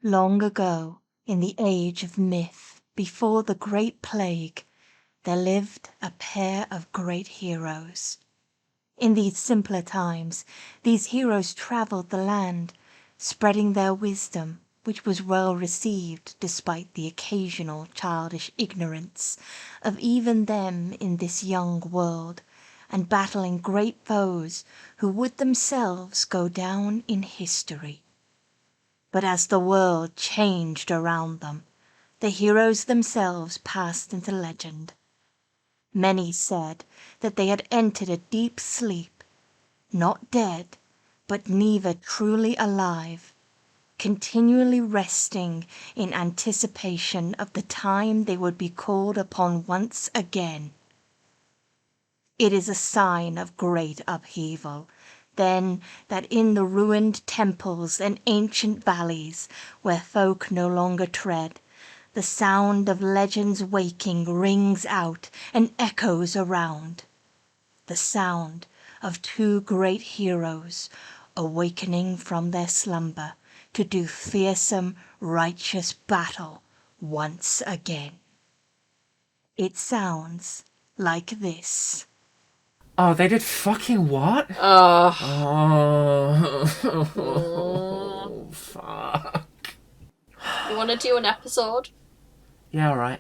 Long ago, in the age of myth, before the Great Plague, there lived a pair of great heroes. In these simpler times, these heroes travelled the land, spreading their wisdom, which was well received despite the occasional childish ignorance of even them in this young world, and battling great foes who would themselves go down in history. But as the world changed around them, the heroes themselves passed into legend. Many said that they had entered a deep sleep, not dead, but neither truly alive, continually resting in anticipation of the time they would be called upon once again. It is a sign of great upheaval, then, that in the ruined temples and ancient valleys, where folk no longer tread, the sound of legends waking rings out and echoes around. The sound of two great heroes awakening from their slumber to do fearsome, righteous battle once again. It sounds like this. Oh, they did fucking what? Oh, Fuck. you want to do an episode? Yeah, alright.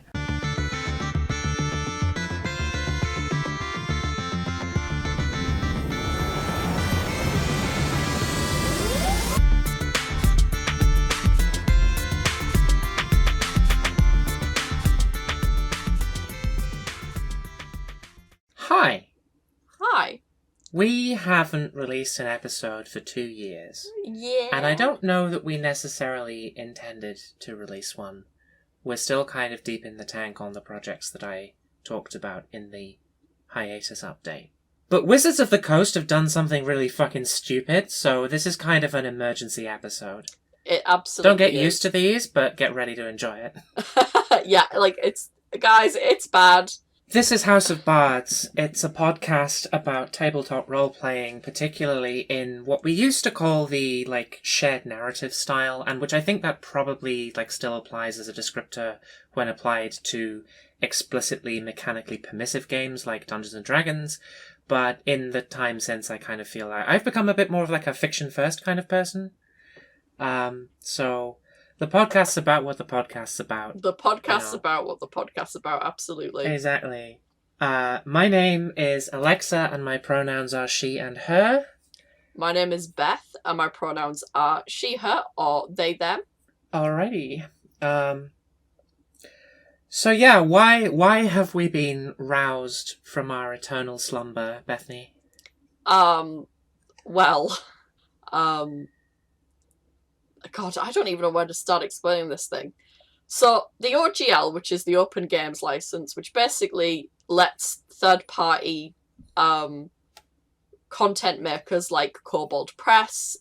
Hi. Hi. We haven't released an episode for 2 years. Yeah. And I don't know that we necessarily intended to release one. We're still kind of deep in the tank on the projects that I talked about in the hiatus update. But Wizards of the Coast have done something really fucking stupid, so this is kind of an emergency episode. It absolutely Don't get is. used to these, but get ready to enjoy it. Yeah, like, guys, it's bad. This is House of Bards. It's a podcast about tabletop role-playing, particularly in what we used to call the, shared narrative style, and which I think that probably, still applies as a descriptor when applied to explicitly mechanically permissive games like Dungeons & Dragons, but in the time since, I kind of feel like I've become a bit more of a fiction-first kind of person. So the podcast's about what the podcast's about. The podcast's about what the podcast's about, absolutely. Exactly. My name is Alexa, and my pronouns are she and her. My name is Beth, and my pronouns are she, her, or they, them. Alrighty. So yeah, why have we been roused from our eternal slumber, Bethany? God, I don't even know where to start explaining this thing. So, the OGL, which is the Open Games License, which basically lets third-party content makers like Kobold Press,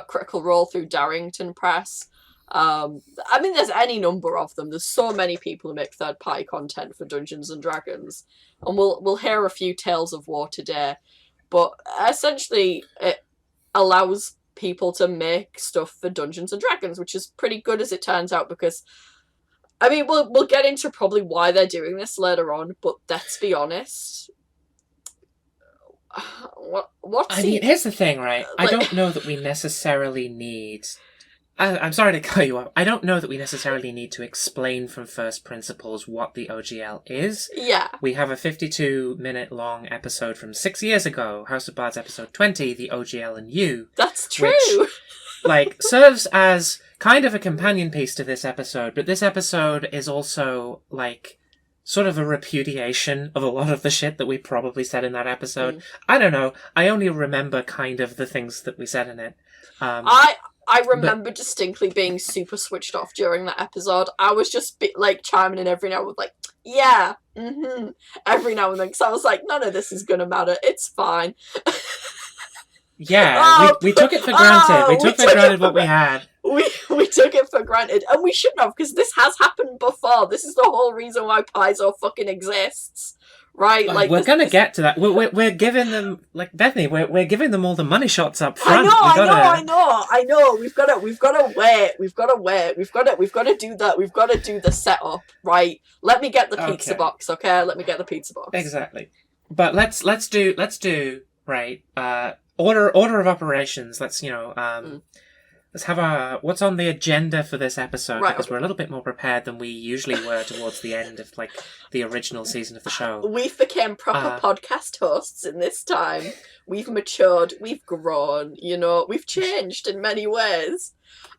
Critical Role through Darrington Press, there's any number of them. There's so many people who make third-party content for Dungeons & Dragons, and we'll hear a few tales of woe today. But essentially, it allows people to make stuff for Dungeons & Dragons, which is pretty good as it turns out, because we'll get into probably why they're doing this later on, but let's be honest. Here's the thing, right? I don't know that we necessarily need... I'm sorry to cut you off. I don't know that we necessarily need to explain from first principles what the OGL is. Yeah. We have a 52-minute long episode from 6 years ago, House of Bards episode 20, the OGL and You. That's true! Which, serves as kind of a companion piece to this episode, but this episode is also, sort of a repudiation of a lot of the shit that we probably said in that episode. I don't know. I only remember kind of the things that we said in it. I remember distinctly being super switched off during that episode. I was just chiming in every now and then, yeah, every now and then, because I was like, none of this is gonna matter. It's fine. Yeah, we took it for granted. We took for granted what we had. We took it for granted, and we shouldn't have, because this has happened before. This is the whole reason why Paizo fucking exists, right? Like we're gonna get to that. We're giving them, like, Bethany. We're giving them all the money shots up front. I know. We've got to wait. We've got to do that. We've got to do the setup, right? Let me get the pizza box, okay? Let me get the pizza box. Exactly. But let's do right. Order of operations. Let's let's have what's on the agenda for this episode, right, because we're a little bit more prepared than we usually were towards the end of like the original season of the show. We've become proper podcast hosts in this time. We've matured, we've grown, we've changed in many ways.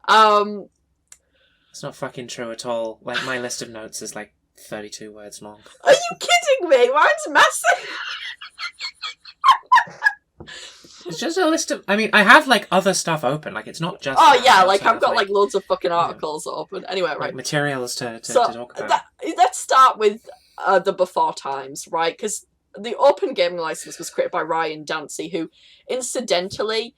It's not fucking true at all. Like, my list of notes is like 32 words long. Are you kidding me? Mine's massive. It's just a list of... I mean, I have, like, other stuff open. Like, it's not just... Oh, yeah, like, I've got, like, loads of fucking articles open. Anyway, right. Like, materials to talk about. Let's start with the before times, right? Because the Open Gaming License was created by Ryan Dancy, who, incidentally,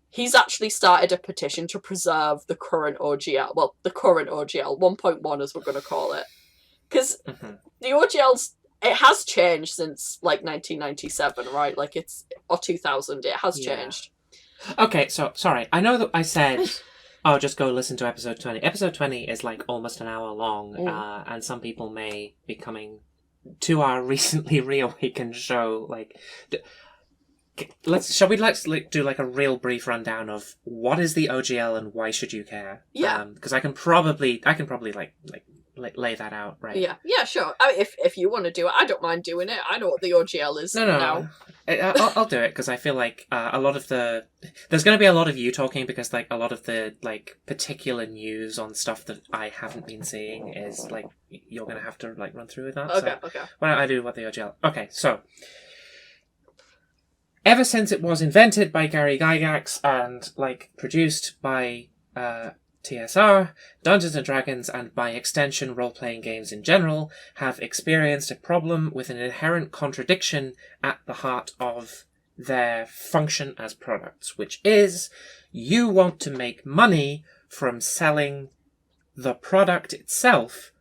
he's actually started a petition to preserve the current OGL. Well, the current OGL, 1.1 as we're going to call it. Because the OGL's... It has changed since, like, 1997, right? Like, or 2000, it has changed. Okay, so, sorry. I know that I said, just go listen to episode 20. Episode 20 is, like, almost an hour long, and some people may be coming to our recently reawakened show, like... Shall we do, like, a real brief rundown of what is the OGL and why should you care? Yeah. Because I can probably, like lay that out, right? Yeah, sure. I mean, if you want to do it, I don't mind doing it. I know what the OGL is now. I'll do it, because I feel like a lot of there's going to be a lot of you talking, because like a lot of the like particular news on stuff that I haven't been seeing is like you're going to have to like run through with that. Okay. Why don't I do what the OGL? Okay, so ever since it was invented by Gary Gygax and like produced by TSR, Dungeons & Dragons, and by extension role-playing games in general, have experienced a problem with an inherent contradiction at the heart of their function as products, which is you want to make money from selling the product itself,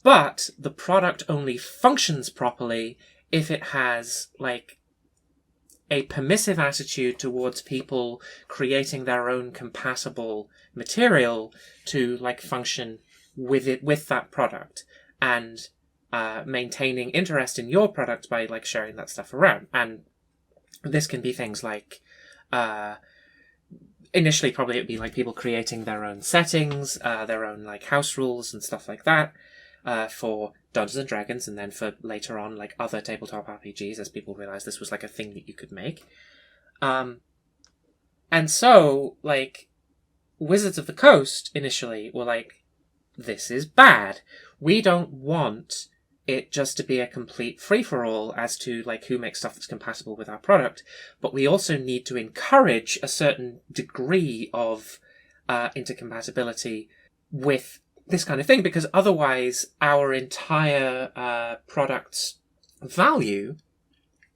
but the product only functions properly if it has, like, a permissive attitude towards people creating their own compatible material to like function with that product, and maintaining interest in your product by like sharing that stuff around. And this can be things like initially probably it'd be like people creating their own settings, their own like house rules and stuff like that for Dungeons and Dragons, and then for later on like other tabletop RPGs as people realized this was like a thing that you could make. And so like Wizards of the Coast initially were like, this is bad. We don't want it just to be a complete free-for-all as to like who makes stuff that's compatible with our product, but we also need to encourage a certain degree of intercompatibility with this kind of thing, because otherwise our entire product's value,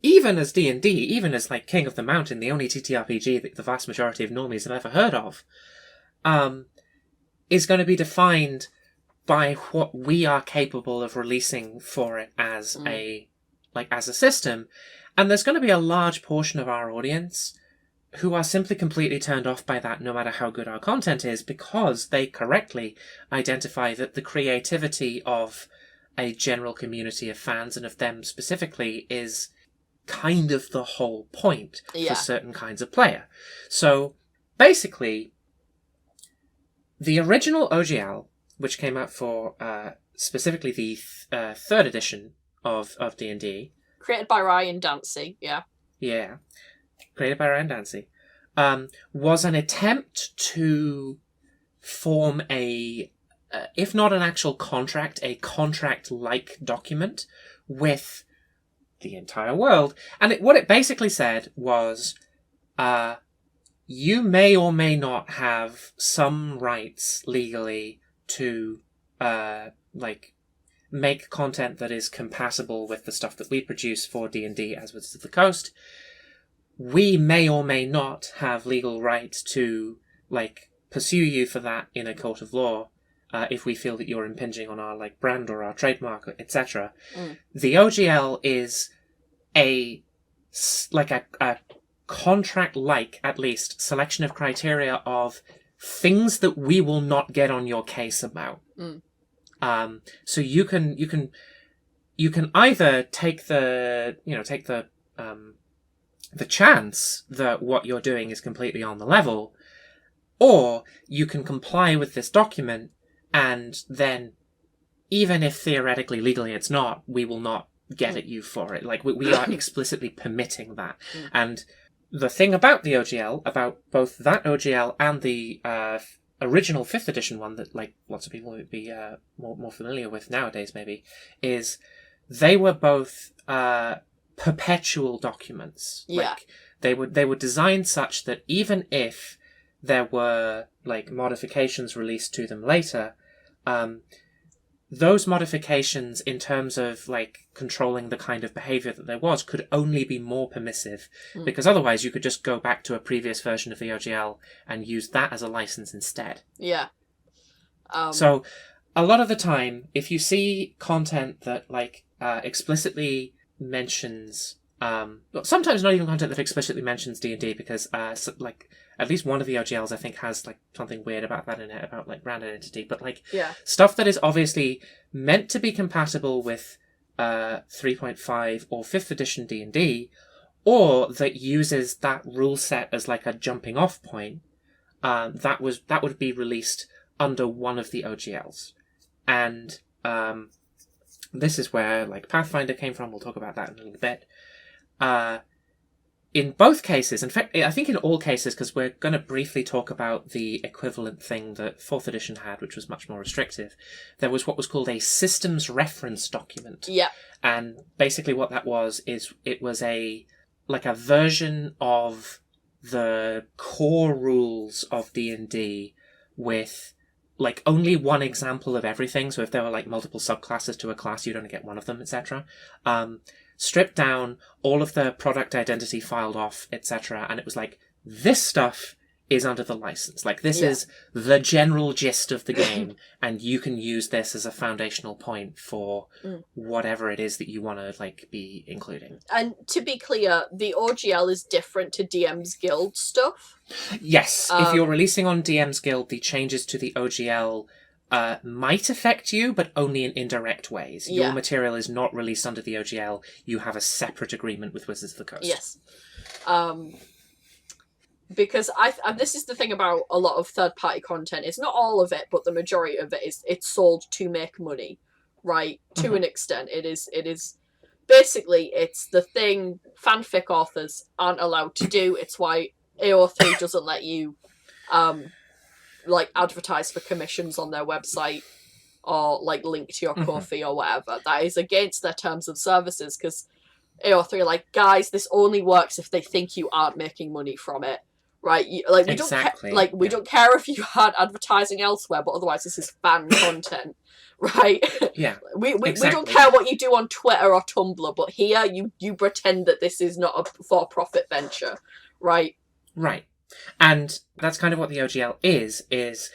even as D&D, even as like King of the Mountain, the only TTRPG that the vast majority of normies have ever heard of, is going to be defined by what we are capable of releasing for it as as a system. And there's going to be a large portion of our audience who are simply completely turned off by that, no matter how good our content is, because they correctly identify that the creativity of a general community of fans, and of them specifically, is kind of the whole point for certain kinds of player. So basically, the original OGL, which came out for specifically the third edition of D&D, created by Ryan Dancy, created by Ryan Dancy, was an attempt to form a, if not an actual contract, a contract-like document with the entire world. And what it basically said was, you may or may not have some rights legally to, make content that is compatible with the stuff that we produce for D&D as Wizards of the Coast. We may or may not have legal rights to, pursue you for that in a court of law. if we feel that you're impinging on our like brand or our trademark, etc. The OGL is a contract-like, at least, selection of criteria of things that we will not get on your case about. So you can either take the chance that what you're doing is completely on the level, or you can comply with this document, and then, even if theoretically, legally it's not, we will not get at you for it. Like, we are explicitly permitting that. And the thing about the OGL, about both that OGL and the original 5th edition one that, like, lots of people would be more familiar with nowadays, maybe, is they were both perpetual documents. Yeah. Like, they were designed such that even if there were, like, modifications released to them later, those modifications, in terms of like controlling the kind of behavior that there was, could only be more permissive, because otherwise you could just go back to a previous version of the OGL and use that as a license instead. Yeah. So a lot of the time, if you see content that like explicitly mentions, sometimes not even content that explicitly mentions D&D, because like at least one of the OGLs I think has like something weird about that in it, about like brand identity, but like stuff that is obviously meant to be compatible with 3.5 or 5th edition D&D, or that uses that rule set as like a jumping off point, that would be released under one of the OGLs. And this is where like Pathfinder came from. We'll talk about that in a little bit. In both cases, in fact, I think in all cases, because we're going to briefly talk about the equivalent thing that 4th edition had, which was much more restrictive, there was what was called a systems reference document. Yeah. And basically what that was is it was a version of the core rules of D&D with like only one example of everything. So if there were like multiple subclasses to a class, you'd only get one of them, etc. Stripped down, all of the product identity filed off, etc. And it was like, this stuff is under the license. Like, this is the general gist of the game, and you can use this as a foundational point for whatever it is that you want to like be including. And to be clear, the OGL is different to DM's Guild stuff. Yes, if you're releasing on DM's Guild, the changes to the OGL might affect you, but only in indirect ways. Your material is not released under the OGL. You have a separate agreement with Wizards of the Coast. Yes. Because this is the thing about a lot of third-party content. It's not all of it, but the majority of it is it's sold to make money, right? To an extent. It is basically, it's the thing fanfic authors aren't allowed to do. It's why AO3 doesn't let you like advertise for commissions on their website or like link to your Ko-fi or whatever. That is against their terms of services, because AO3 are like, guys, this only works if they think you aren't making money from it, right? Like we don't care if you had advertising elsewhere, but otherwise this is fan content, right? Yeah, we don't care what you do on Twitter or Tumblr, but here you pretend that this is not a for-profit venture, right? Right. And that's kind of what the OGL is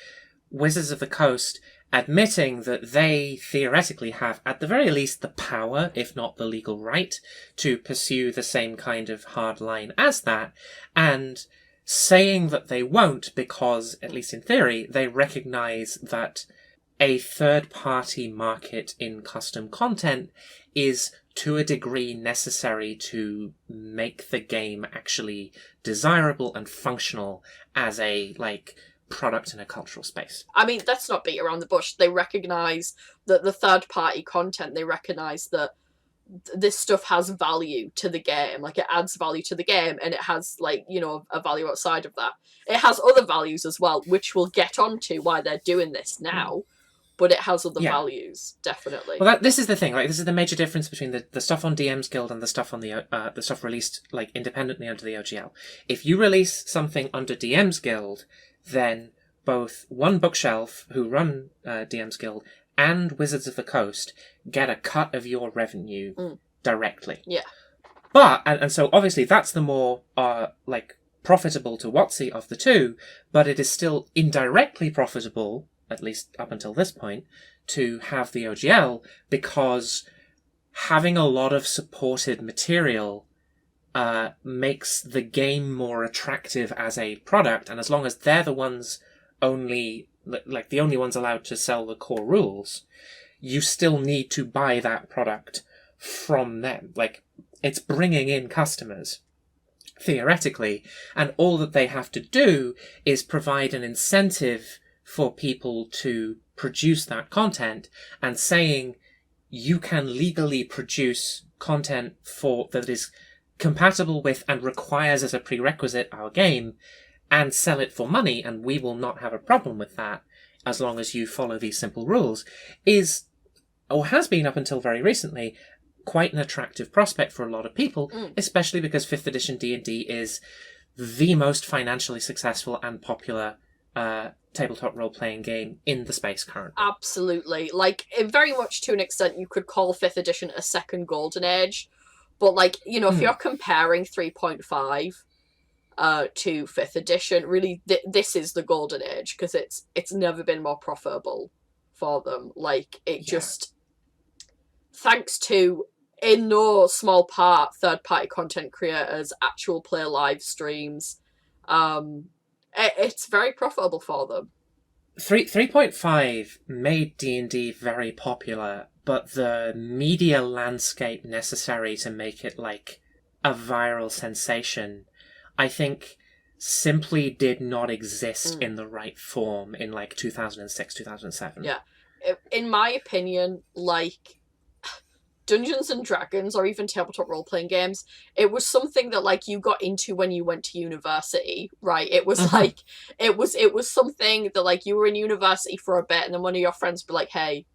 Wizards of the Coast admitting that they theoretically have, at the very least, the power, if not the legal right, to pursue the same kind of hard line as that, and saying that they won't because, at least in theory, they recognise that a third-party market in custom content is to a degree necessary to make the game actually desirable and functional as a like product in a cultural space. I mean, let's not beat around the bush. They recognise that the third-party content, they recognise that this stuff has value to the game. Like, it adds value to the game, and it has, like, you know, a value outside of that. It has other values as well, which we'll get onto why they're doing this now. But it has other values, definitely. Well, this is the thing, right? This is the major difference between the stuff on DM's Guild and the stuff on the stuff released like independently under the OGL. If you release something under DM's Guild, then both One Bookshelf, who run DM's Guild, and Wizards of the Coast get a cut of your revenue directly. Yeah. But and so obviously that's the more like profitable to WotC of the two, but it is still indirectly profitable at least up until this point, to have the OGL, because having a lot of supported material makes the game more attractive as a product, and as long as they're the ones only allowed to sell the core rules, you still need to buy that product from them. Like, it's bringing in customers, theoretically, and all that they have to do is provide an incentive for people to produce that content, and saying you can legally produce content that is compatible with and requires as a prerequisite our game, and sell it for money, and we will not have a problem with that as long as you follow these simple rules, is, or has been up until very recently, quite an attractive prospect for a lot of people, especially because 5th edition D&D is the most financially successful and popular tabletop role-playing game in the space currently. Absolutely. Like, very much to an extent, you could call 5th edition a second golden age. But, like, you know, if you're comparing 3.5 to 5th edition, really, this is the golden age, because it's never been more profitable for them. Like, just, thanks to, in no small part, third-party content creators, actual play live streams, it's very profitable for them. 3.5 made D&D very popular, but the media landscape necessary to make it like a viral sensation, I think, simply did not exist in the right form in like 2006, 2007. Yeah. In my opinion, like, Dungeons and Dragons, or even tabletop role-playing games, it was something that, like, you got into when you went to university, right? It was like, it was something that, like, you were in university for a bit, and then one of your friends would be like, hey,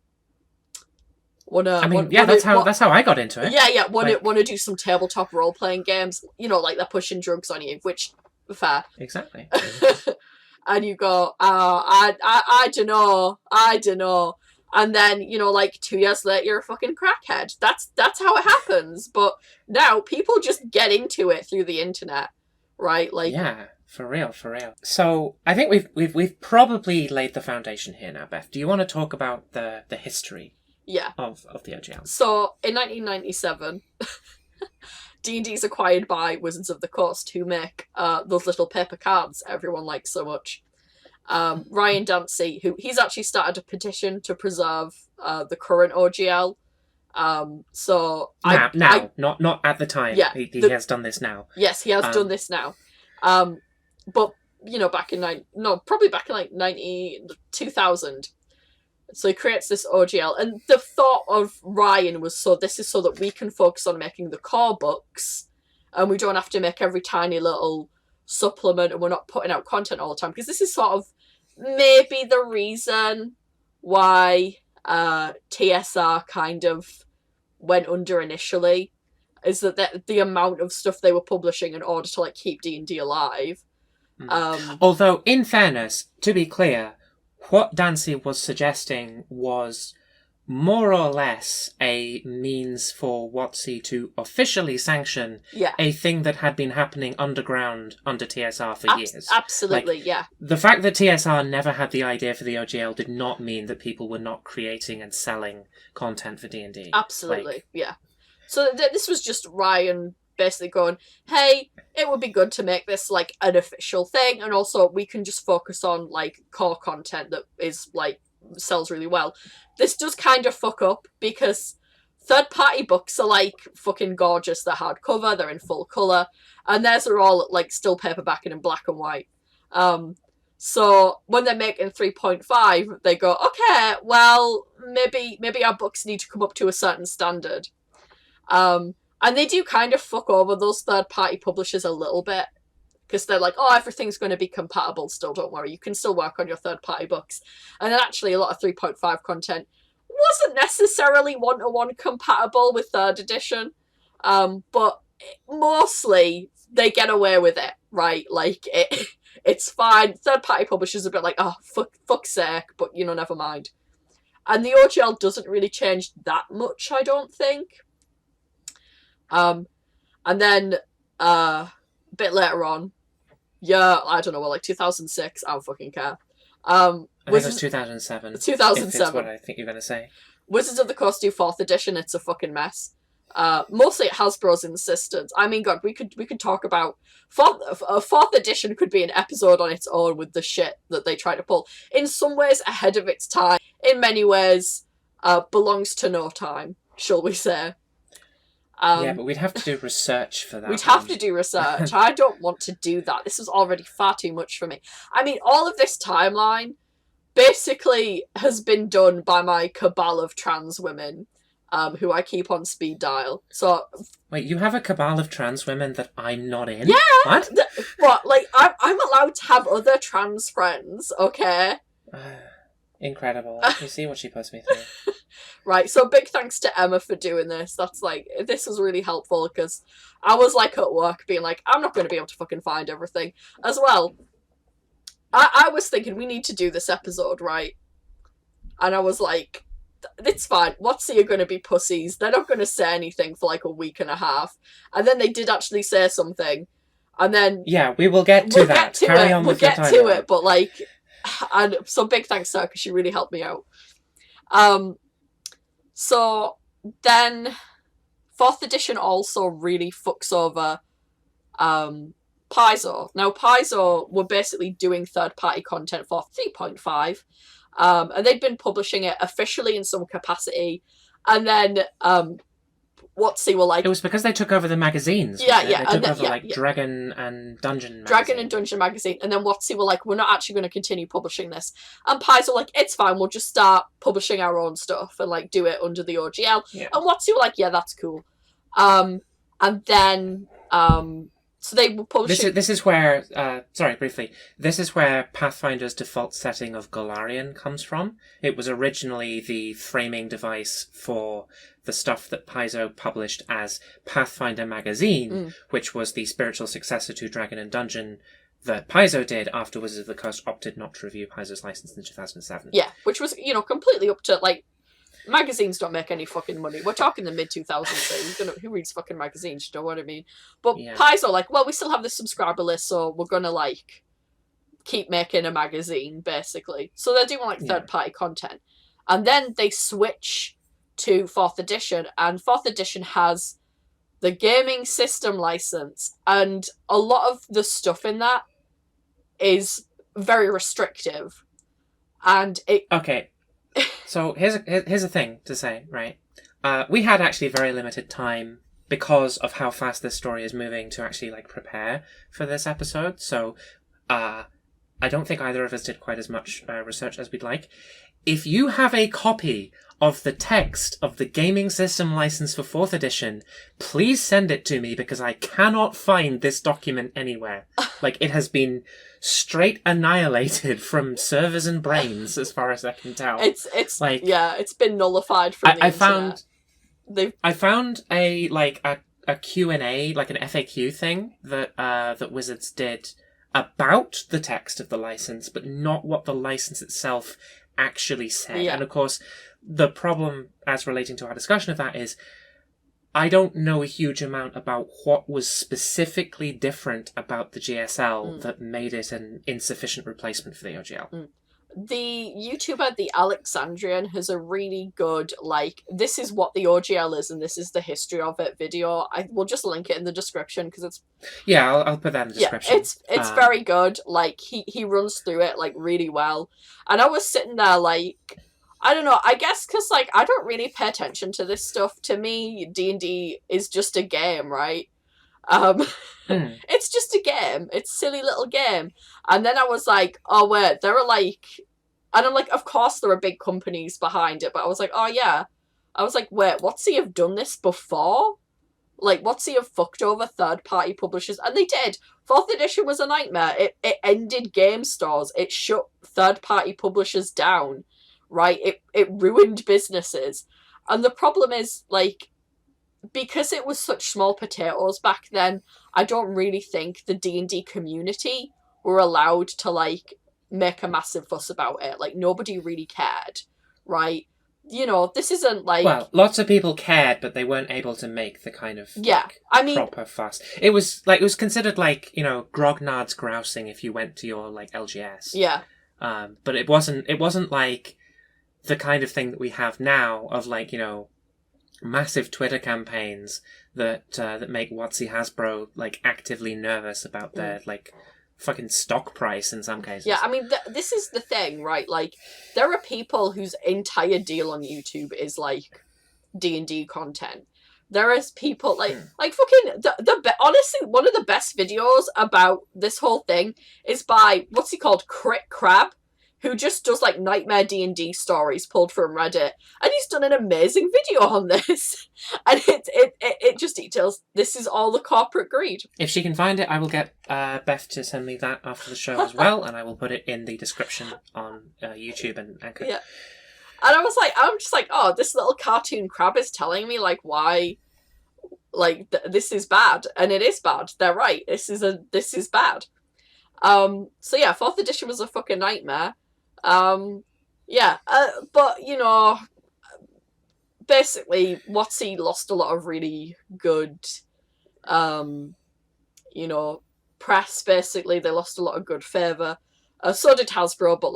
that's how I got into it. Yeah, wanna do some tabletop role-playing games? You know, like, they're pushing drugs on you, which, fair. Exactly. And you go, I don't know. And then, you know, like 2 years later, you're a fucking crackhead. That's how it happens. But now people just get into it through the internet, right? Like, yeah, for real. So I think we've probably laid the foundation here now, Beth. Do you want to talk about the history? Yeah. Of the OGL? So in 1997, D&D is acquired by Wizards of the Coast, who make those little paper cards everyone likes so much. Ryan Dancy, he's actually started a petition to preserve the current OGL. Not at the time. Yeah, he has done this now. Yes, he has done this now. But you know, back in like 2000. So he creates this OGL, and the thought of Ryan was, this is so that we can focus on making the core books, and we don't have to make every tiny little supplement, and we're not putting out content all the time, because this is sort of maybe the reason why TSR kind of went under initially, is that the amount of stuff they were publishing in order to like keep D&D alive. Although, in fairness, to be clear, what Dancy was suggesting was more or less a means for WotC to officially sanction a thing that had been happening underground under TSR for years. Absolutely, like, yeah. The fact that TSR never had the idea for the OGL did not mean that people were not creating and selling content for D&D. Absolutely, yeah. So this was just Ryan basically going, hey, it would be good to make this like an official thing, and also we can just focus on like core content that is like sells really well. This does kind of fuck up, because third-party books are like fucking gorgeous. They're hardcover, they're in full colour, and theirs are all like still paperback and in black and white. So when they're making 3.5, they go, okay, well, maybe our books need to come up to a certain standard. And they do kind of fuck over those third-party publishers a little bit, because they're like, oh, everything's going to be compatible still, don't worry, you can still work on your third-party books. And then actually a lot of 3.5 content wasn't necessarily one-to-one compatible with 3rd edition, but mostly they get away with it, right? Like, it's fine. Third-party publishers are a bit like, oh, fuck's sake, but, you know, never mind. And the OGL doesn't really change that much, I don't think. And then a bit later on, I don't know, like 2006, I don't fucking care. I think it was 2007. 2007. If it's what I think you're going to say. Wizards of the Coast do 4th edition. It's a fucking mess. Mostly at Hasbro's insistence. I mean, God, we could talk about 4th edition could be an episode on its own with the shit that they try to pull. In some ways, ahead of its time. In many ways, belongs to no time, shall we say. Yeah, but we'd have to do research for that. We'd have to do research. I don't want to do that. This is already far too much for me. I mean, all of this timeline basically has been done by my cabal of trans women, who I keep on speed dial. So wait, you have a cabal of trans women that I'm not in? Yeah. What? What? Like I'm allowed to have other trans friends, okay? Incredible. You see what she puts me through. Right, so big thanks to Emma for doing this. This was really helpful because I was like at work being like, I'm not going to be able to fucking find everything. As well, I was thinking we need to do this episode, right? And I was like, it's fine. WotC are going to be pussies. They're not going to say anything for like a week and a half. And then they did actually say something. And then... Yeah, we will get to that. Carry on with your timeline. We'll get to it, but like... And so big thanks to her because she really helped me out. So then 4th edition also really fucks over Paizo. Now Paizo were basically doing third-party content for 3.5, and they'd been publishing it officially in some capacity, and then WotC were like... It was because they took over the magazines. Yeah. They took over Dragon and Dungeon magazine. Dragon and Dungeon magazine. And then WotC were like, we're not actually going to continue publishing this. And Pies were like, it's fine, we'll just start publishing our own stuff and like do it under the OGL. Yeah. And WotC were like, yeah, that's cool. And then... So they were publishing... This is where... sorry, briefly. This is where Pathfinder's default setting of Golarion comes from. It was originally the framing device for the stuff that Paizo published as Pathfinder Magazine, which was the spiritual successor to Dragon and Dungeon that Paizo did after Wizards of the Coast opted not to review Paizo's license in 2007. Yeah, which was, completely up to, like... Magazines don't make any fucking money. We're talking the mid-2000s, so who reads fucking magazines, you know what I mean? But Yeah. Paizo like, well, we still have the subscriber list, so we're gonna, like, keep making a magazine, basically. So they're doing, like, third-party content. And then they switch to 4th edition, and 4th edition has the gaming system license, and a lot of the stuff in that is very restrictive. And it... Okay. So here's a thing to say, right? We had actually very limited time because of how fast this story is moving to actually like prepare for this episode. So I don't think either of us did quite as much research as we'd like. If you have a copy of the text of the gaming system license for 4th edition, please send it to me because I cannot find this document anywhere. Like, it has been straight annihilated from servers and brains as far as I can tell. It's like, yeah, it's been nullified from the internet. I found a Q&A, like an FAQ thing that Wizards did about the text of the license, but not what the license itself actually said. Yeah. And of course, the problem as relating to our discussion of that is I don't know a huge amount about what was specifically different about the GSL that made it an insufficient replacement for the OGL. The YouTuber, the Alexandrian, has a really good, like, this is what the OGL is and this is the history of it video. I will just link it in the description because it's... Yeah, I'll put that in the description. Yeah, it's very good. Like, he runs through it, like, really well. And I was sitting there, like... I don't know, I guess because, like, I don't really pay attention to this stuff. To me, D&D is just a game, right? It's just a game. It's a silly little game. And then I was like, oh, wait, there are, like... And I'm like, of course there are big companies behind it, but I was like, oh, yeah. I was like, wait, WotC have done this before? Like, WotC have fucked over third-party publishers? And they did. 4th edition was a nightmare. It ended game stores. It shut third-party publishers down. Right? It ruined businesses. And the problem is, like, because it was such small potatoes back then, I don't really think the D&D community were allowed to, like, make a massive fuss about it. Like, nobody really cared, right? You know, this isn't, like... Well, lots of people cared, but they weren't able to make the kind of, proper fuss. It was considered, like, you know, grognard's grousing if you went to your, like, LGS. Yeah. But it wasn't like the kind of thing that we have now of like, massive Twitter campaigns that make WotC Hasbro like actively nervous about their like fucking stock price in some cases. Yeah, I mean, this is the thing, right? Like, there are people whose entire deal on YouTube is like D&D content. There is people like fucking honestly, one of the best videos about this whole thing is by what's he called, Crit Crab, who just does like nightmare D&D stories pulled from Reddit, and he's done an amazing video on this. And it just details this is all the corporate greed. If she can find it, I will get Beth to send me that after the show as well, and I will put it in the description on YouTube and Anchor. Yeah. And I'm just like, oh, this little cartoon crab is telling me like why, like this is bad, and it is bad. They're right. This is bad. So yeah, 4th edition was a fucking nightmare. But basically, WotC lost a lot of really good, press. Basically, they lost a lot of good favor. So did Hasbro, but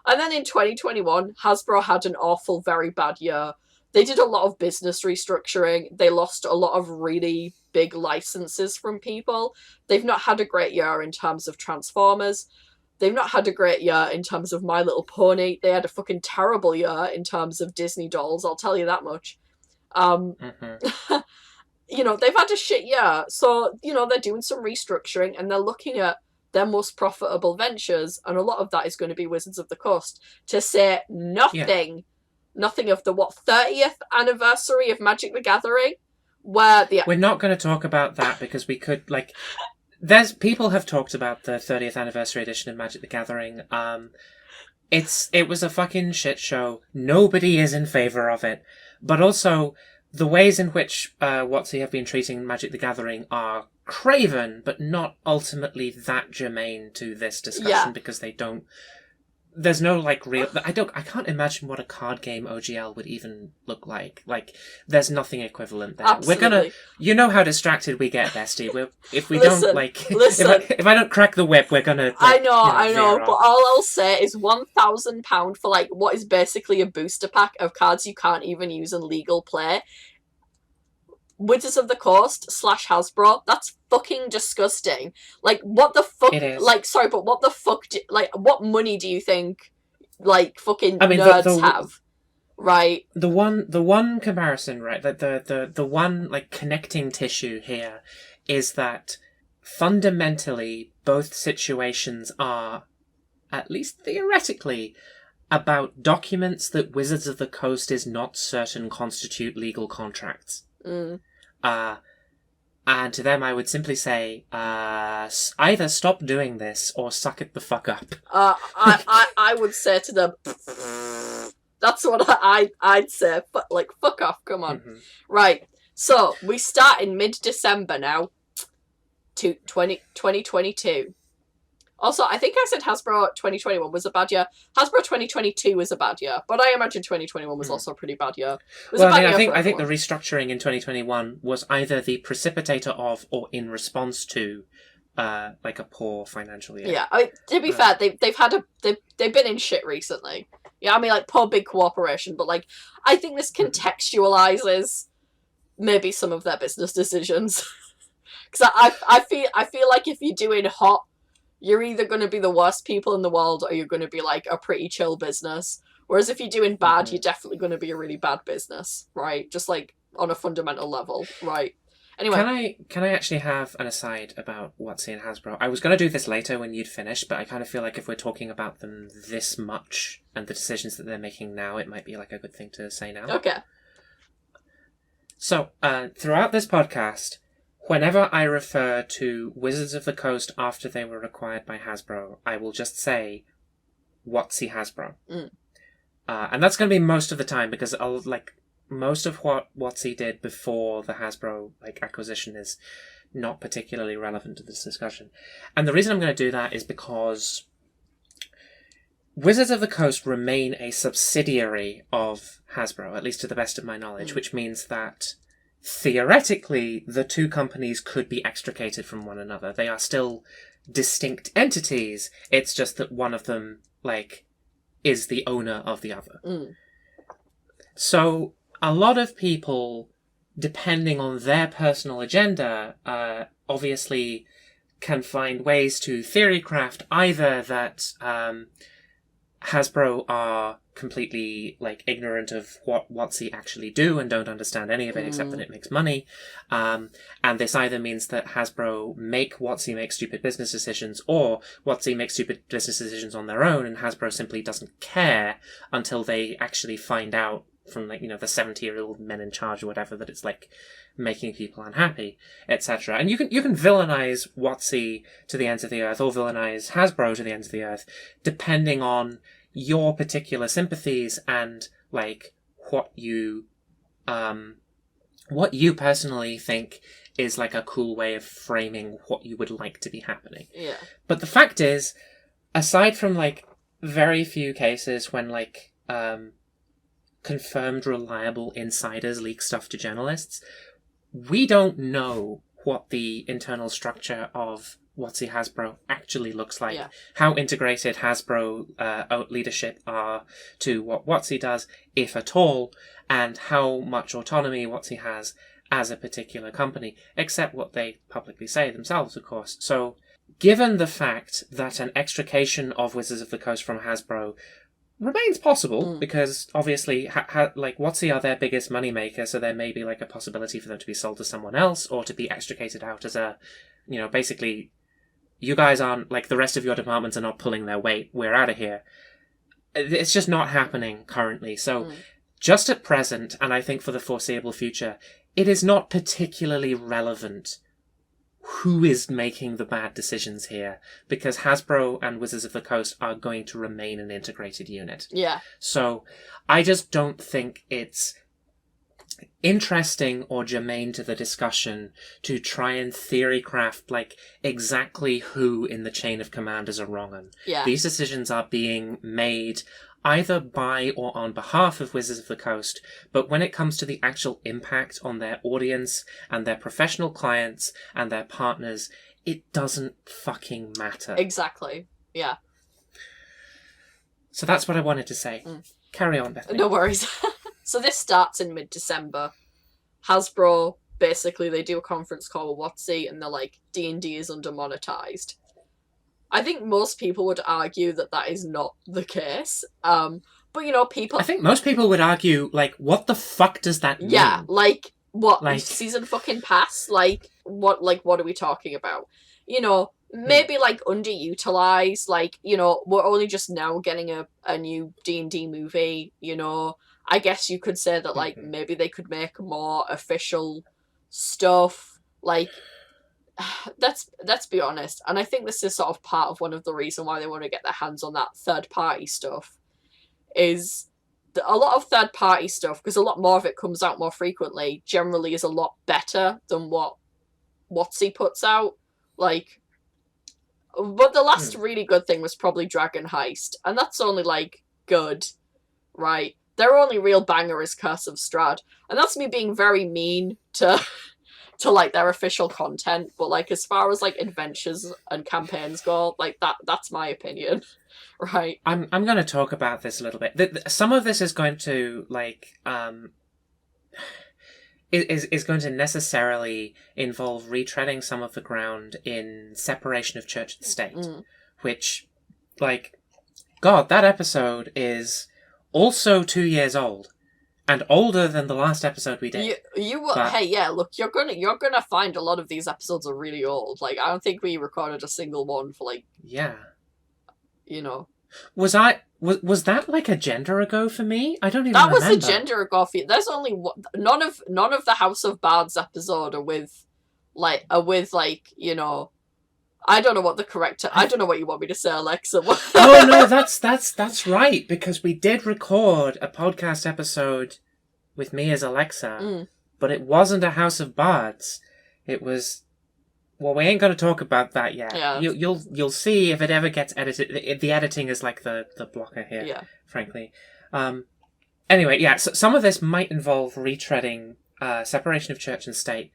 and then in 2021, Hasbro had an awful, very bad year. They did a lot of business restructuring. They lost a lot of really big licenses from people. They've not had a great year in terms of Transformers. They've not had a great year in terms of My Little Pony. They had a fucking terrible year in terms of Disney dolls, I'll tell you that much. They've had a shit year. So, they're doing some restructuring and they're looking at their most profitable ventures, and a lot of that is going to be Wizards of the Coast, to say nothing of the 30th anniversary of Magic the Gathering, where we're not going to talk about that because we could people have talked about the 30th anniversary edition of Magic the Gathering. It was a fucking shit show. Nobody is in favor of it, but also the ways in which WotC have been treating Magic the Gathering are craven, but not ultimately that germane to this discussion because they don't. There's no real. I can't imagine what a card game OGL would even look like. There's nothing equivalent there. Absolutely. We're gonna. You know how distracted we get, Bestie. If we don't listen. if I don't crack the whip, we're gonna. I know. But all I'll say is £1,000 for what is basically a booster pack of cards you can't even use in legal play. Wizards of the Coast / Hasbro, that's fucking disgusting. What the fuck? It is. Sorry, but what the fuck? What money do you think, fucking nerds have? Right. The one comparison, right? The one connecting tissue here is that fundamentally both situations are, at least theoretically, about documents that Wizards of the Coast is not certain constitute legal contracts. And to them I would simply say, either stop doing this or suck it the fuck up. I would say to them, that's what I'd say, but fuck off, come on. Mm-hmm. Right, so we start in mid-December now, to 2022. Also, I think I said Hasbro 2021 was a bad year. Hasbro 2022 was a bad year, but I imagine 2021 was also a pretty bad year. I think the restructuring in 2021 was either the precipitator of or in response to a poor financial year. Yeah, to be fair, they've been in shit recently. Yeah, poor big cooperation, but I think this contextualizes maybe some of their business decisions. Because I feel like if you're doing hot, you're either going to be the worst people in the world or you're going to be a pretty chill business. Whereas if you're doing bad, you're definitely going to be a really bad business, right? Just on a fundamental level, right? Anyway. Can I actually have an aside about WotC and Hasbro? I was going to do this later when you'd finished, but I kind of feel like if we're talking about them this much and the decisions that they're making now, it might be a good thing to say now. Okay. So, throughout this podcast, whenever I refer to Wizards of the Coast after they were acquired by Hasbro, I will just say, WotC Hasbro. And that's going to be most of the time, because most of what WotC did before the Hasbro acquisition is not particularly relevant to this discussion. And the reason I'm going to do that is because Wizards of the Coast remain a subsidiary of Hasbro, at least to the best of my knowledge, which means that theoretically, the two companies could be extricated from one another. They are still distinct entities. It's just that one of them, like, is the owner of the other. So a lot of people, depending on their personal agenda, obviously can find ways to theorycraft either that Hasbro are completely, like, ignorant of what WotC actually do and don't understand any of it except that it makes money. And this either means that Hasbro make WotC make stupid business decisions, or WotC makes stupid business decisions on their own and Hasbro simply doesn't care until they actually find out from, like, you know, the 70-year-old men in charge or whatever that it's, like, making people unhappy, etc. And you can villainize WotC to the ends of the earth, or villainize Hasbro to the ends of the earth, depending on your particular sympathies and, like, what you personally think is, like, a cool way of framing what you would like to be happening. Yeah. But the fact is, aside from, like, very few cases when, like, confirmed reliable insiders leak stuff to journalists, we don't know what the internal structure of WotC Hasbro actually looks like, how integrated Hasbro leadership are to what WotC does, if at all, and how much autonomy WotC has as a particular company, except what they publicly say themselves, of course. So, given the fact that an extrication of Wizards of the Coast from Hasbro remains possible, because obviously like WotC are their biggest moneymaker, so there may be, like, a possibility for them to be sold to someone else or to be extricated out as a, you know, basically, you guys aren't, like, the rest of your departments are not pulling their weight, we're out of here. It's just not happening currently. So just at present, and I think for the foreseeable future, it is not particularly relevant who is making the bad decisions here, because Hasbro and Wizards of the Coast are going to remain an integrated unit. Yeah. So I just don't think it's interesting or germane to the discussion to try and theorycraft, like, exactly who in the chain of command is a wrong-un. Yeah. These decisions are being made either by or on behalf of Wizards of the Coast, but when it comes to the actual impact on their audience and their professional clients and their partners, it doesn't fucking matter. Exactly. Yeah. So that's what I wanted to say. Carry on, Bethany. No worries. So this starts in mid-December. Hasbro, basically, they do a conference call with WotC, and they're like, D&D is under-monetized. I think most people would argue that that is not the case. But, you know, people... I think most people would argue, like, what the fuck does that mean? Yeah, like, what, Like... season fucking pass? Like, what are we talking about? You know, maybe, like, underutilized, like, you know, we're only just now getting a new D&D movie, you know. I guess you could say that, like, maybe they could make more official stuff, like... Let's be honest, and I think this is sort of part of one of the reasons why they want to get their hands on that third-party stuff, is that a lot of third-party stuff, because a lot more of it comes out more frequently, generally is a lot better than what WotC puts out. Like, but the last really good thing was probably Dragon Heist, and that's only, like, good, right? Their only real banger is Curse of Strahd, and that's me being very mean to like their official content, but, like, as far as, like, adventures and campaigns go, like, that's my opinion. Right. I'm going to talk about this a little bit. Some of this is going to, like, is going to necessarily involve retreading some of the ground in separation of church and state, which, like, God, that episode is also 2 years old. And older than the last episode we did. Hey, yeah, look, you're gonna find a lot of these episodes are really old. Like, I don't think we recorded a single one for, like... Yeah. You know. Was that, like, a gender ago for me? I don't even remember. That was a gender ago for you. There's only one... None of the House of Bards episode are with, like, you know... I don't know what the correct... I don't know what you want me to say, Alexa. Oh, no, that's right, because we did record a podcast episode with me as Alexa, but it wasn't a House of Bards. It was... Well, we ain't going to talk about that yet. Yeah. You'll see if it ever gets edited. The editing is, like, the blocker here, frankly. Anyway, yeah, so some of this might involve retreading separation of church and state,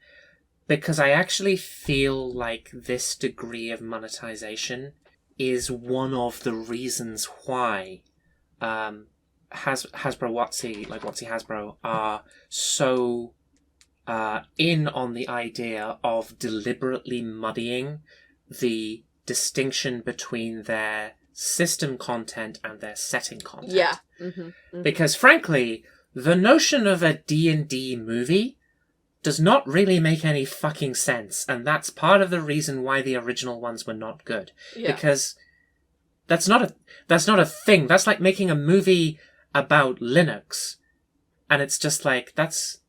because I actually feel like this degree of monetization is one of the reasons why Hasbro WotC, like WotC Hasbro, are so in on the idea of deliberately muddying the distinction between their system content and their setting content. Yeah. Mm-hmm, mm-hmm. Because frankly, the notion of a D&D movie does not really make any fucking sense, and that's part of the reason why the original ones were not good. Yeah. Because that's not a thing. That's like making a movie about Linux, and it's just like that's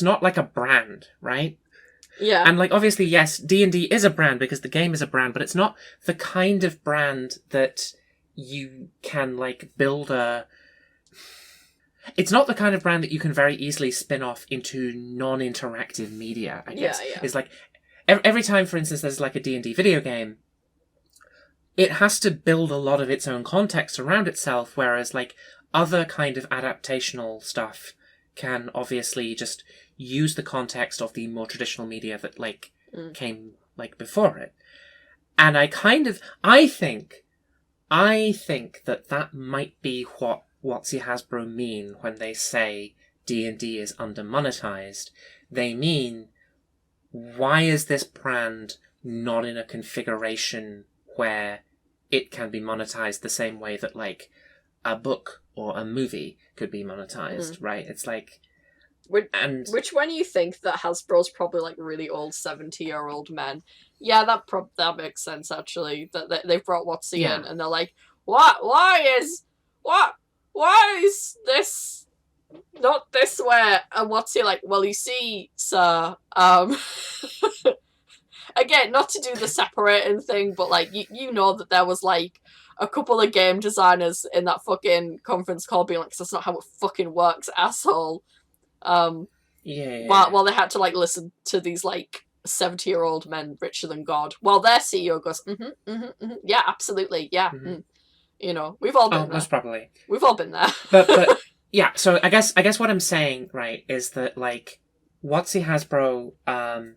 not like a brand, right? Yeah. And like obviously, yes, D&D is a brand because the game is a brand, but it's not the kind of brand that you can like build a. It's not the kind of brand that you can very easily spin off into non-interactive media, I guess. Yeah. It's like every time, for instance, there's like a D&D video game, it has to build a lot of its own context around itself, whereas like other kind of adaptational stuff can obviously just use the context of the more traditional media that like came like before it. And I think that might be what WotC Hasbro mean when they say D&D is under-monetized. They mean, why is this brand not in a configuration where it can be monetized the same way that, like, a book or a movie could be monetized, right? It's like... Which when you think that Hasbro's probably, like, really old 70-year-old men, yeah, that makes sense, actually. That they've brought WotC in, and they're like, why is this not this way? And WotC like, well, you see, sir, again, not to do the separating thing, but like you know that there was like a couple of game designers in that fucking conference call being like, that's not how it fucking works, asshole. While they had to like listen to these like 70-year-old men richer than God, while their CEO goes, yeah, absolutely, yeah. You know, we've all been there. Most probably. We've all been there. but yeah, so I guess what I'm saying, right, is that like WotC Hasbro,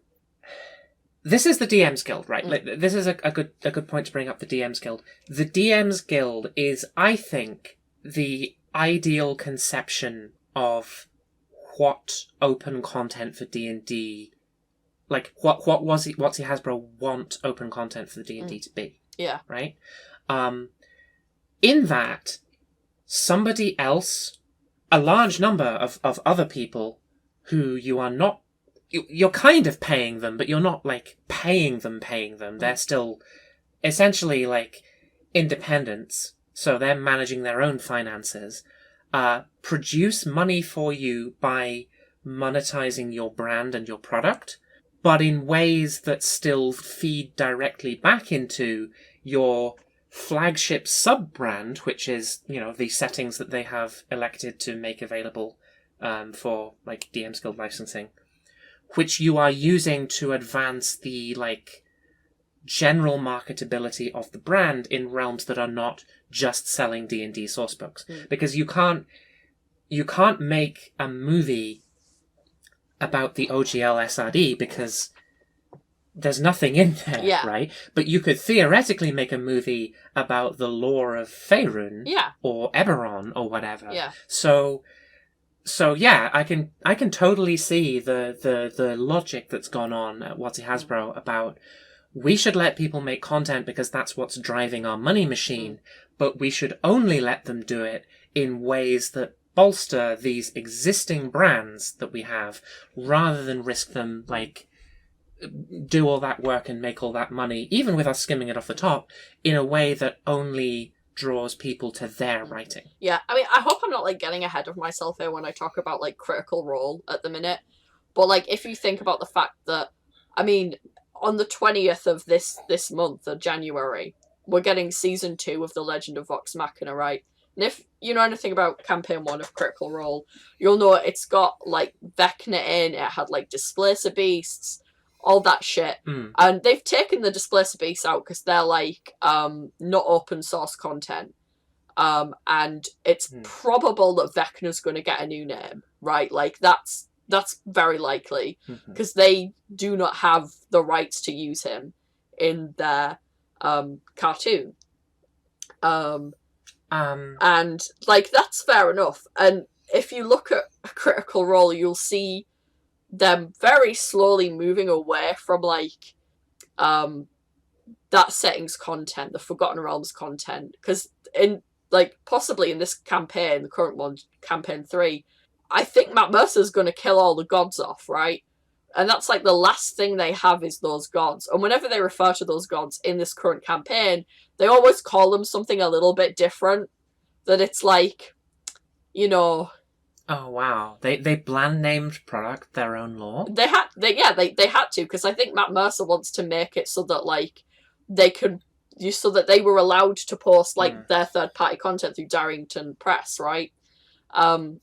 this is the DMs Guild, right? Like, this is a good point to bring up the DMs Guild. The DMs Guild is, I think, the ideal conception of what open content for D&D, like what WotC Hasbro want open content for the D&D to be. Yeah. Right? In that, somebody else, a large number of other people who you are not, you're kind of paying them, but you're not like paying them. They're still essentially like independents, so they're managing their own finances, produce money for you by monetizing your brand and your product, but in ways that still feed directly back into your flagship sub-brand, which is, you know, the settings that they have elected to make available for, like, DM's Guild licensing, which you are using to advance the, like, general marketability of the brand in realms that are not just selling D&D sourcebooks. Because you can't make a movie about the OGL SRD because there's nothing in there, right? But you could theoretically make a movie about the lore of Faerun, or Eberron, or whatever. Yeah. So yeah, I can totally see the logic that's gone on at WotC Hasbro about, we should let people make content because that's what's driving our money machine, but we should only let them do it in ways that bolster these existing brands that we have, rather than risk them, like, do all that work and make all that money, even with us skimming it off the top, in a way that only draws people to their writing. Yeah, I mean, I hope I'm not, like, getting ahead of myself here when I talk about, like, Critical Role at the minute, but, like, if you think about the fact that, I mean, on the 20th of this month of January, we're getting Season 2 of The Legend of Vox Machina, right? And if you know anything about Campaign 1 of Critical Role, you'll know it's got, like, Vecna in, it had, like, Displacer Beasts, all that shit. And they've taken the Displacer Beasts out because they're, like, not open source content. And it's probable that Vecna's going to get a new name, right? Like that's very likely because they do not have the rights to use him in their cartoon. And like that's fair enough. And if you look at Critical Role, you'll see them very slowly moving away from like that setting's content, the Forgotten Realms content, because in like possibly in this campaign, the current one, campaign 3, I think Matt Mercer's going to kill all the gods off, right? And that's like the last thing they have is those gods. And whenever they refer to those gods in this current campaign, they always call them something a little bit different. That it's like, you know. Oh wow! They bland named product their own lore. They had to, because I think Matt Mercer wants to make it so that like they could so that they were allowed to post like their third party content through Darrington Press, right?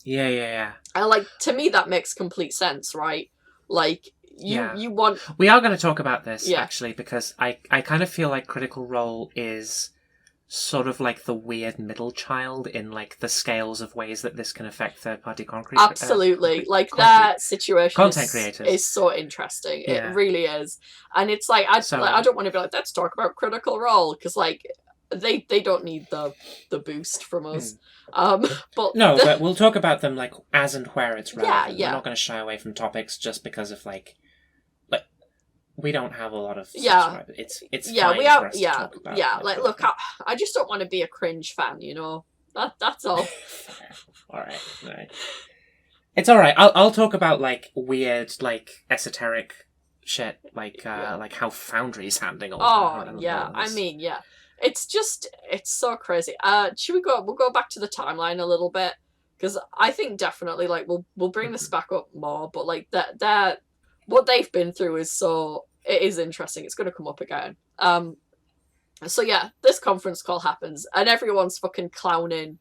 Yeah. And like to me that makes complete sense, right? Like you want. We are going to talk about this actually because I kind of feel like Critical Role is sort of like the weird middle child in like the scales of ways that this can affect third-party concrete. Absolutely, like that situation content creators is so interesting. Yeah. It really is, and it's like I don't want to be like, let's talk about Critical Role because like they don't need the boost from us. But but we'll talk about them like as and where it's relevant. Yeah. We're not going to shy away from topics just because of like we don't have a lot of subscribers. It's fine we are for us to talk about like look, I just don't want to be a Cringe fan, you know. That's all. all right. It's all right. I'll talk about like weird, like esoteric shit, like how Foundry's handling all. I mean, it's so crazy. Should we go? We'll go back to the timeline a little bit because I think definitely like we'll bring this back up more, but like that what they've been through it is interesting. It's going to come up again. So yeah, this conference call happens and everyone's fucking clowning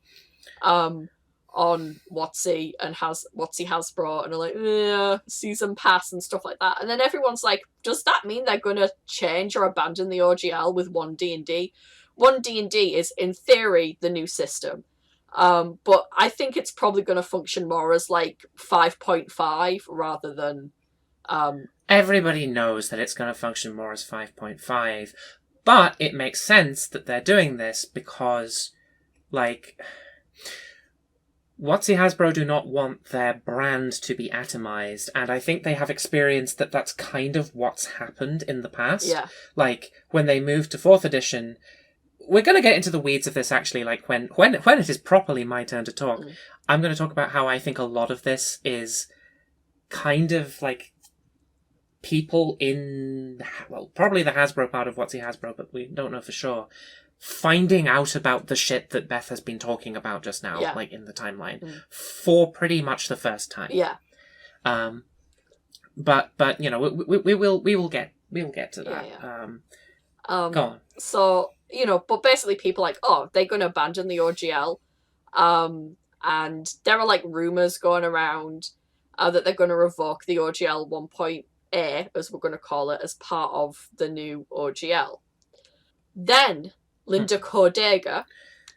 on WotC and WotC Hasbro and are like, season pass and stuff like that. And then everyone's like, does that mean they're going to change or abandon the OGL with 1D&D? 1D&D is, in theory, the new system. But I think it's probably going to function more as like 5.5 rather than... Everybody knows that it's going to function more as 5.5, but it makes sense that they're doing this because, like, WotC Hasbro do not want their brand to be atomized, and I think they have experienced that that's kind of what's happened in the past. Yeah. Like, when they moved to 4th edition, we're going to get into the weeds of this, actually, like, when it is properly my turn to talk, I'm going to talk about how I think a lot of this is kind of, like, people in, well, probably the Hasbro part of WotC Hasbro, but we don't know for sure, finding out about the shit that Beth has been talking about just now, like in the timeline, for pretty much the first time. Yeah. But you know, we will get to that. Go on. So, you know, but basically people are like, oh, they're going to abandon the OGL. And there are like rumors going around that they're going to revoke the OGL 1.A, as we're going to call it, as part of the new OGL. Then Linda Cordega,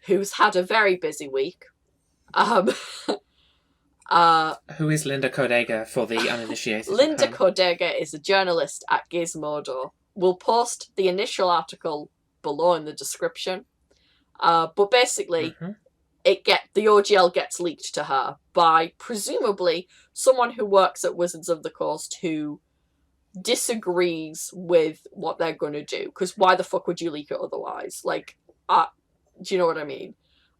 who's had a very busy week. Who is Linda Cordega for the uninitiated? Linda Cordega is a journalist at Gizmodo. We'll post the initial article below in the description. But basically, the OGL gets leaked to her by presumably someone who works at Wizards of the Coast who disagrees with what they're going to do. Because why the fuck would you leak it otherwise? Like, do you know what I mean?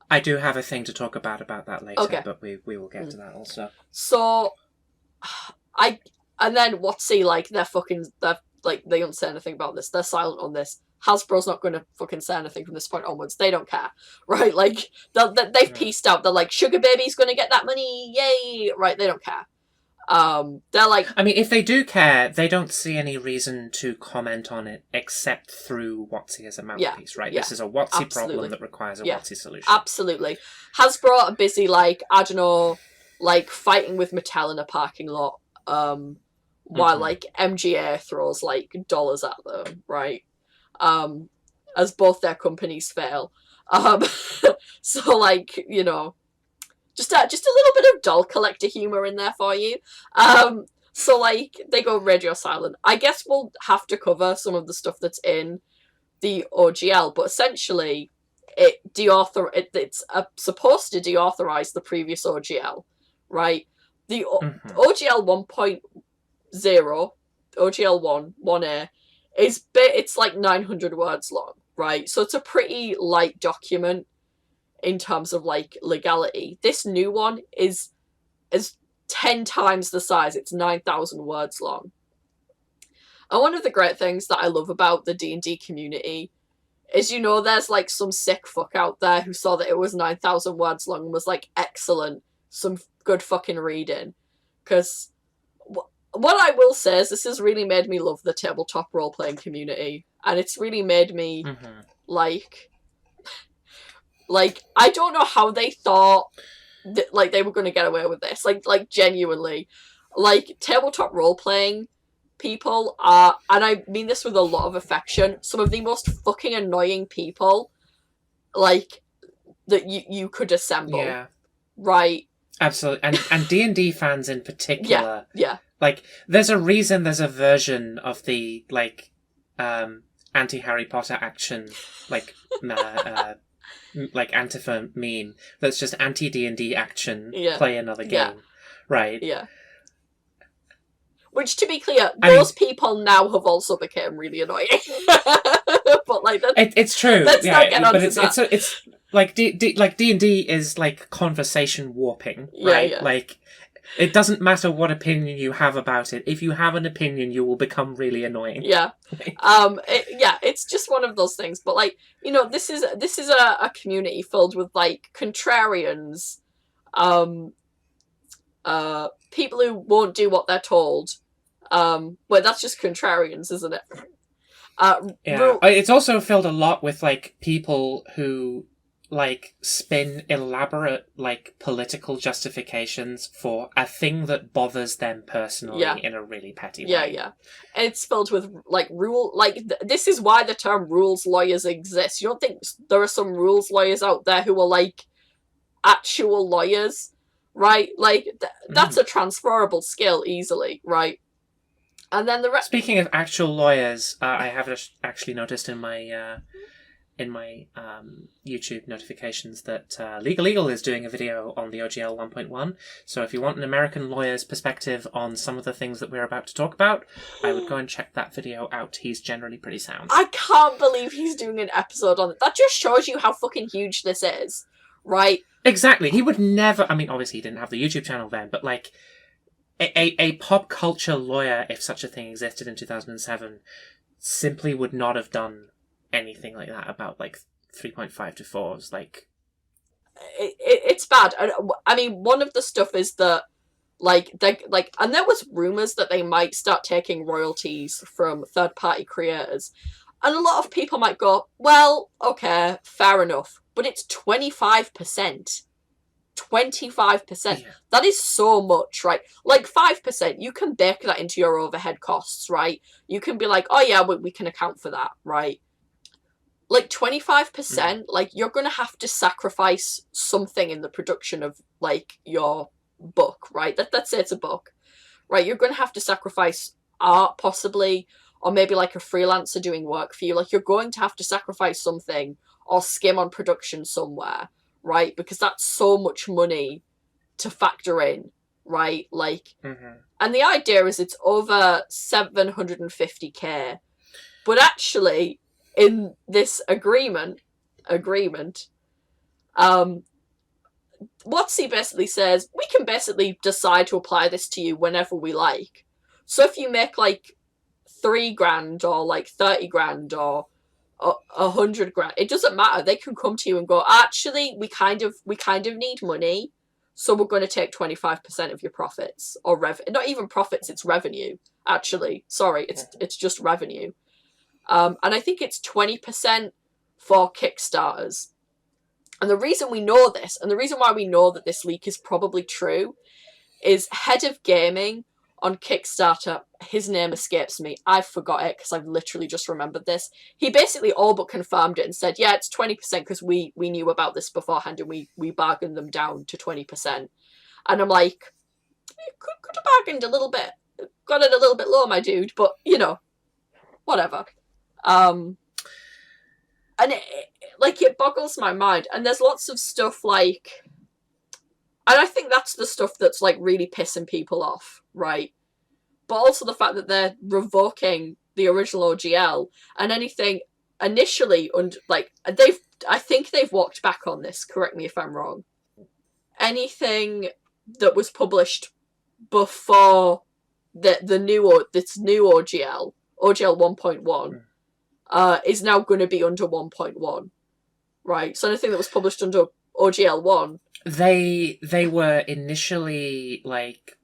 I do have a thing to talk about that later, but we will get to that also. So, and then WotC, like, they don't say anything about this. They're silent on this. Hasbro's not going to fucking say anything from this point onwards. They don't care, right? Like, they've pieced out. They're like, Sugar Baby's going to get that money, yay! Right? They don't care. They're like... I mean, if they do care, they don't see any reason to comment on it except through WotC as a mouthpiece, right? This is a WotC problem that requires a WotC solution. Absolutely. Hasbro are busy, like, I don't know, like, fighting with Mattel in a parking lot, while, like, MGA throws, like, dollars at them, right? as both their companies fail. So like, you know, just a little bit of doll collector humor in there for you. So like they go radio silent. I guess we'll have to cover some of the stuff that's in the OGL, but essentially it's supposed to deauthorize the previous OGL, right? The OGL 1.0, OGL 1A it's like 900 words long, right? So it's a pretty light document in terms of like legality. This new one is 10 times the size. It's 9,000 words long. And one of the great things that I love about the D&D community is, you know, there's like some sick fuck out there who saw that it was 9,000 words long and was like, excellent, some good fucking reading. Because what I will say is this has really made me love the tabletop role-playing community. And it's really made me like I don't know how they thought that, like, they were going to get away with this. Like genuinely. Like, tabletop role-playing people are, and I mean this with a lot of affection, some of the most fucking annoying people, like, that you could assemble. Yeah. Right? Absolutely. And D&D fans in particular. Yeah. Like, there's a reason there's a version of the, like, anti-Harry Potter action, like, like Antifa meme that's just anti-D&D action, play another game. Right? Yeah. Which, to be clear, those people now have also become really annoying. But like, it's true. Let's not get onto that. It's like D&D is like conversation warping, right? Yeah. Like, it doesn't matter what opinion you have about it. If you have an opinion, you will become really annoying. Yeah. It's just one of those things. But like, you know, this is a community filled with like contrarians, people who won't do what they're told. Well, that's just contrarians, isn't it? It's also filled a lot with like people who like spin elaborate like political justifications for a thing that bothers them personally in a really petty way. Yeah. It's filled with like this is why the term rules lawyers exists. You don't think there are some rules lawyers out there who are like actual lawyers, right? Like that's a transferable skill easily, right? And then the rest. Speaking of actual lawyers, I have actually noticed in my YouTube notifications that Legal Eagle is doing a video on the OGL 1.1. So if you want an American lawyer's perspective on some of the things that we're about to talk about, I would go and check that video out. He's generally pretty sound. I can't believe he's doing an episode on it. That just shows you how fucking huge this is, right? Exactly. He would never... I mean, obviously he didn't have the YouTube channel then, but like... A pop culture lawyer, if such a thing existed in 2007, simply would not have done anything like that about like 3.5 to 4s. Like, it's bad. I mean, one of the stuff is that and there was rumors that they might start taking royalties from third party creators, and a lot of people might go, well, okay, fair enough, but it's 25%. 25%. That is so much, right? Like 5%, you can bake that into your overhead costs, right? You can be like, oh yeah, we can account for that, right? Like 25%, like you're going to have to sacrifice something in the production of like your book, right? Let's say it's a book, right? You're going to have to sacrifice art possibly, or maybe like a freelancer doing work for you. Like you're going to have to sacrifice something or skim on production somewhere, right? Because that's so much money to factor in, right? Like, and the idea is it's over 750k, but actually in this agreement, WotC basically says we can basically decide to apply this to you whenever we like. So if you make like $3,000 or like 30 grand or 100 grand, it doesn't matter. They can come to you and go, actually, we kind of need money, so we're going to take 25% of your profits or not even profits, it's revenue. Actually, sorry, it's just revenue. And I think it's 20% for Kickstarters. And the reason we know this, and the reason why we know that this leak is probably true, is Head of Gaming on Kickstarter. His name escapes me. I forgot it because I've literally just remembered this. He basically all but confirmed it and said, yeah, it's 20% because we knew about this beforehand and we bargained them down to 20%. And I'm like, could have bargained a little bit. Got it a little bit low, my dude, but, you know, whatever. And it boggles my mind. And there's lots of stuff like... And I think that's the stuff that's, like, really pissing people off, right? But also the fact that they're revoking the original OGL and anything initially... I think they've walked back on this, correct me if I'm wrong. Anything that was published before this new OGL 1.1, is now going to be under 1.1, right? So anything that was published under OGL 1, they were initially like,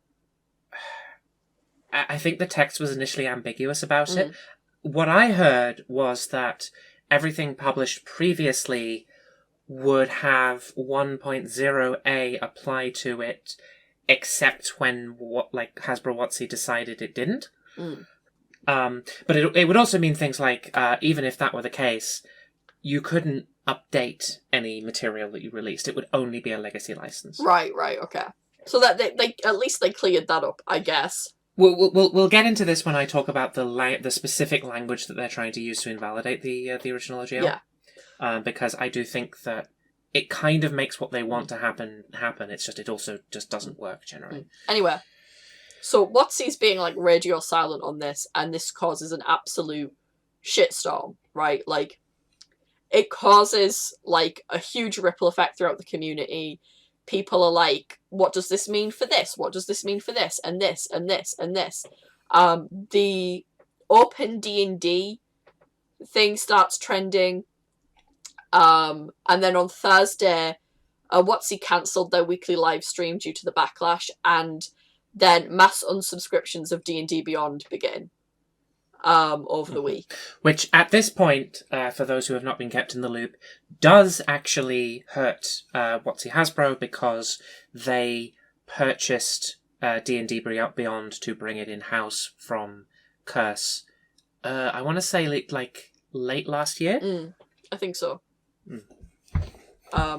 I think the text was initially ambiguous about it. What I heard was that everything published previously would have 1.0a apply to it, except when Hasbro WotC decided it didn't. But it would also mean things like, even if that were the case, you couldn't update any material that you released. It would only be a legacy license. Right, okay. So that they at least they cleared that up, I guess. We'll get into this when I talk about the specific language that they're trying to use to invalidate the original OGL. Yeah. Because I do think that it kind of makes what they want to happen. It's just it also just doesn't work generally. Anyway, so WotC's being like radio silent on this, and this causes an absolute shitstorm, right? Like, it causes like a huge ripple effect throughout the community. People are like, what does this mean for this? What does this mean for this? And this, and this, and this. The open D&D thing starts trending. And then on Thursday, WotC cancelled their weekly live stream due to the backlash, and then mass unsubscriptions of D&D Beyond begin over the week. Which, at this point, for those who have not been kept in the loop, does actually hurt WotC Hasbro, because they purchased D&D Beyond to bring it in-house from Curse. I want to say late last year? I think so.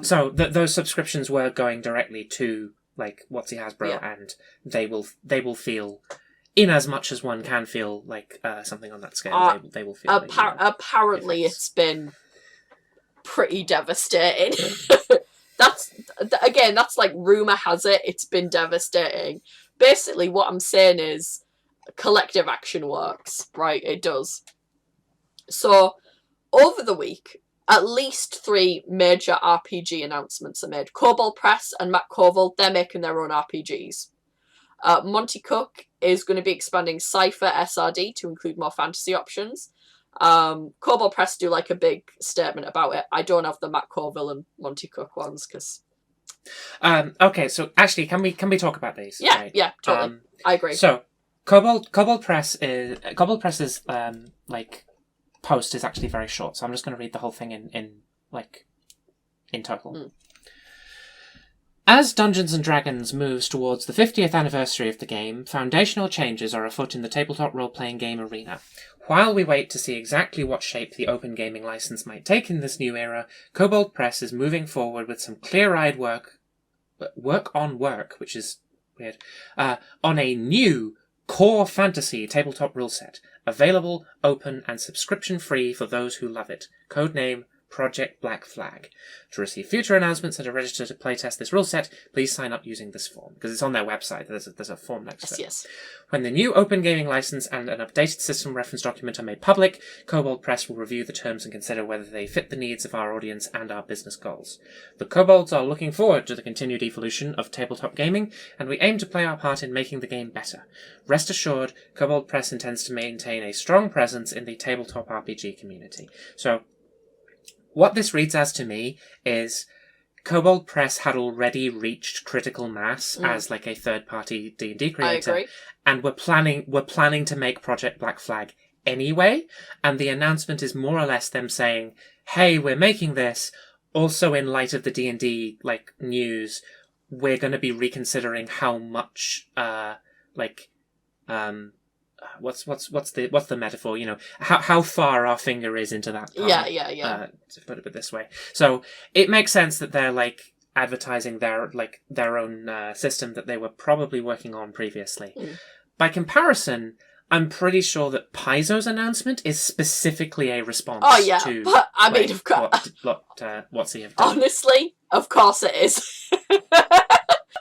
So those subscriptions were going directly to WotC Hasbro, and they will feel, in as much as one can feel like something on that scale, they will feel. Apparently, it's been pretty devastating. That's like rumor has it. It's been devastating. Basically, what I'm saying is, collective action works, right? It does. So, over the week, at least 3 major RPG announcements are made. Kobold Press and Matt Colville, they're making their own RPGs. Monty Cook is going to be expanding Cypher SRD to include more fantasy options. Kobold Press do like a big statement about it. I don't have the Matt Colville and Monty Cook ones because... okay, so actually, can we talk about these? Yeah, right? yeah, totally. I agree. So, Kobold Press's post is actually very short, so I'm just going to read the whole thing in total. As Dungeons & Dragons moves towards the 50th anniversary of the game, foundational changes are afoot in the tabletop role-playing game arena. While we wait to see exactly what shape the open gaming license might take in this new era, Kobold Press is moving forward with some clear-eyed work, which is weird, on a new core fantasy tabletop rule set, available, open, and subscription-free for those who love it. Codename Project Black Flag. To receive future announcements and to register to playtest this rule set, please sign up using this form, because it's on their website. There's a form next to it. Yes. When the new open gaming license and an updated system reference document are made public, Kobold Press will review the terms and consider whether they fit the needs of our audience and our business goals. The Kobolds are looking forward to the continued evolution of tabletop gaming, and we aim to play our part in making the game better. Rest assured, Kobold Press intends to maintain a strong presence in the tabletop RPG community. So, what this reads as to me is Kobold Press had already reached critical mass as like a third-party D&D creator, I agree. and we're planning to make Project Black Flag anyway. And the announcement is more or less them saying, "Hey, we're making this." Also, in light of the D&D news, we're going to be reconsidering how much what's the metaphor? You know, how far our finger is into that pie. Yeah. To put it this way, so it makes sense that they're like advertising their own system that they were probably working on previously. By comparison, I'm pretty sure that Paizo's announcement is specifically a response to but I mean, of course, what WotC have done. Honestly, of course it is.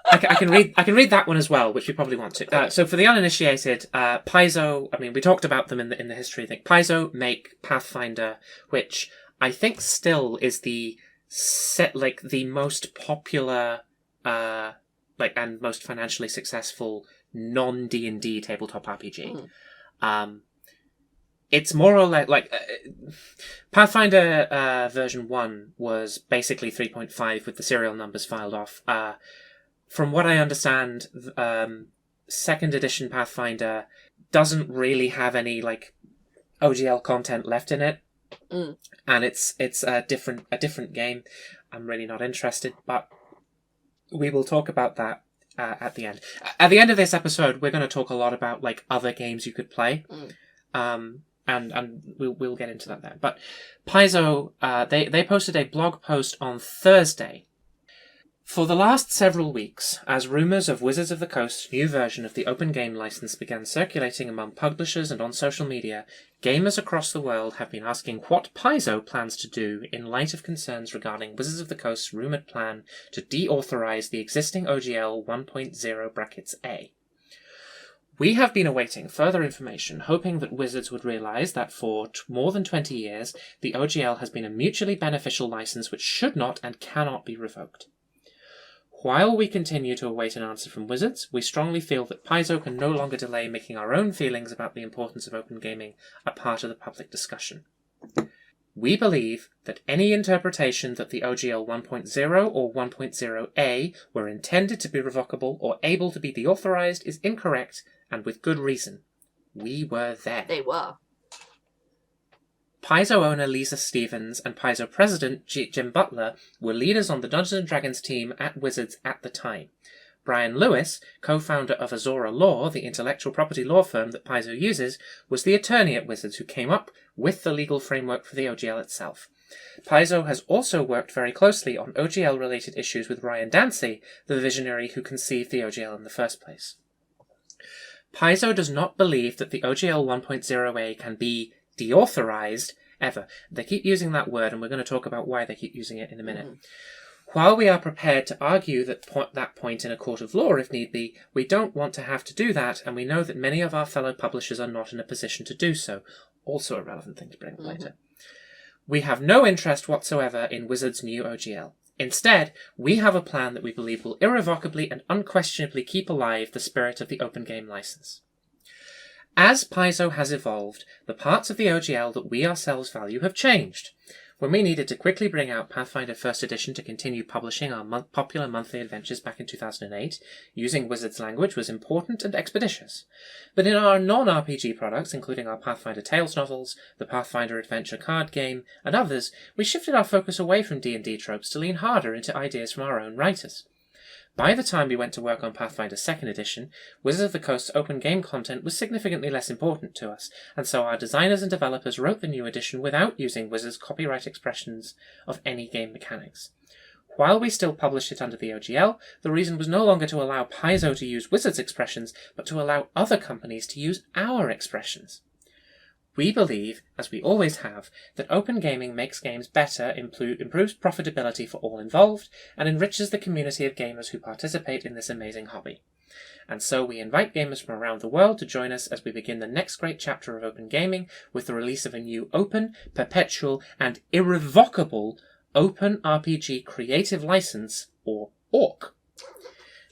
I can read that one as well, which we probably want to. So for the uninitiated, Paizo, I mean, we talked about them in the history thing. Paizo make Pathfinder, which I think still is the most popular, and most financially successful non D&D tabletop RPG. It's more or less like Pathfinder version 1 was basically 3.5 with the serial numbers filed off. From what I understand, second edition Pathfinder doesn't really have any like OGL content left in it, and it's a different game. I'm really not interested, but we will talk about that at the end. At the end of this episode, we're going to talk a lot about like other games you could play, and we'll get into that then. But Paizo, they posted a blog post on Thursday. For the last several weeks, as rumours of Wizards of the Coast's new version of the Open Game license began circulating among publishers and on social media, gamers across the world have been asking what Paizo plans to do in light of concerns regarding Wizards of the Coast's rumoured plan to deauthorize the existing OGL 1.0 (A). We have been awaiting further information, hoping that Wizards would realise that for more than 20 years, the OGL has been a mutually beneficial license which should not and cannot be revoked. While we continue to await an answer from Wizards, we strongly feel that Paizo can no longer delay making our own feelings about the importance of open gaming a part of the public discussion. We believe that any interpretation that the OGL 1.0 or 1.0A were intended to be revocable or able to be deauthorized is incorrect, and with good reason. We were there. They were. Paizo owner Lisa Stevens and Paizo president Jim Butler were leaders on the Dungeons & Dragons team at Wizards at the time. Brian Lewis, co-founder of Azora Law, the intellectual property law firm that Paizo uses, was the attorney at Wizards who came up with the legal framework for the OGL itself. Paizo has also worked very closely on OGL-related issues with Ryan Dancy, the visionary who conceived the OGL in the first place. Paizo does not believe that the OGL 1.0A can be deauthorized ever. They keep using that word, and we're going to talk about why they keep using it in a minute. While we are prepared to argue that point in a court of law if need be, we don't want to have to do that, and we know that many of our fellow publishers are not in a position to do so. Also a relevant thing to bring up later. We have no interest whatsoever in Wizards' new OGL. Instead, we have a plan that we believe will irrevocably and unquestionably keep alive the spirit of the open game license. As Paizo has evolved, the parts of the OGL that we ourselves value have changed. When we needed to quickly bring out Pathfinder 1st Edition to continue publishing our popular monthly adventures back in 2008, using Wizards language was important and expeditious. But in our non-RPG products, including our Pathfinder Tales novels, the Pathfinder Adventure card game, and others, we shifted our focus away from D&D tropes to lean harder into ideas from our own writers. By the time we went to work on Pathfinder 2nd Edition, Wizards of the Coast's open game content was significantly less important to us, and so our designers and developers wrote the new edition without using Wizards' copyright expressions of any game mechanics. While we still published it under the OGL, the reason was no longer to allow Paizo to use Wizards' expressions, but to allow other companies to use our expressions. We believe, as we always have, that open gaming makes games better, improves profitability for all involved, and enriches the community of gamers who participate in this amazing hobby. And so we invite gamers from around the world to join us as we begin the next great chapter of open gaming with the release of a new open, perpetual, and irrevocable Open RPG Creative License, or ORC.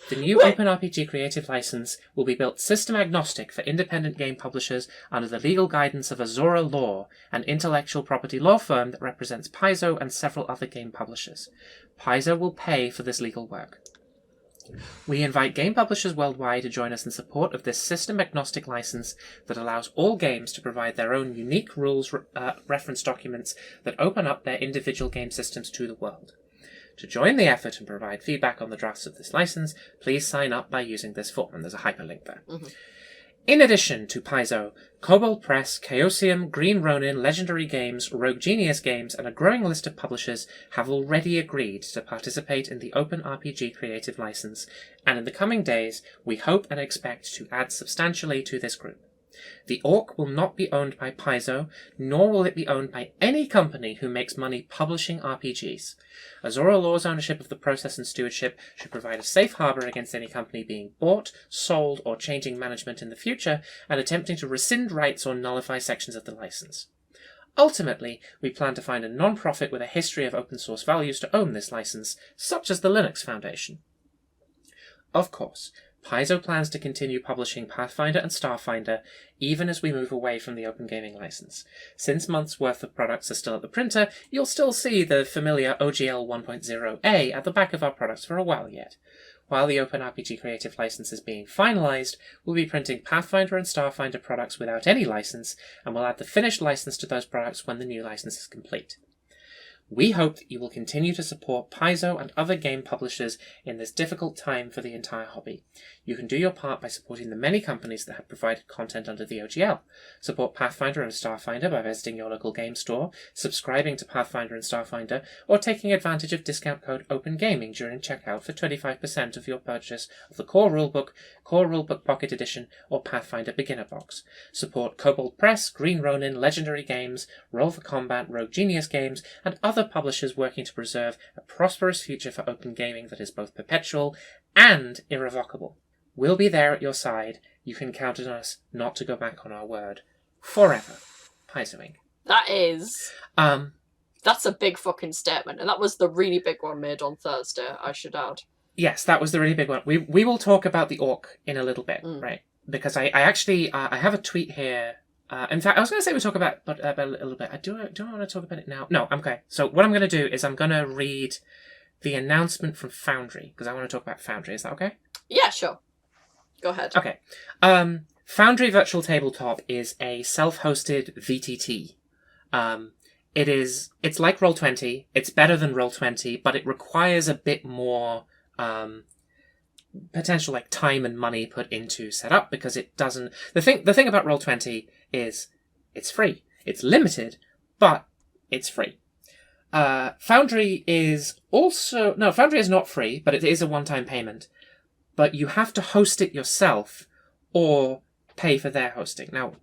The new Open RPG Creative License will be built system-agnostic for independent game publishers under the legal guidance of Azora Law, an intellectual property law firm that represents Paizo and several other game publishers. Paizo will pay for this legal work. We invite game publishers worldwide to join us in support of this system-agnostic license that allows all games to provide their own unique rules reference documents that open up their individual game systems to the world. To join the effort and provide feedback on the drafts of this license, please sign up by using this form, and there's a hyperlink there. In addition to Paizo, Kobold Press, Chaosium, Green Ronin, Legendary Games, Rogue Genius Games, and a growing list of publishers have already agreed to participate in the Open RPG Creative License, and in the coming days, we hope and expect to add substantially to this group. The Orc will not be owned by Paizo, nor will it be owned by any company who makes money publishing RPGs. Azora Law's ownership of the process and stewardship should provide a safe harbour against any company being bought, sold, or changing management in the future, and attempting to rescind rights or nullify sections of the license. Ultimately, we plan to find a non-profit with a history of open source values to own this license, such as the Linux Foundation. Of course, Paizo plans to continue publishing Pathfinder and Starfinder even as we move away from the Open Gaming License. Since months' worth of products are still at the printer, you'll still see the familiar OGL 1.0a at the back of our products for a while yet. While the Open RPG Creative License is being finalised, we'll be printing Pathfinder and Starfinder products without any license, and we'll add the finished license to those products when the new license is complete. We hope that you will continue to support Paizo and other game publishers in this difficult time for the entire hobby. You can do your part by supporting the many companies that have provided content under the OGL. Support Pathfinder and Starfinder by visiting your local game store, subscribing to Pathfinder and Starfinder, or taking advantage of discount code OpenGaming during checkout for 25% of your purchase of the Core Rulebook Pocket Edition, or Pathfinder Beginner Box. Support Kobold Press, Green Ronin, Legendary Games, Roll for Combat, Rogue Genius Games, and other publishers working to preserve a prosperous future for open gaming that is both perpetual and irrevocable. We'll be there at your side. You can count on us not to go back on our word. Forever. Paizo Inc. That is... That's a big fucking statement, and that was the really big one made on Thursday, I should add. Yes, that was the really big one. We will talk about the Orc in a little bit, right? Because I actually I have a tweet here. In fact, I was going to say we'll talk about a little bit. Do I want to talk about it now? No, I'm okay. So what I'm going to do is I'm going to read the announcement from Foundry, because I want to talk about Foundry. Is that okay? Yeah, sure. Go ahead. Okay. Foundry Virtual Tabletop is a self-hosted VTT. It's like Roll20. It's better than Roll20, but it requires a bit more potential like time and money put into setup, because it doesn't. The thing about Roll20 is it's free. It's limited, but it's free. Foundry is not free, but it is a one-time payment. But you have to host it yourself or pay for their hosting. Now,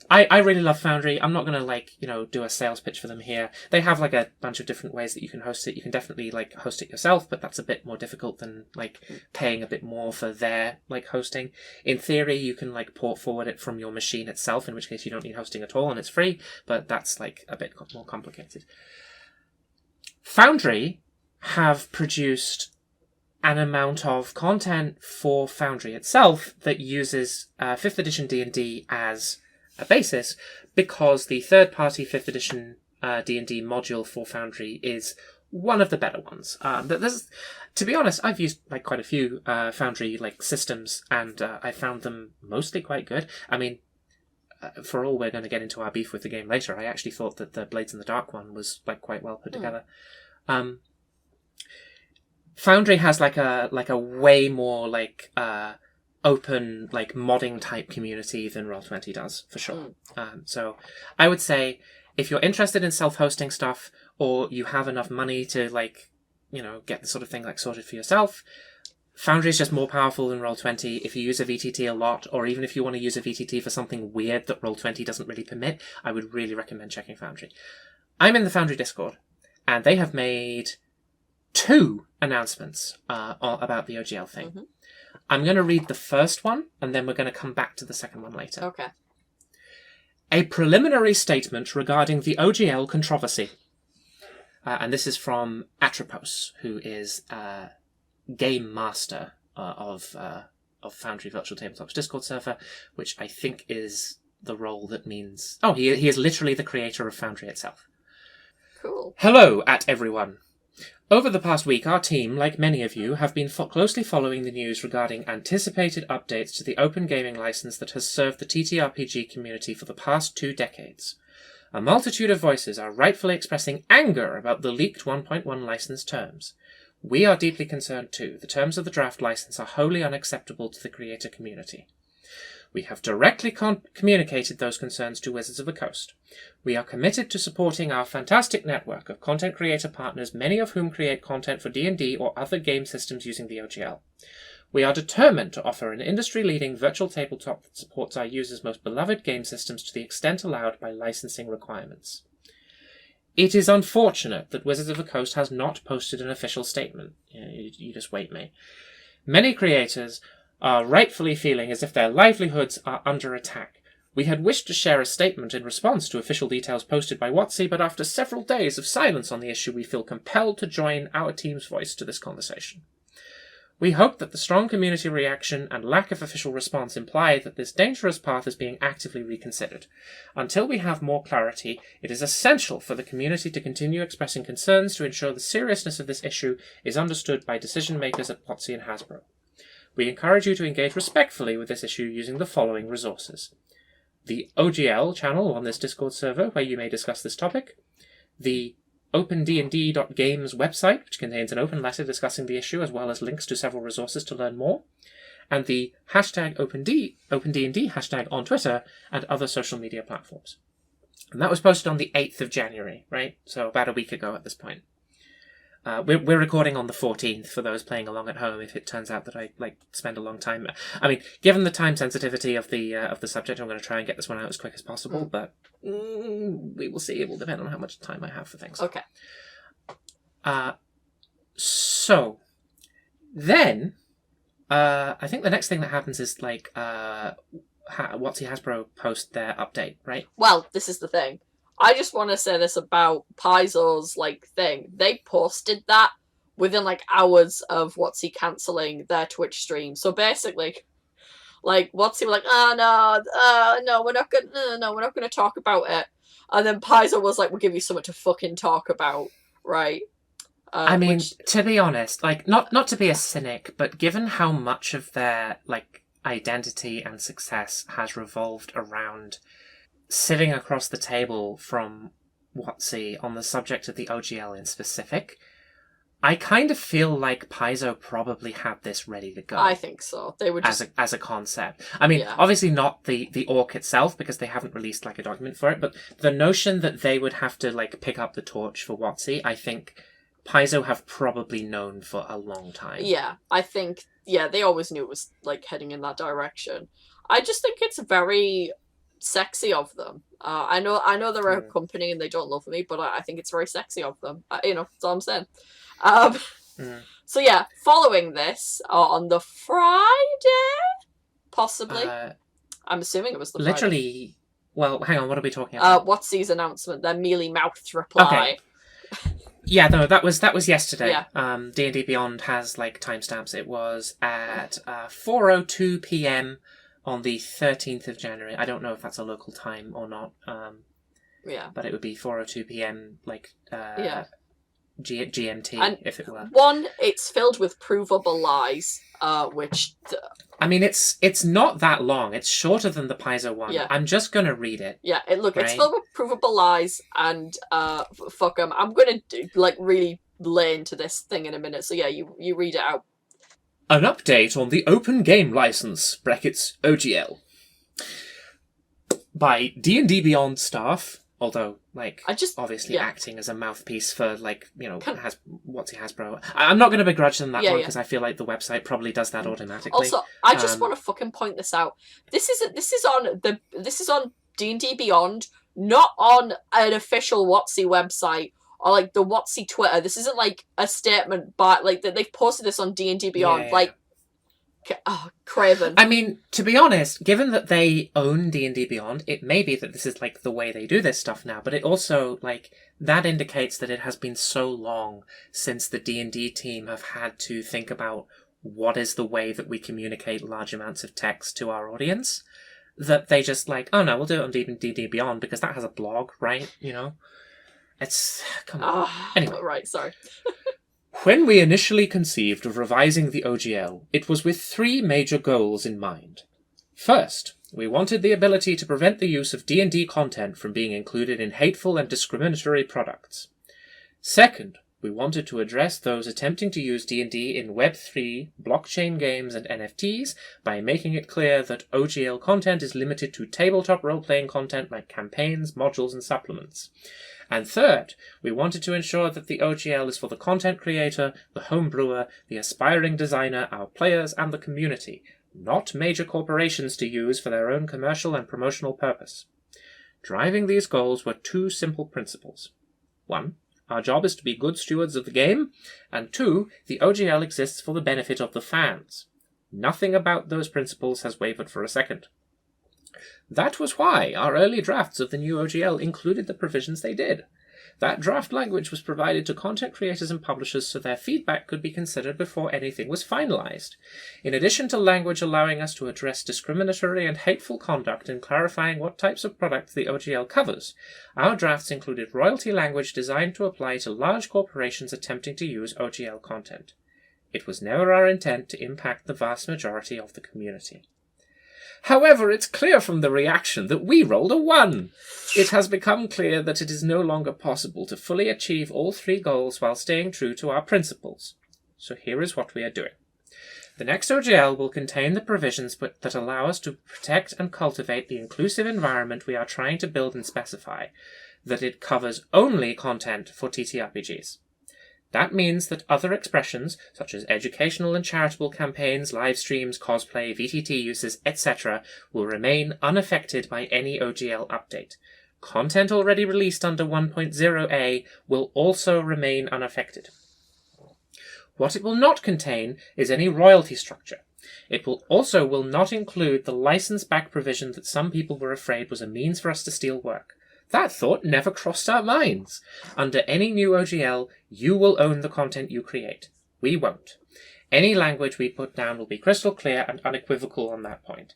I really love Foundry. I'm not going to do a sales pitch for them here. They have like a bunch of different ways that you can host it. You can definitely like host it yourself, but that's a bit more difficult than like paying a bit more for their like hosting. In theory, you can like port forward it from your machine itself, in which case you don't need hosting at all and it's free, but that's like a bit more complicated. Foundry have produced an amount of content for Foundry itself that uses 5th edition D&D as a basis, because the third-party 5th edition D&D module for Foundry is one of the better ones. To be honest, I've used like quite a few Foundry like systems, and I found them mostly quite good. I mean, for all we're going to get into our beef with the game later, I actually thought that the Blades in the Dark one was like quite well put together. Foundry has like a way more like open like modding type community than Roll20 does, for sure. So I would say if you're interested in self-hosting stuff, or you have enough money to like get the sort of thing like sorted for yourself, Foundry is just more powerful than Roll20. If you use a VTT a lot, or even if you want to use a VTT for something weird that Roll20 doesn't really permit, I would really recommend checking Foundry. I'm in the Foundry Discord, and they have made 2 announcements about the OGL thing. I'm going to read the first one, and then we're going to come back to the second one later. Okay. A preliminary statement regarding the OGL controversy. And this is from Atropos, who is game master of Foundry Virtual Tabletop's Discord server, which I think is the role that means... Oh, he is literally the creator of Foundry itself. Cool. Hello, everyone. Over the past week, our team, like many of you, have been closely following the news regarding anticipated updates to the open gaming license that has served the TTRPG community for the past 2 decades. A multitude of voices are rightfully expressing anger about the leaked 1.1 license terms. We are deeply concerned too. The terms of the draft license are wholly unacceptable to the creator community. We have directly communicated those concerns to Wizards of the Coast. We are committed to supporting our fantastic network of content creator partners, many of whom create content for D&D or other game systems using the OGL. We are determined to offer an industry-leading virtual tabletop that supports our users' most beloved game systems to the extent allowed by licensing requirements. It is unfortunate that Wizards of the Coast has not posted an official statement. You just wait, mate. Many creators are rightfully feeling as if their livelihoods are under attack. We had wished to share a statement in response to official details posted by WotC, but after several days of silence on the issue, we feel compelled to join our team's voice to this conversation. We hope that the strong community reaction and lack of official response imply that this dangerous path is being actively reconsidered. Until we have more clarity, it is essential for the community to continue expressing concerns to ensure the seriousness of this issue is understood by decision makers at WotC and Hasbro. We encourage you to engage respectfully with this issue using the following resources: the OGL channel on this Discord server where you may discuss this topic, the OpenDND.games website, which contains an open letter discussing the issue as well as links to several resources to learn more, and the hashtag OpenDND hashtag on Twitter and other social media platforms. And that was posted on the 8th of January, right? So about a week ago at this point. We're recording on the 14th for those playing along at home. If it turns out that I spend a long time, I mean, given the time sensitivity of the subject, I'm going to try and get this one out as quick as possible. But we will see. It will depend on how much time I have for things. Okay. So then, I think the next thing that happens is WotC Hasbro post their update, right? Well, this is the thing. I just want to say this about Paizo's thing. They posted that within hours of WotC cancelling their Twitch stream. So basically, WotC were no, we're not gonna talk about it. And then Paizo was like, we'll give you something to fucking talk about, right? I mean, to be honest, not to be a cynic, but given how much of their identity and success has revolved around sitting across the table from WotC on the subject of the OGL in specific, I kind of feel like Paizo probably had this ready to go. I think so. They were just as a concept. I mean, obviously not the orc itself because they haven't released a document for it, but the notion that they would have to pick up the torch for WotC, I think Paizo have probably known for a long time. Yeah, I think they always knew it was heading in that direction. I just think it's very sexy of them. I know they're a company and they don't love me, but I think it's very sexy of them. That's all I'm saying. So yeah, following this on the Friday, possibly. I'm assuming it was the literally. Friday. Well, hang on. What are we talking about? WotC's announcement, their mealy-mouthed reply. Okay. Yeah, no, that was yesterday. Yeah. D&D Beyond has timestamps. It was at 4:02 p.m. on the 13th of January. I don't know if that's a local time or not. But it would be 4:02 p.m. GMT, and if it were. One, it's filled with provable lies, which... I mean, it's not that long. It's shorter than the Paizo one. Yeah. I'm just going to read it. Yeah, it's filled with provable lies, and fuck them. I'm going to really lay into this thing in a minute. So yeah, you read it out. An update on the Open Game License, brackets OGL, by D&D Beyond staff, although, obviously acting as a mouthpiece for, WotC Hasbro. I'm not going to begrudge them that one, because I feel like the website probably does that automatically. Also, I just want to fucking point this out. This is on D&D Beyond, not on an official WotC website, or the WotC Twitter. This isn't a statement by that they've posted this on D&D Beyond. Craven. I mean, to be honest, given that they own D&D Beyond, it may be that this is the way they do this stuff now, but it also that indicates that it has been so long since the D&D team have had to think about what is the way that we communicate large amounts of text to our audience, that they just oh no, we'll do it on D&D Beyond because that has a blog, right? It's... come on. Anyway. Right, sorry. When we initially conceived of revising the OGL, it was with 3 major goals in mind. First, we wanted the ability to prevent the use of D&D content from being included in hateful and discriminatory products. Second, We wanted to address those attempting to use D&D in Web3, blockchain games, and NFTs by making it clear that OGL content is limited to tabletop role-playing content like campaigns, modules, and supplements. And third, we wanted to ensure that the OGL is for the content creator, the home brewer, the aspiring designer, our players, and the community, not major corporations to use for their own commercial and promotional purpose. Driving these goals were two simple principles. 1. Our job is to be good stewards of the game, and 2. The OGL exists for the benefit of the fans. Nothing about those principles has wavered for a second. That was why our early drafts of the new OGL included the provisions they did. That draft language was provided to content creators and publishers so their feedback could be considered before anything was finalized. In addition to language allowing us to address discriminatory and hateful conduct and clarifying what types of product the OGL covers, our drafts included royalty language designed to apply to large corporations attempting to use OGL content. It was never our intent to impact the vast majority of the community. However, it's clear from the reaction that we rolled a 1. It has become clear that it is no longer possible to fully achieve all 3 goals while staying true to our principles. So here is what we are doing. The next OGL will contain the provisions that allow us to protect and cultivate the inclusive environment we are trying to build and specify, that it covers only content for TTRPGs. That means that other expressions, such as educational and charitable campaigns, live streams, cosplay, VTT uses, etc., will remain unaffected by any OGL update. Content already released under 1.0a will also unaffected. unaffected. What it will not contain is any royalty structure. It will not include the license back provision that some people were afraid was a means for us to steal work. That thought never crossed our minds. Under any new OGL, you will own the content you create. We won't. Any language we put down will be crystal clear and unequivocal on that point.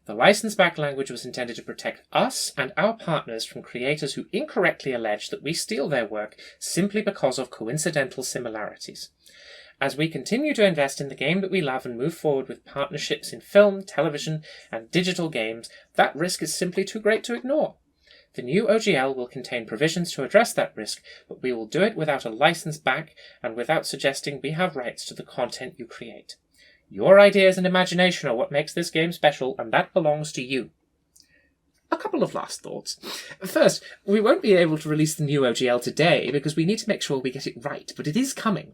The license-back language was intended to protect us and our partners from creators who incorrectly allege that we steal their work simply because of coincidental similarities. As we continue to invest in the game that we love and move forward with partnerships in film, television, and digital games, that risk is simply too great to ignore. The new OGL will contain provisions to address that risk, but we will do it without a license back and without suggesting we have rights to the content you create. Your ideas and imagination are what makes this game special, and that belongs to you. A couple of last thoughts. First, we won't be able to release the new OGL today because we need to make sure we get it right, but it is coming.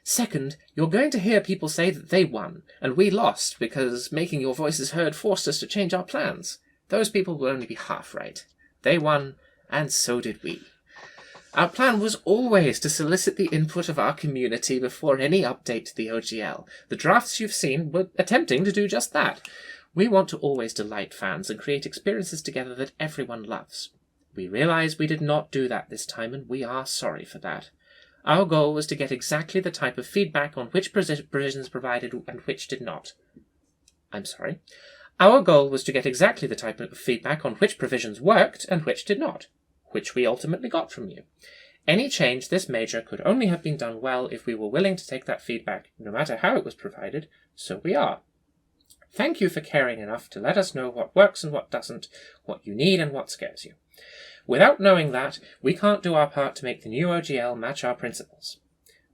Second, you're going to hear people say that they won, and we lost because making your voices heard forced us to change our plans. Those people will only be half right. They won, and so did we. Our plan was always to solicit the input of our community before any update to the OGL. The drafts you've seen were attempting to do just that. We want to always delight fans and create experiences together that everyone loves. We realize we did not do that this time, and we are sorry for that. Our goal was to get exactly the type of feedback on which provisions provided and which did not. Our goal was to get exactly the type of feedback on which provisions worked and which did not, which we ultimately got from you. Any change this major could only have been done well if we were willing to take that feedback, no matter how it was provided, so we are. Thank you for caring enough to let us know what works and what doesn't, what you need and what scares you. Without knowing that, we can't do our part to make the new OGL match our principles.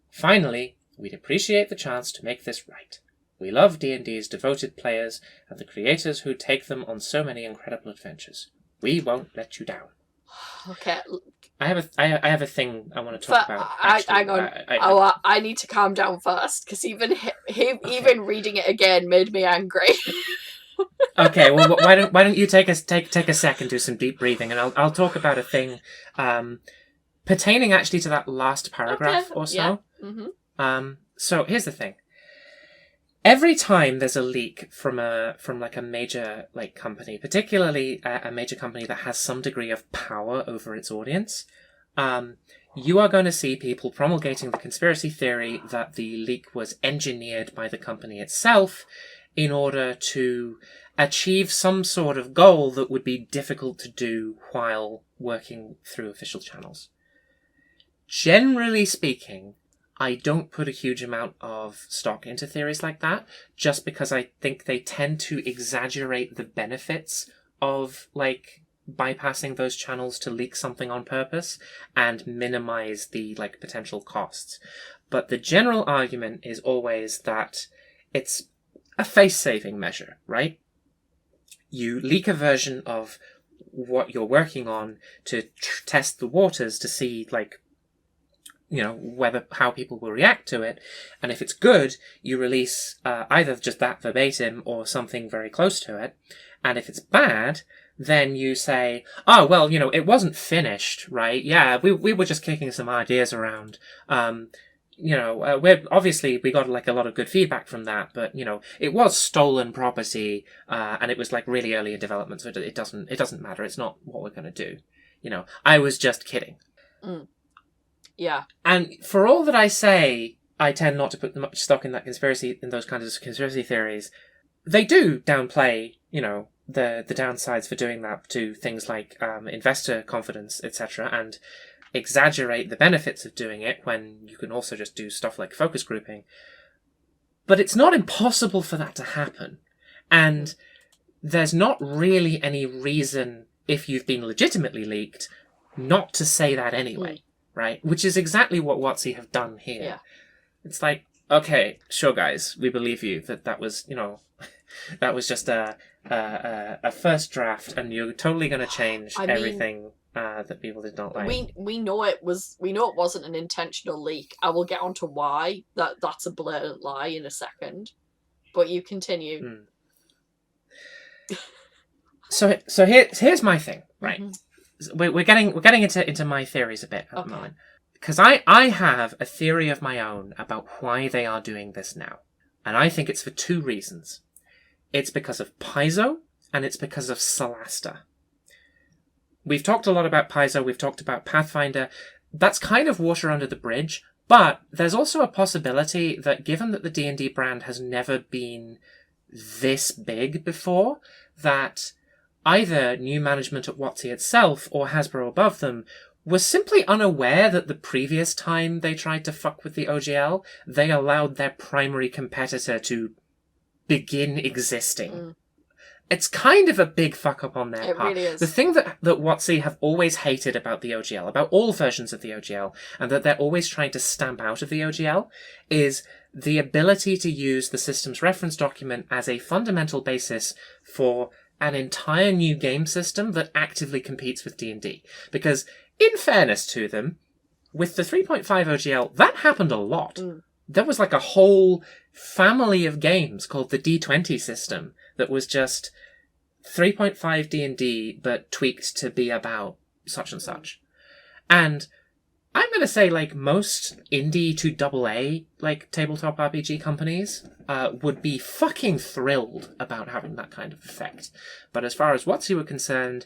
Finally, we'd appreciate the chance to make this right. We love D&D's devoted players and the creators who take them on so many incredible adventures. We won't let you down. Okay. I have a thing I want to talk about. Hang on. I need to calm down first, because even even reading it again made me angry. Okay, well, why don't you take a second, do some deep breathing, and I'll talk about a thing pertaining actually to that last paragraph or so. Yeah. Mm-hmm. So here's the thing. Every time there's a leak from a major company, particularly a major company that has some degree of power over its audience, you are going to see people promulgating the conspiracy theory that the leak was engineered by the company itself in order to achieve some sort of goal that would be difficult to do while working through official channels. Generally speaking, I don't put a huge amount of stock into theories like that, just because I think they tend to exaggerate the benefits of, bypassing those channels to leak something on purpose and minimize the like potential costs. But the general argument is always that it's a face-saving measure, right? You leak a version of what you're working on to test the waters to see, like, you know, how people will react to it. And if it's good, you release either just that verbatim or something very close to it. And if it's bad, then you say, oh, well, you know, it wasn't finished, right? Yeah, we were just kicking some ideas around. You know, we got like a lot of good feedback from that, but you know, it was stolen property, and it was like really early in development, so it doesn't matter. It's not what we're going to do. You know, I was just kidding. Yeah. And for all that I say, I tend not to put much stock in those kinds of conspiracy theories. They do downplay, you know, the downsides for doing that to things like investor confidence, etc., and exaggerate the benefits of doing it when you can also just do stuff like focus grouping. But it's not impossible for that to happen. And there's not really any reason, if you've been legitimately leaked, not to say that anyway, right? Which is exactly what WotC have done here. Yeah. It's like, okay, sure guys, we believe you that was, you know, that was just a first draft and you're totally going to change everything that people did not like. We know it wasn't an intentional leak. I will get onto why that's a blatant lie in a second, but you continue. So here's my thing, right? We're getting into my theories a bit at the moment, because I have a theory of my own about why they are doing this now, and I think it's for two reasons. It's because of Paizo and it's because of Solasta. We've talked a lot about Paizo, we've talked about Pathfinder. That's kind of water under the bridge, but there's also a possibility that given that the D&D brand has never been this big before, that either new management at WotC itself or Hasbro above them was simply unaware that the previous time they tried to fuck with the OGL, they allowed their primary competitor to begin existing. It's kind of a big fuck up on their part. It really is. The thing that WotC have always hated about the OGL, about all versions of the OGL, and that they're always trying to stamp out of the OGL, is the ability to use the system's reference document as a fundamental basis for an entire new game system that actively competes with D&D. Because, in fairness to them, with the 3.5 OGL, that happened a lot. There was like a whole family of games called the D20 system that was just 3.5 D&D, but tweaked to be about such and such. And I'm going to say, like, most indie to AA, like, tabletop RPG companies would be fucking thrilled about having that kind of effect. But as far as WotC were concerned,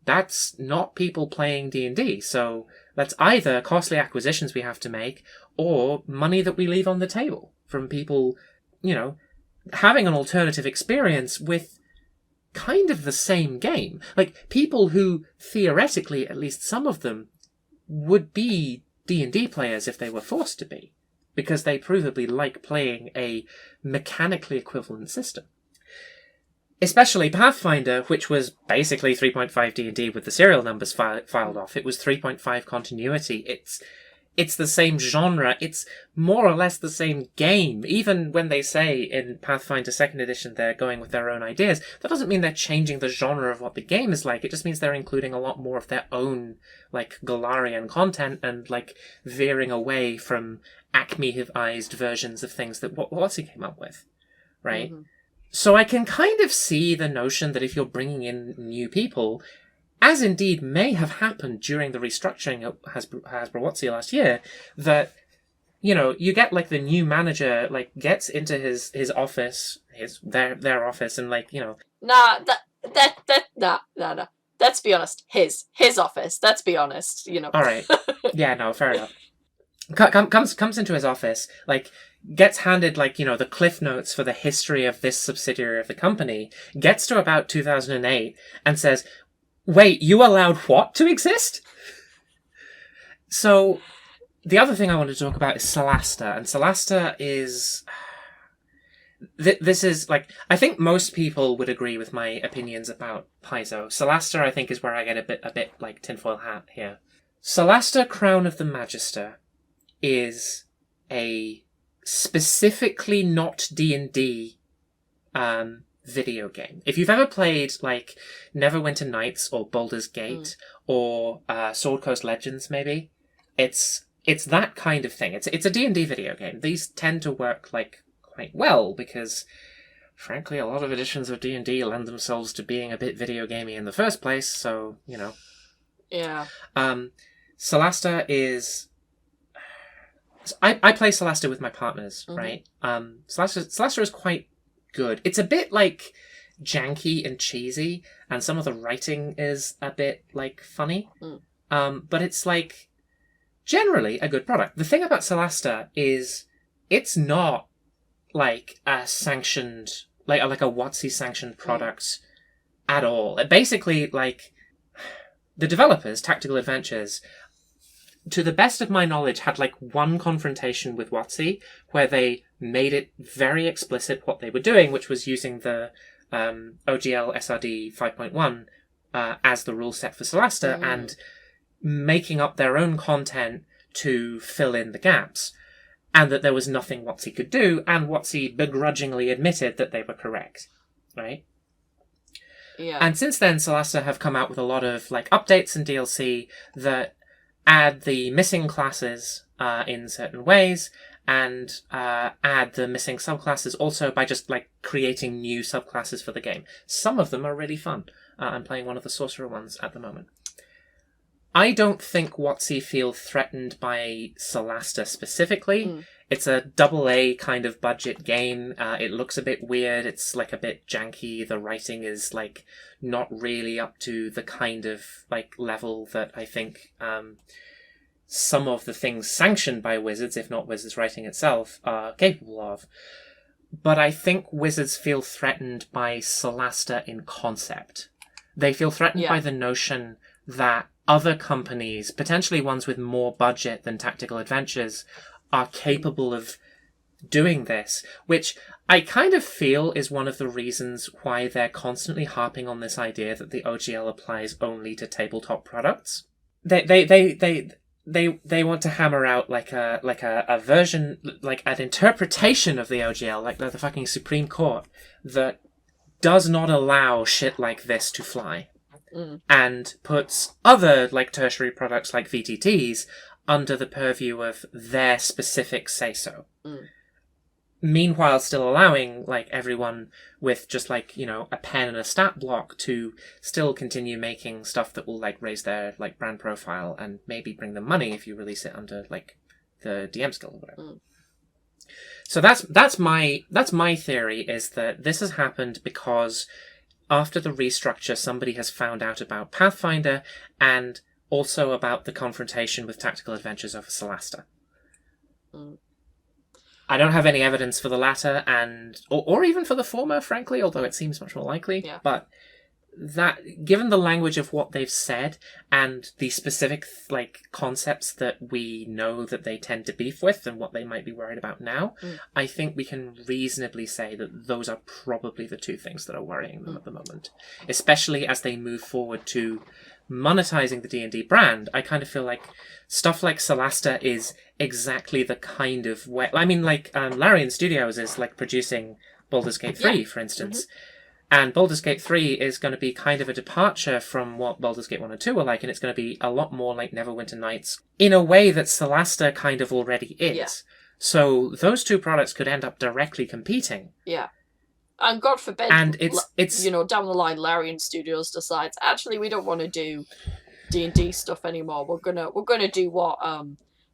that's not people playing D&D. So that's either costly acquisitions we have to make or money that we leave on the table from people, you know, having an alternative experience with kind of the same game. Like, people who, theoretically, at least some of them, would be D&D players if they were forced to be, because they provably like playing a mechanically equivalent system. Especially Pathfinder, which was basically 3.5 D&D with the serial numbers filed off. It was 3.5 continuity. It's the same genre. It's more or less the same game. Even when they say in Pathfinder 2nd Edition they're going with their own ideas, that doesn't mean they're changing the genre of what the game is like. It just means they're including a lot more of their own, like, Galarian content and, like, veering away from Acme-ized versions of things that WotC came up with, right? So I can kind of see the notion that if you're bringing in new people, as indeed may have happened during the restructuring of Hasbro WotC last year, that, you know, you get, like, the new manager, like, gets into his office, their office, and, like, you know... Nah. Let's be honest. His office. Let's be honest, you know. All right. Yeah, no, fair enough. Comes into his office, like, gets handed, like, you know, the cliff notes for the history of this subsidiary of the company, gets to about 2008, and says, wait, you allowed what to exist? So, the other thing I want to talk about is Solasta, and Solasta is... this is like, I think most people would agree with my opinions about Paizo. Solasta, I think, is where I get a bit like tinfoil hat here. Solasta Crown of the Magister is a specifically not D&D video game. If you've ever played like Neverwinter Nights or Baldur's Gate or Sword Coast Legends, maybe, it's that kind of thing. It's a D&D video game. These tend to work like quite well because, frankly, a lot of editions of D&D lend themselves to being a bit video gamey in the first place. So Yeah. Solasta is. I play Solasta with my partners, right? Solasta is quite good. It's a bit like janky and cheesy, and some of the writing is a bit like funny. But it's like generally a good product. The thing about Solasta is it's not like a sanctioned, like a WotC sanctioned product at all. It basically, like, the developers, Tactical Adventures, to the best of my knowledge, had like one confrontation with WotC where they made it very explicit what they were doing, which was using the OGL SRD 5.1 as the rule set for Solasta and making up their own content to fill in the gaps, and that there was nothing WotC could do, and WotC begrudgingly admitted that they were correct, right? Yeah. And since then, Solasta have come out with a lot of like updates and DLC that add the missing classes in certain ways, and add the missing subclasses also by just like creating new subclasses for the game. Some of them are really fun. I'm playing one of the sorcerer ones at the moment. I don't think WotC feel threatened by Solasta specifically. It's a AA kind of budget game. It looks a bit weird. It's like a bit janky. The writing is like not really up to the kind of like level that I think some of the things sanctioned by Wizards, if not Wizards writing itself, are capable of. But I think Wizards feel threatened by Solasta in concept. They feel threatened by the notion that other companies, potentially ones with more budget than Tactical Adventures, are capable of doing this, which I kind of feel is one of the reasons why they're constantly harping on this idea that the OGL applies only to tabletop products. They want to hammer out like a version, like an interpretation of the OGL, like the fucking Supreme Court, that does not allow shit like this to fly. And puts other like tertiary products like VTTs under the purview of their specific say-so. Meanwhile, still allowing like everyone with just like, a pen and a stat block to still continue making stuff that will like raise their like brand profile and maybe bring them money if you release it under like the DM skill or whatever. So that's my theory, is that this has happened because after the restructure, somebody has found out about Pathfinder and also about the confrontation with Tactical Adventures over Solasta. I don't have any evidence for the latter, or even for the former, frankly, although it seems much more likely. Yeah. But that, given the language of what they've said and the specific like concepts that we know that they tend to beef with and what they might be worried about now, I think we can reasonably say that those are probably the two things that are worrying them at the moment, especially as they move forward to monetizing the D&D brand. I kind of feel like stuff like Solasta is exactly the kind of way. I mean, like Larian Studios is like producing Baldur's Gate 3, for instance. And Baldur's Gate 3 is going to be kind of a departure from what Baldur's Gate 1 and 2 were like, and it's going to be a lot more like Neverwinter Nights in a way that Solasta kind of already is. Yeah. So those two products could end up directly competing. Yeah. And God forbid, and it's down the line, Larian Studios decides, actually, we don't want to do D&D stuff anymore. We're gonna do what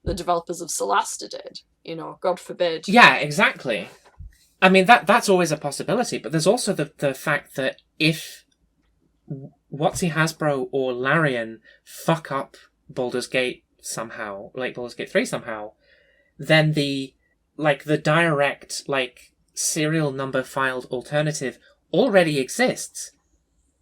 the developers of Solasta did. God forbid. Yeah, exactly. I mean, that's always a possibility, but there's also the fact that if WotC, Hasbro, or Larian fuck up Baldur's Gate somehow, like Baldur's Gate 3 somehow, then the direct, like, serial number filed alternative already exists.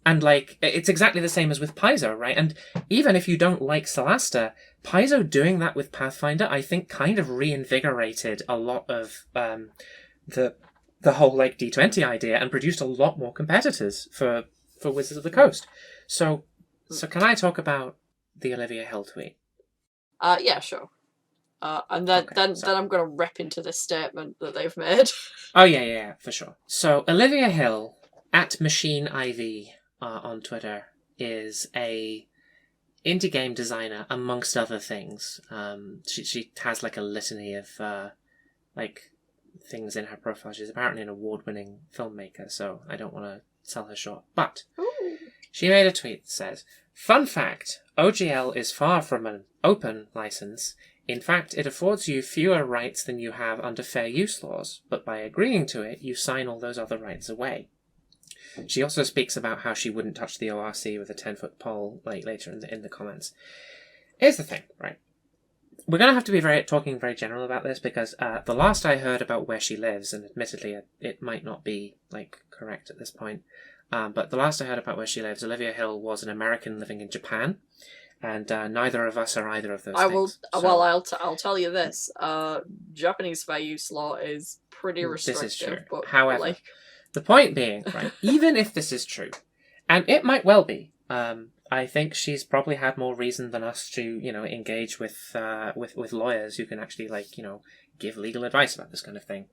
And, like, it's exactly the same as with Paizo, right? And even if you don't like Solasta, Paizo doing that with Pathfinder, I think, kind of reinvigorated a lot of the the whole like D20 idea and produced a lot more competitors for Wizards of the Coast. So can I talk about the Olivia Hill tweet? Yeah, sure. And then I'm going to rip into this statement that they've made. Oh yeah, for sure. So Olivia Hill at Machine IV on Twitter is a indie game designer, amongst other things. She has like a litany of like things in her profile. She's apparently an award-winning filmmaker, so I don't want to sell her short. But she made a tweet that says, "Fun fact, OGL is far from an open license. In fact, it affords you fewer rights than you have under fair use laws, but by agreeing to it, you sign all those other rights away." She also speaks about how she wouldn't touch the ORC with a 10-foot pole like later in the comments. Here's the thing, right? We're going to have to be talking very general about this because the last I heard about where she lives, and admittedly it might not be like correct at this point, but the last I heard about where she lives, Olivia Hill was an American living in Japan, and neither of us are either of those things. Well, I'll tell you this. Japanese fair use law is pretty restrictive. This is true. But, however, the point being, right, even if this is true, and it might well be, I think she's probably had more reason than us to, engage with lawyers who can actually, give legal advice about this kind of thing.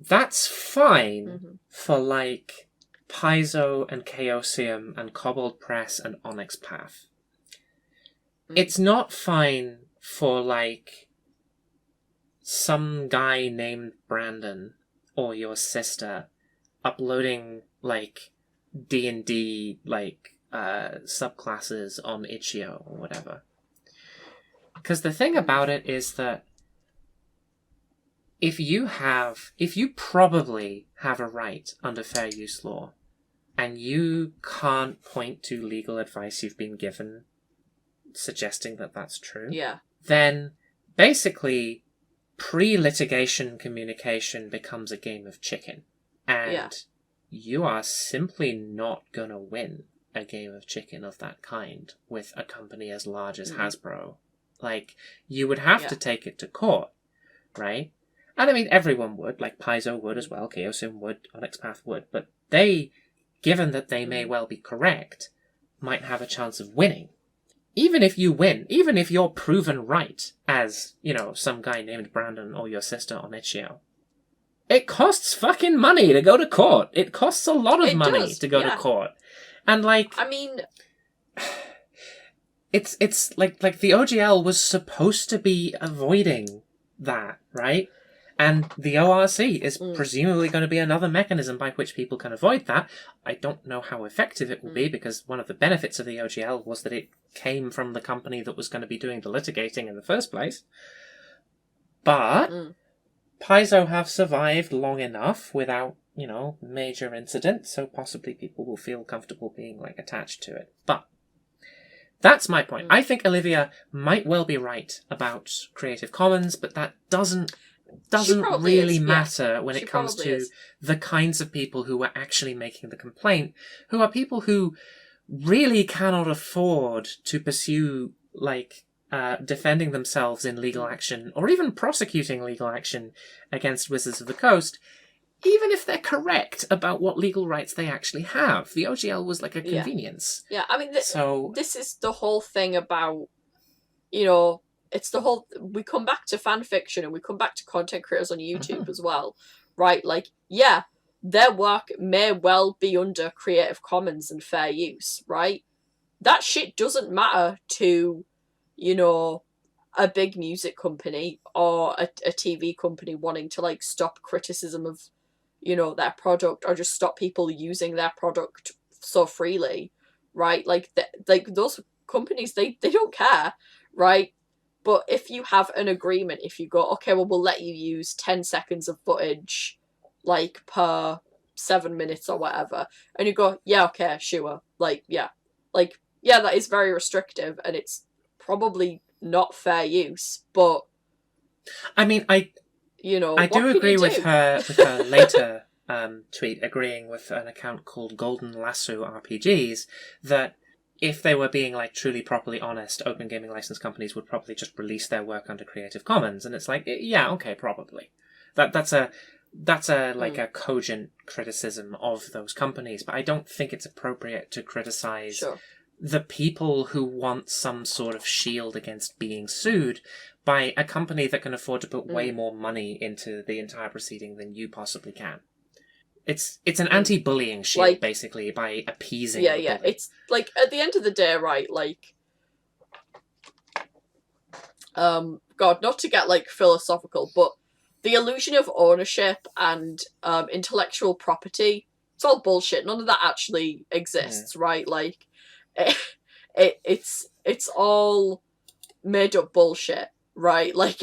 That's fine for, Paizo and Chaosium and Cobalt Press and Onyx Path. It's not fine for, some guy named Brandon or your sister uploading, D&D, subclasses on Itch.io or whatever. Because the thing about it is that if you probably have a right under fair use law and you can't point to legal advice you've been given suggesting that that's true, then basically pre-litigation communication becomes a game of chicken. And you are simply not going to win a game of chicken of that kind with a company as large as Hasbro. You would have to take it to court, right? And I mean, everyone would, Paizo would as well, Chaosium would, Onyx Path would, but they, given that they may well be correct, might have a chance of winning. Even if you win, even if you're proven right as, some guy named Brandon or your sister on Itch.io, it costs fucking money to go to court. It costs a lot of money to go to court. And it's like the OGL was supposed to be avoiding that, right? And the ORC is presumably going to be another mechanism by which people can avoid that. I don't know how effective it will be, because one of the benefits of the OGL was that it came from the company that was going to be doing the litigating in the first place. But Paizo have survived long enough without, major incidents, so possibly people will feel comfortable being, attached to it. But that's my point. I think Olivia might well be right about Creative Commons, but that doesn't really matter when it comes to the kinds of people who are actually making the complaint, who are people who really cannot afford to pursue, defending themselves in legal action, or even prosecuting legal action against Wizards of the Coast, even if they're correct about what legal rights they actually have. The OGL was a convenience. Yeah, I mean, this is the whole thing about, it's the whole... We come back to fan fiction and we come back to content creators on YouTube as well, right? Their work may well be under Creative Commons and fair use, right? That shit doesn't matter to, a big music company or a TV company wanting to, stop criticism of, their product, or just stop people using their product so freely, right? Those companies, they don't care, right? But if you have an agreement, if you go, okay, well, we'll let you use 10 seconds of footage, per 7 minutes or whatever, and you go, yeah, okay, sure, that is very restrictive, and it's probably not fair use, but... I mean, I do agree with her later tweet, agreeing with an account called Golden Lasso RPGs, that if they were being truly properly honest, open gaming license companies would probably just release their work under Creative Commons. And it's yeah, okay, probably. That's a that's a cogent criticism of those companies, but I don't think it's appropriate to criticize the people who want some sort of shield against being sued by a company that can afford to put way more money into the entire proceeding than you possibly can. It's an anti-bullying shield, basically, by appeasing the bully. It's, like, at the end of the day, right, like, God, not to get, like, philosophical, but the illusion of ownership and intellectual property, it's all bullshit. None of that actually exists, right? Like, it's all made up bullshit, right? Like,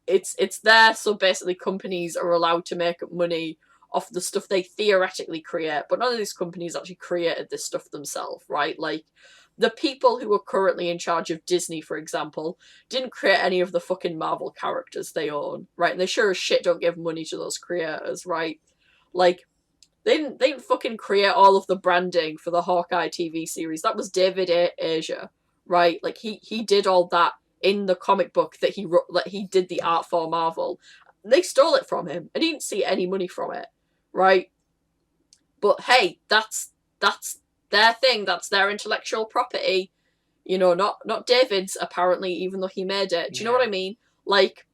it's there, so basically companies are allowed to make up money off the stuff they theoretically create, but none of these companies actually created this stuff themselves, right? Like, the people who are currently in charge of Disney, for example, didn't create any of the fucking Marvel characters they own, right? And they sure as shit don't give money to those creators, right? Like, they didn't fucking create all of the branding for the Hawkeye TV series. That was David Asia, right? Like, he did all that in the comic book that he wrote, that he did the art for Marvel. They stole it from him. I didn't see any money from it, right? But hey, that's their thing. That's their intellectual property. You know, not David's, apparently, even though he made it. Do you know what I mean? Like,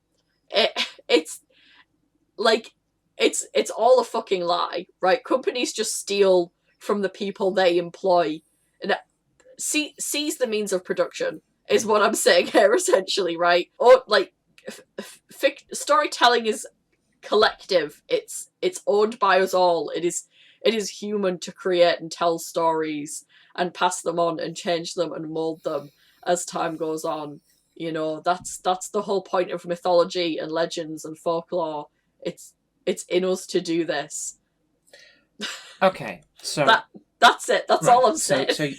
it's all a fucking lie, right? Companies just steal from the people they employ and seize the means of production, is what I'm saying here, essentially, right? Or, like, storytelling is collective. It's owned by us all. It is human to create and tell stories and pass them on and change them and mold them as time goes on. You know, that's the whole point of mythology and legends and folklore. It's in us to do this. Okay, so that's it. That's all I'm saying. So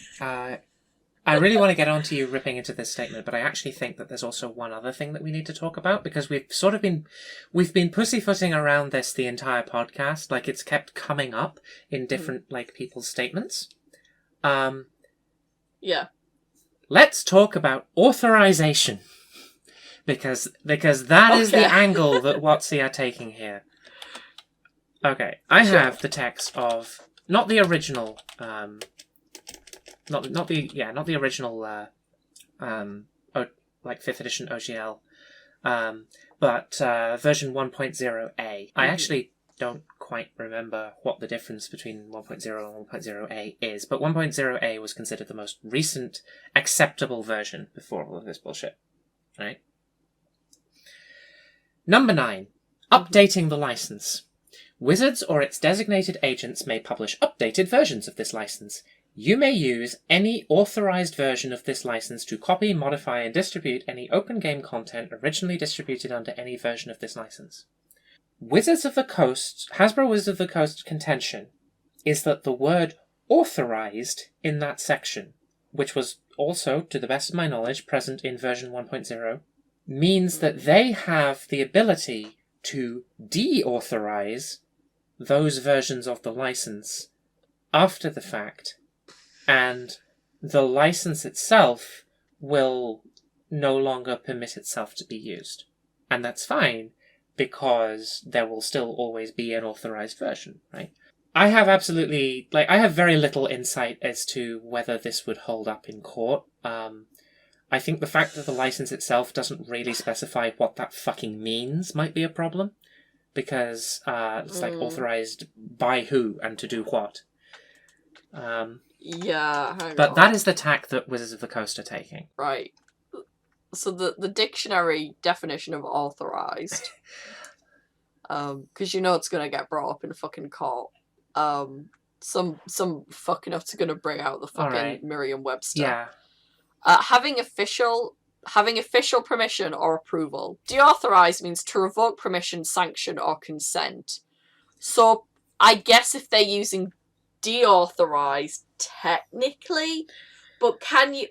I really want to get on to you ripping into this statement, but I actually think that there's also one other thing that we need to talk about, because we've been pussyfooting around this the entire podcast. Like, it's kept coming up in different like people's statements. Yeah. Let's talk about authorization, because that is the angle that WotC are taking here. Okay, I have the text of not the original. Not the original, like 5th edition OGL, but version 1.0A. I actually don't quite remember what the difference between 1.0 and 1.0A is, but 1.0A was considered the most recent acceptable version before all of this bullshit, right? Number 9. Updating the license. Wizards or its designated agents may publish updated versions of this license. You may use any authorized version of this license to copy, modify, and distribute any open game content originally distributed under any version of this license. Hasbro Wizards of the Coast contention is that the word authorized in that section, which was also, to the best of my knowledge, present in version 1.0, means that they have the ability to deauthorize those versions of the license after the fact, and the license itself will no longer permit itself to be used. And that's fine, because there will still always be an authorized version, right? I have very little insight as to whether this would hold up in court. I think the fact that the license itself doesn't really specify what that fucking means might be a problem, because it's like authorized by who and to do what. Yeah, but that is the tack that Wizards of the Coast are taking. Right. So the dictionary definition of authorized, because you know it's gonna get brought up in a fucking court. Some fucking nuts are gonna bring out the fucking Merriam-Webster. Yeah. Having official permission or approval. Deauthorize means to revoke permission, sanction, or consent. So I guess if they're using deauthorized, technically, but can you,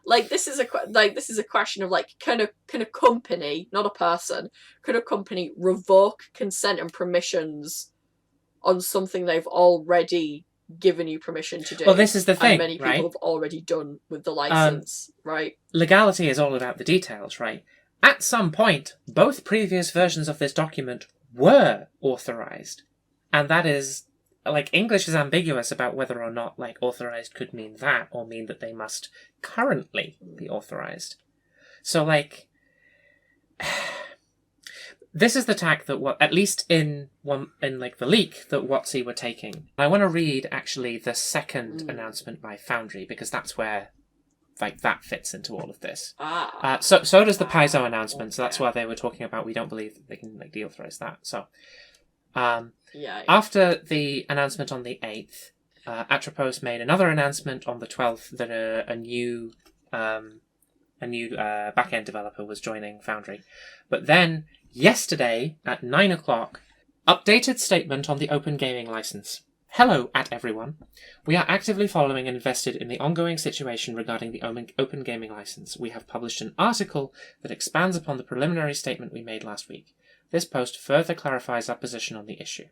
like, this is a question of, like, can a company, not a person, can a company revoke consent and permissions on something they've already given you permission to do? Well, this is the thing, and many people have already done with the license, right? Legality is all about the details, right? at some point, both previous versions of this document were authorized. And that is, like, English is ambiguous about whether or not, like, authorized could mean that, or mean that they must currently be authorized. So, like, this is the tack that, at least in the leak, that WotC were taking. I want to read, actually, the second announcement by Foundry, because that's where, like, that fits into all of this. So does the Paizo announcement, so that's why they were talking about, we don't believe that they can, like, deauthorize that. So, after the announcement on the 8th, Atropos made another announcement on the 12th that a new back-end developer was joining Foundry. But then, yesterday, at 9 o'clock, updated statement on the Open Gaming License. Hello, everyone. We are actively following and invested in the ongoing situation regarding the Open Gaming License. We have published an article that expands upon the preliminary statement we made last week. This post further clarifies our position on the issue.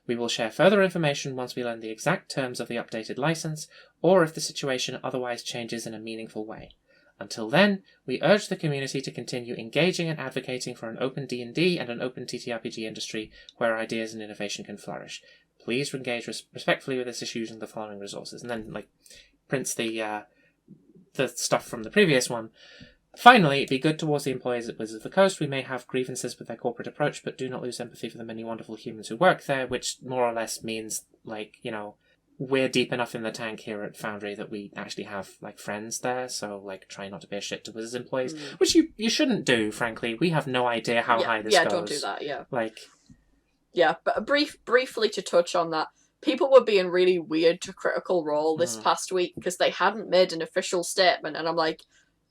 We will share further information once we learn the exact terms of the updated license, or if the situation otherwise changes in a meaningful way. Until then, we urge the community to continue engaging and advocating for an open D&D and an open TTRPG industry where ideas and innovation can flourish. Please engage respectfully with this issue using the following resources. And then, like, prints the stuff from the previous one. Finally, be good towards the employees at Wizards of the Coast. We may have grievances with their corporate approach, but do not lose empathy for the many wonderful humans who work there, which more or less means, like, you know, we're deep enough in the tank here at Foundry that we actually have, like, friends there, so, like, try not to be a shit to Wizards employees, which you shouldn't do, frankly. We have no idea how high this goes. Yeah, don't do that, yeah. Like... Yeah, but briefly to touch on that, people were being really weird to Critical Role this past week because they hadn't made an official statement, and I'm like,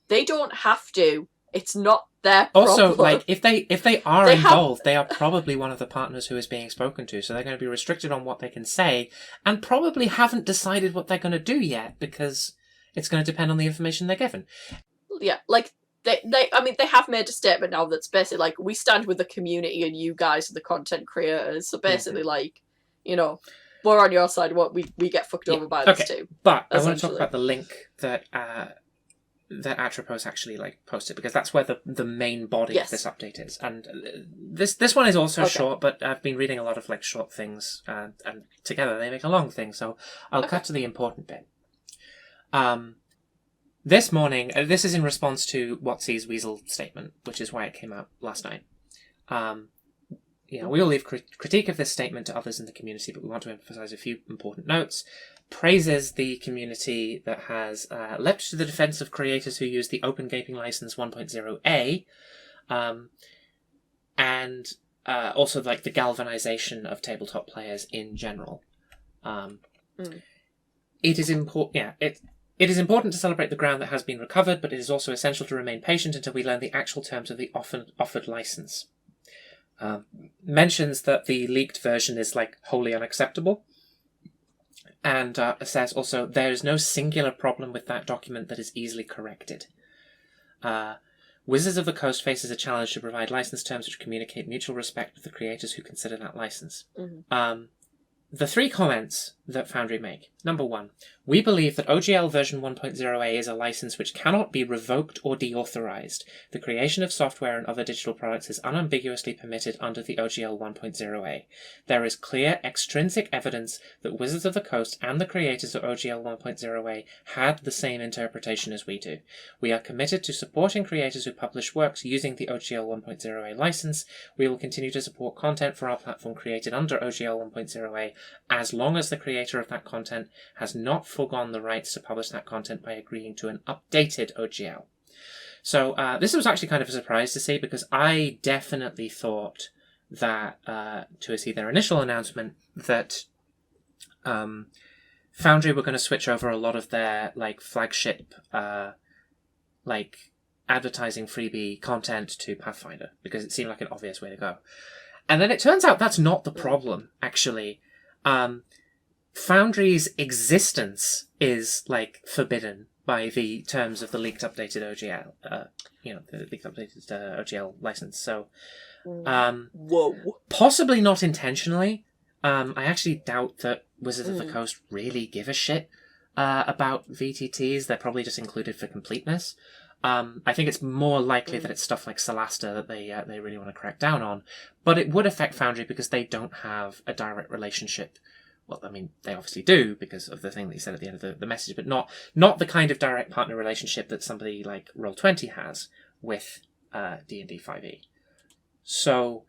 they don't have to. It's not their problem. Also, like, if they are involved, they are probably one of the partners who is being spoken to, so they're going to be restricted on what they can say, and probably haven't decided what they're going to do yet, because it's going to depend on the information they're given. Yeah, like, they have made a statement now that's basically like, we stand with the community and you guys are the content creators, so basically, like, you know, we're on your side, what we get fucked over by this too. But I want to talk about the link that Atropos actually, like, posted, because that's where the main body of this update is. And this one is also short, but I've been reading a lot of, like, short things, and together they make a long thing, so I'll cut to the important bit. This morning, this is in response to WotC's Weasel statement, which is why it came out last night. We all leave critique of this statement to others in the community, but we want to emphasize a few important notes. Praises the community that has leapt to the defense of creators who use the Open Gaming License 1.0a, and also, like, the galvanization of tabletop players in general. It is important. It is important to celebrate the ground that has been recovered, but it is also essential to remain patient until we learn the actual terms of the offered license. Mentions that the leaked version is, like, wholly unacceptable. And says also, there is no singular problem with that document that is easily corrected. Wizards of the Coast faces a challenge to provide license terms which communicate mutual respect with the creators who consider that license. The three comments that Foundry make. Number 1, we believe that OGL version 1.0a is a license which cannot be revoked or deauthorized. The creation of software and other digital products is unambiguously permitted under the OGL 1.0a. There is clear extrinsic evidence that Wizards of the Coast and the creators of OGL 1.0a had the same interpretation as we do. We are committed to supporting creators who publish works using the OGL 1.0a license. We will continue to support content for our platform created under OGL 1.0a as long as the creator of that content has not foregone the rights to publish that content by agreeing to an updated OGL. So this was actually kind of a surprise to see, because I definitely thought that, to see their initial announcement, that Foundry were going to switch over a lot of their, like, flagship, like, advertising freebie content to Pathfinder, because it seemed like an obvious way to go. And then it turns out that's not the problem, actually. Foundry's existence is, like, forbidden by the terms of the leaked updated OGL, the leaked updated OGL license. So, possibly not intentionally. I actually doubt that Wizards of the Coast really give a shit about VTTs. They're probably just included for completeness. I think it's more likely that it's stuff like Solasta that they really want to crack down on. But it would affect Foundry because they don't have a direct relationship. Well, I mean, they obviously do because of the thing that you said at the end of the message, but not the kind of direct partner relationship that somebody like Roll20 has with D&D 5e. So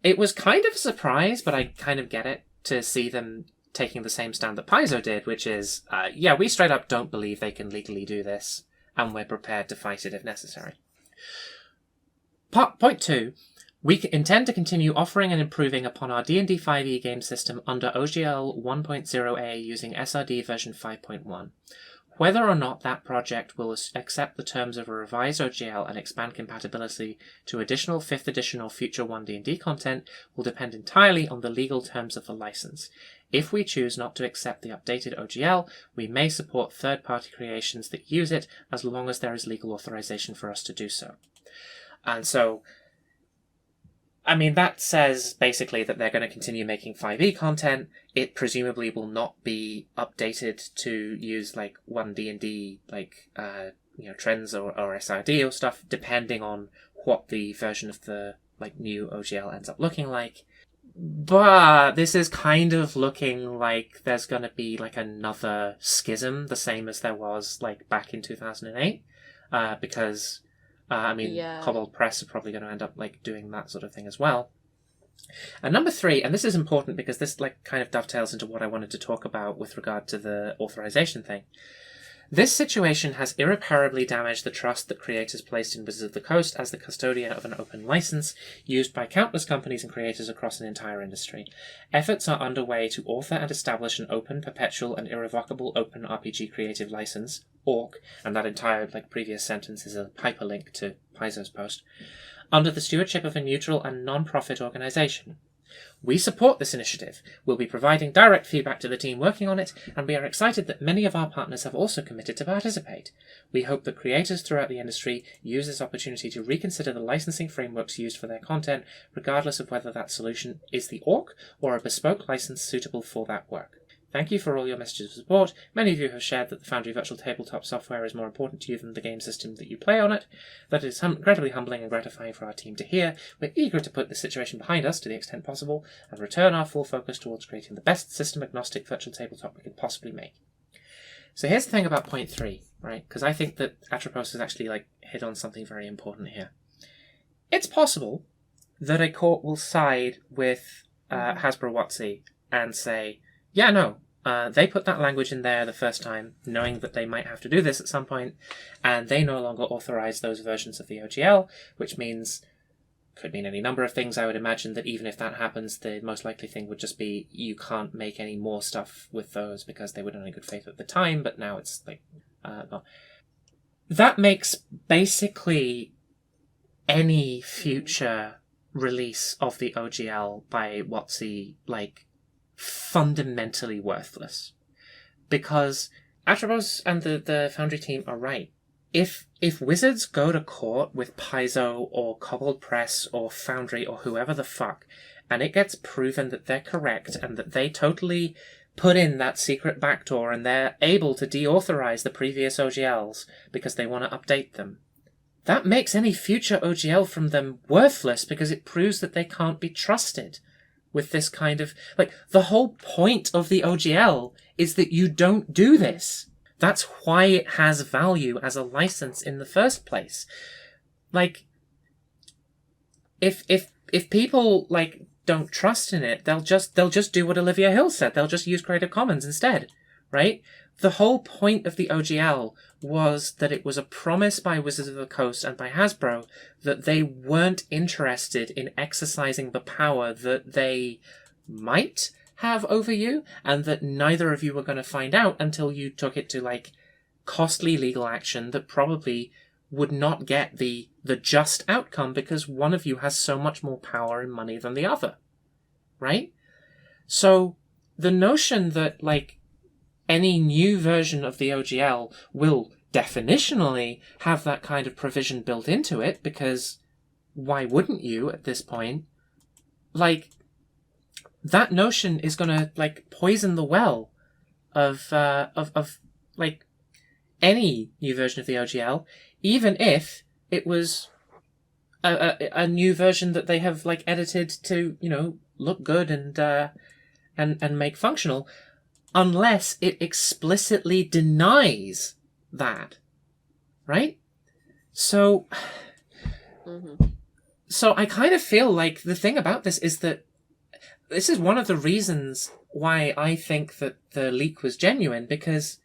it was kind of a surprise, but I kind of get it to see them taking the same stand that Paizo did, which is, we straight up don't believe they can legally do this, and we're prepared to fight it if necessary. Point 2. We intend to continue offering and improving upon our D&D 5e game system under OGL 1.0a using SRD version 5.1. Whether or not that project will accept the terms of a revised OGL and expand compatibility to additional 5th edition or future 1D&D content will depend entirely on the legal terms of the license. If we choose not to accept the updated OGL, we may support third-party creations that use it as long as there is legal authorization for us to do so. And so, I mean, that says basically that they're going to continue making 5e content. It presumably will not be updated to use like 1D&D trends or SRD or stuff, depending on what the version of the like new OGL ends up looking like. But this is kind of looking like there's going to be like another schism, the same as there was like back in 2008, because Cobalt Press are probably going to end up like doing that sort of thing as well. And number 3, and this is important because this like kind of dovetails into what I wanted to talk about with regard to the authorization thing. This situation has irreparably damaged the trust that creators placed in Wizards of the Coast as the custodian of an open license used by countless companies and creators across an entire industry. Efforts are underway to author and establish an open, perpetual, and irrevocable open RPG creative license, ORC, and that entire previous sentence is a hyperlink to Paizo's post, under the stewardship of a neutral and non-profit organization. We support this initiative. We'll be providing direct feedback to the team working on it, and we are excited that many of our partners have also committed to participate. We hope that creators throughout the industry use this opportunity to reconsider the licensing frameworks used for their content, regardless of whether that solution is the ORC or a bespoke license suitable for that work. Thank you for all your messages of support. Many of you have shared that the Foundry Virtual Tabletop software is more important to you than the game system that you play on it. That is incredibly humbling and gratifying for our team to hear. We're eager to put this situation behind us to the extent possible and return our full focus towards creating the best system-agnostic virtual tabletop we could possibly make. So here's the thing about point 3, right? Because I think that Atropos has actually hit on something very important here. It's possible that a court will side with Hasbro WotC and say, yeah, no, they put that language in there the first time, knowing that they might have to do this at some point, and they no longer authorize those versions of the OGL, which could mean any number of things. I would imagine that even if that happens, the most likely thing would just be you can't make any more stuff with those because they were done in good faith at the time, but now it's gone. That makes basically any future release of the OGL by WotC fundamentally worthless, because Atropos and the Foundry team are right. If Wizards go to court with Paizo or Cobalt Press or Foundry or whoever the fuck, and it gets proven that they're correct and that they totally put in that secret backdoor and they're able to deauthorize the previous OGLs because they want to update them, that makes any future OGL from them worthless because it proves that they can't be trusted with this kind of... the whole point of the OGL is that you don't do this. That's why it has value as a license in the first place. If people, don't trust in it, they'll just do what Olivia Hill said. They'll just use Creative Commons instead, right? The whole point of the OGL was that it was a promise by Wizards of the Coast and by Hasbro that they weren't interested in exercising the power that they might have over you, and that neither of you were going to find out until you took it to, costly legal action that probably would not get the just outcome because one of you has so much more power and money than the other, right? So the notion that, any new version of the OGL will definitionally have that kind of provision built into it, because why wouldn't you at this point? That notion is going to, poison the well of any new version of the OGL even if it was a new version that they have like edited to, you know, look good and make functional, unless it explicitly denies that, right? So, so I kind of feel like the thing about this is that this is one of the reasons why I think that the leak was genuine, because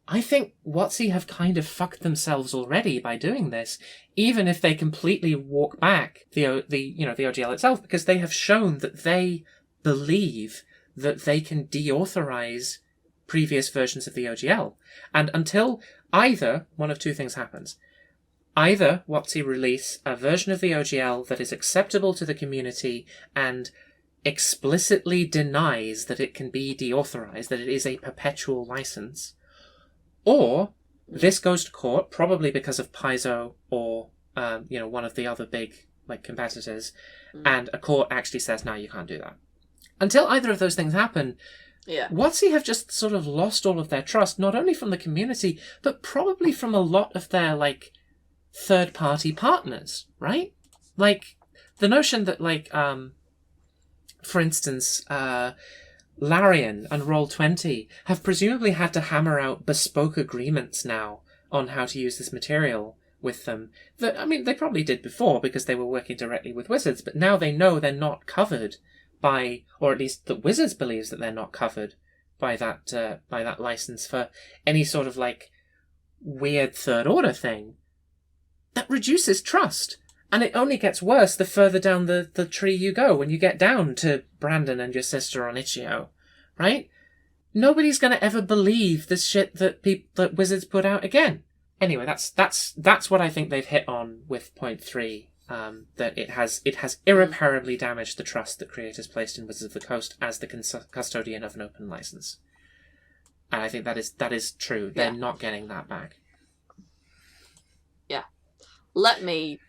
I think WotC have kind of fucked themselves already by doing this, even if they completely walk back the OGL itself, because they have shown that they believe that they can deauthorize previous versions of the OGL. And until either one of two things happens. Either WotC release a version of the OGL that is acceptable to the community and explicitly denies that it can be deauthorized, that it is a perpetual license, or this goes to court, probably because of Paizo or one of the other big like competitors, and a court actually says, no, you can't do that. Until either of those things happen, WotC have just sort of lost all of their trust, not only from the community, but probably from a lot of their like third-party partners, right? Like the notion that like for instance, Larian and Roll20 have presumably had to hammer out bespoke agreements now on how to use this material with them. That, I mean, they probably did before because they were working directly with Wizards, but now they know they're not covered by, or at least that Wizards believes that they're not covered by that license for any sort of like weird third order thing. That reduces trust. And it only gets worse the further down the tree you go, when you get down to Brandon and your sister on Itch.io, right? Nobody's going to ever believe this shit that Wizards put out again. Anyway, that's what I think they've hit on with point 3. That it has irreparably damaged the trust that creators placed in Wizards of the Coast as the custodian of an open license. And I think that is true. They're not getting that back. Yeah. Let me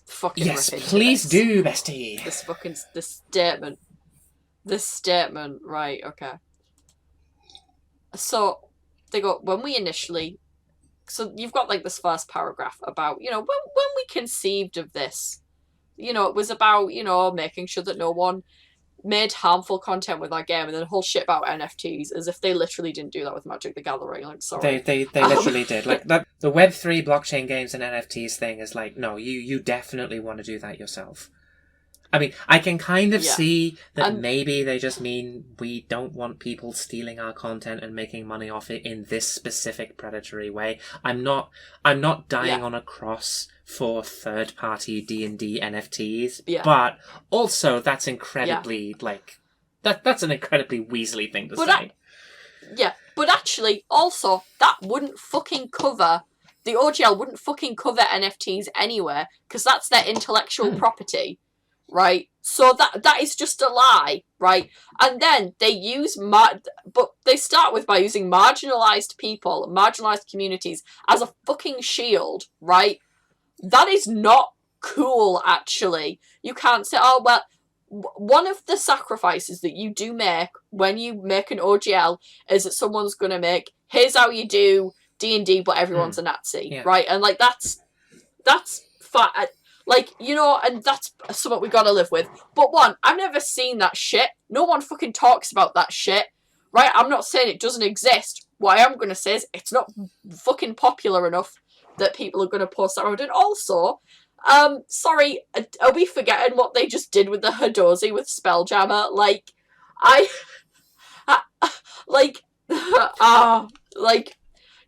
fucking yes, rip into please this. do, bestie. This statement, right? Okay. So they go, when we initially, so you've got like this first paragraph about, you know, when we conceived of this, you know, it was about, you know, making sure that no one made harmful content with our game, and then the whole shit about NFTs, as if they literally didn't do that with Magic the Gathering. Like, sorry, they literally did. Like that, the Web3 blockchain games and NFTs thing is like, no, you definitely want to do that yourself. I mean, I can kind of see that maybe they just mean we don't want people stealing our content and making money off it in this specific predatory way. I'm not dying on a cross for third-party D&D NFTs, but also that's incredibly that's an incredibly Weasley thing to say. But actually, also that wouldn't fucking cover. The OGL wouldn't fucking cover NFTs anywhere, because that's their intellectual property. Right, so that is just a lie, right? And then they use but they start by using marginalized people, marginalized communities as a fucking shield, right? That is not cool, actually. You can't say, oh well, one of the sacrifices that you do make when you make an OGL is that someone's gonna make, here's how you do D&D, but everyone's a Nazi, right? And like that's fine. Like, you know, and that's something we gotta live with. But one, I've never seen that shit. No one fucking talks about that shit. Right? I'm not saying it doesn't exist. What I am gonna say is it's not fucking popular enough that people are gonna post that around. And also, sorry, are we forgetting what they just did with the Hadozi with Spelljammer? Like,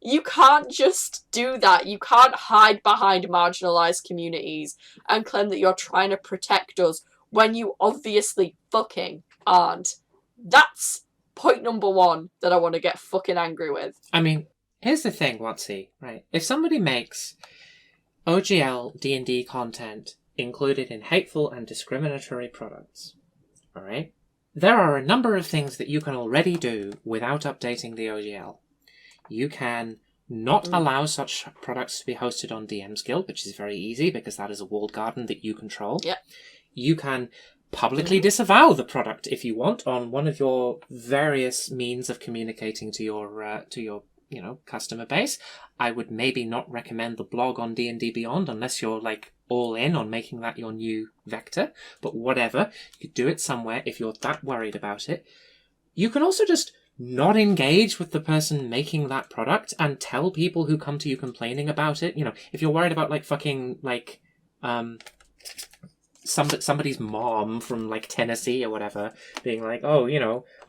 you can't just do that. You can't hide behind marginalized communities and claim that you're trying to protect us when you obviously fucking aren't. That's point number 1 that I want to get fucking angry with. I mean, here's the thing, WotC, right? If somebody makes OGL D&D content included in hateful and discriminatory products, alright? There are a number of things that you can already do without updating the OGL. You can not allow such products to be hosted on DM's Guild, which is very easy because that is a walled garden that you control. Yep. You can publicly disavow the product if you want on one of your various means of communicating to your customer base. I would maybe not recommend the blog on D&D Beyond unless you're like all in on making that your new vector. But whatever, you do it somewhere if you're that worried about it. You can also just not engage with the person making that product and tell people who come to you complaining about it. If you're worried about like fucking like somebody's mom from like Tennessee or whatever being like, oh,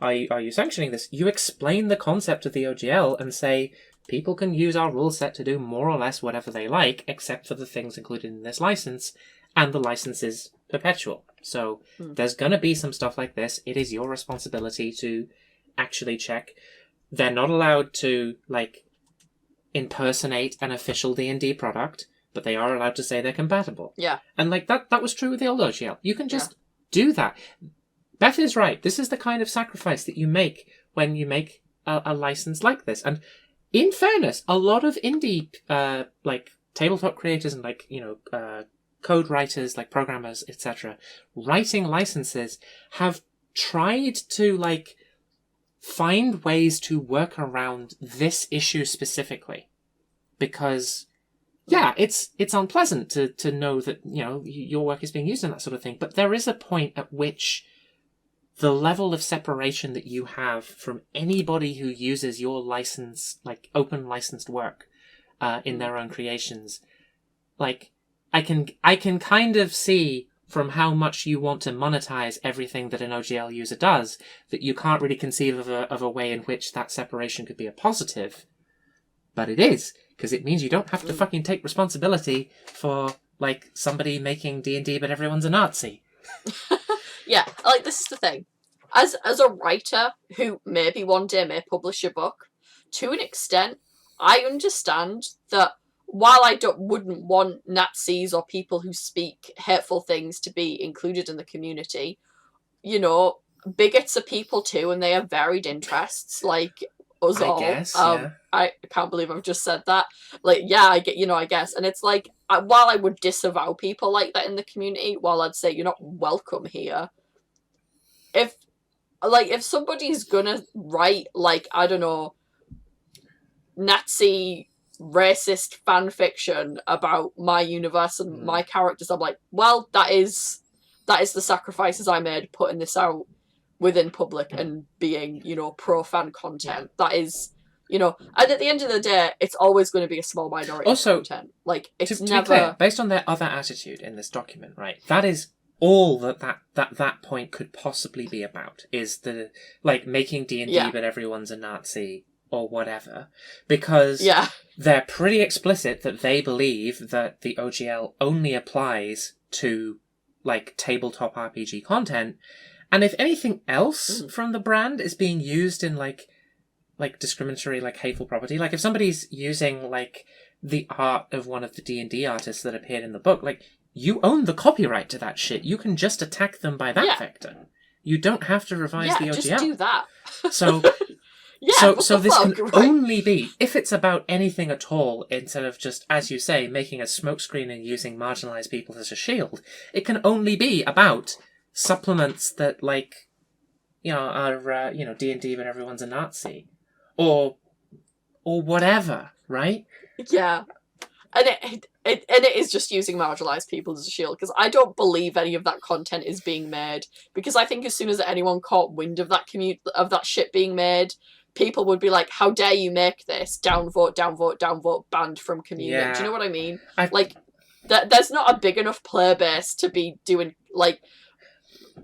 are you sanctioning this? You explain the concept of the OGL and say people can use our rule set to do more or less whatever they like, except for the things included in this license, and the license is perpetual. So there's going to be some stuff like this. It is your responsibility to actually check. They're not allowed to like impersonate an official D&D product, but they are allowed to say they're compatible. Yeah. And like that was true with the old OGL. You can just do that. Beth is right. This is the kind of sacrifice that you make when you make a license like this. And in fairness, a lot of indie like tabletop creators and like code writers, like programmers, etc., writing licenses have tried to like find ways to work around this issue specifically, because it's unpleasant to know that your work is being used in that sort of thing. But there is a point at which the level of separation that you have from anybody who uses your license, like open licensed work, in their own creations, like I can kind of see from how much you want to monetize everything that an OGL user does that you can't really conceive of a way in which that separation could be a positive, but it is, because it means you don't have to fucking take responsibility for like somebody making D&D but everyone's a Nazi. Yeah, like this is the thing. As a writer who maybe one day may publish a book, to an extent, I understand that while I wouldn't want Nazis or people who speak hateful things to be included in the community, bigots are people too, and they have varied interests, like us all. Guess, I can't believe I've just said that. Like, I guess. And it's like, while I would disavow people like that in the community, while I'd say you're not welcome here, if somebody's gonna write, like, I don't know, Nazi racist fan fiction about my universe and my characters, I'm like, well, that is the sacrifices I made putting this out within public and being, pro fan content. That is, and at the end of the day, it's always going to be a small minority of content. Like, it's never... To be clear, based on their other attitude in this document, right, that is all that point could possibly be about, is the, like, making D&D but everyone's a Nazi or whatever, because they're pretty explicit that they believe that the OGL only applies to, like, tabletop RPG content, and if anything else from the brand is being used in, like discriminatory, like, hateful property, like, if somebody's using, like, the art of one of the D&D artists that appeared in the book, like, you own the copyright to that shit. You can just attack them by that vector. You don't have to revise the OGL. Yeah, just do that. So... So this can only be, if it's about anything at all, instead of just, as you say, making a smokescreen and using marginalised people as a shield, it can only be about supplements that, like, are, D&D but everyone's a Nazi. Or whatever, right? Yeah. And it is just using marginalised people as a shield, because I don't believe any of that content is being made, because I think as soon as anyone caught wind of that shit being made, people would be like, how dare you make this? Downvote, downvote, downvote, banned from community. Yeah. Do you know what I mean? There's not a big enough player base to be doing, like,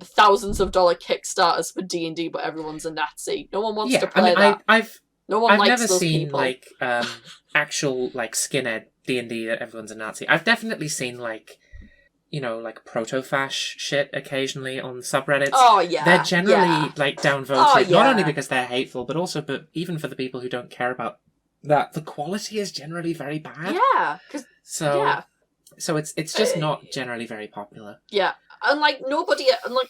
thousands of dollar Kickstarters for D&D, but everyone's a Nazi. No one wants to play that. I've never seen people. Like actual like skinhead D&D that everyone's a Nazi. I've definitely seen like proto-fash shit occasionally on subreddits. Oh yeah, they're generally like downvoted, not only because they're hateful, but also, even for the people who don't care about that, the quality is generally very bad. Yeah, so it's just not generally very popular. Yeah. And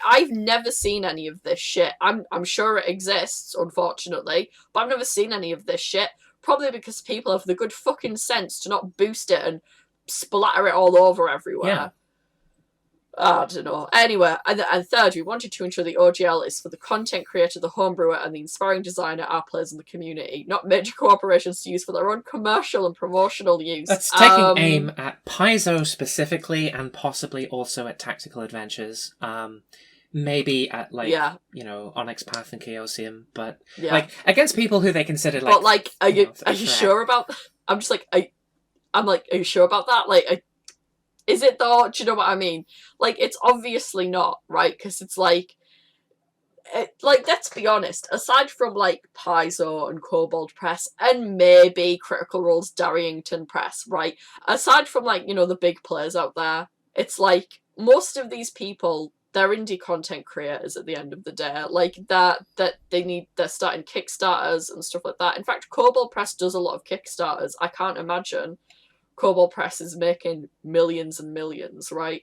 I've never seen any of this shit. I'm sure it exists, unfortunately, but I've never seen any of this shit. Probably because people have the good fucking sense to not boost it and splatter it all over everywhere. I don't know. Anyway, and third, we wanted to ensure the OGL is for the content creator, the homebrewer, and the inspiring designer, our players, and the community, not major corporations to use for their own commercial and promotional use. That's taking aim at Paizo specifically, and possibly also at Tactical Adventures. Maybe at Onyx Path and Chaosium, but like against people who they consider like. But like, are you sure about that? I'm just like, are you sure about that? Like. Is it though? Do you know what I mean? Like, it's obviously not, right? Because it's like, let's be honest. Aside from like Paizo and Kobold Press and maybe Critical Role's Darrington Press, right? Aside from like the big players out there, it's like most of these people, they're indie content creators at the end of the day. Like they're starting Kickstarters and stuff like that. In fact, Kobold Press does a lot of Kickstarters. I can't imagine Kobold Press is making millions and millions, right?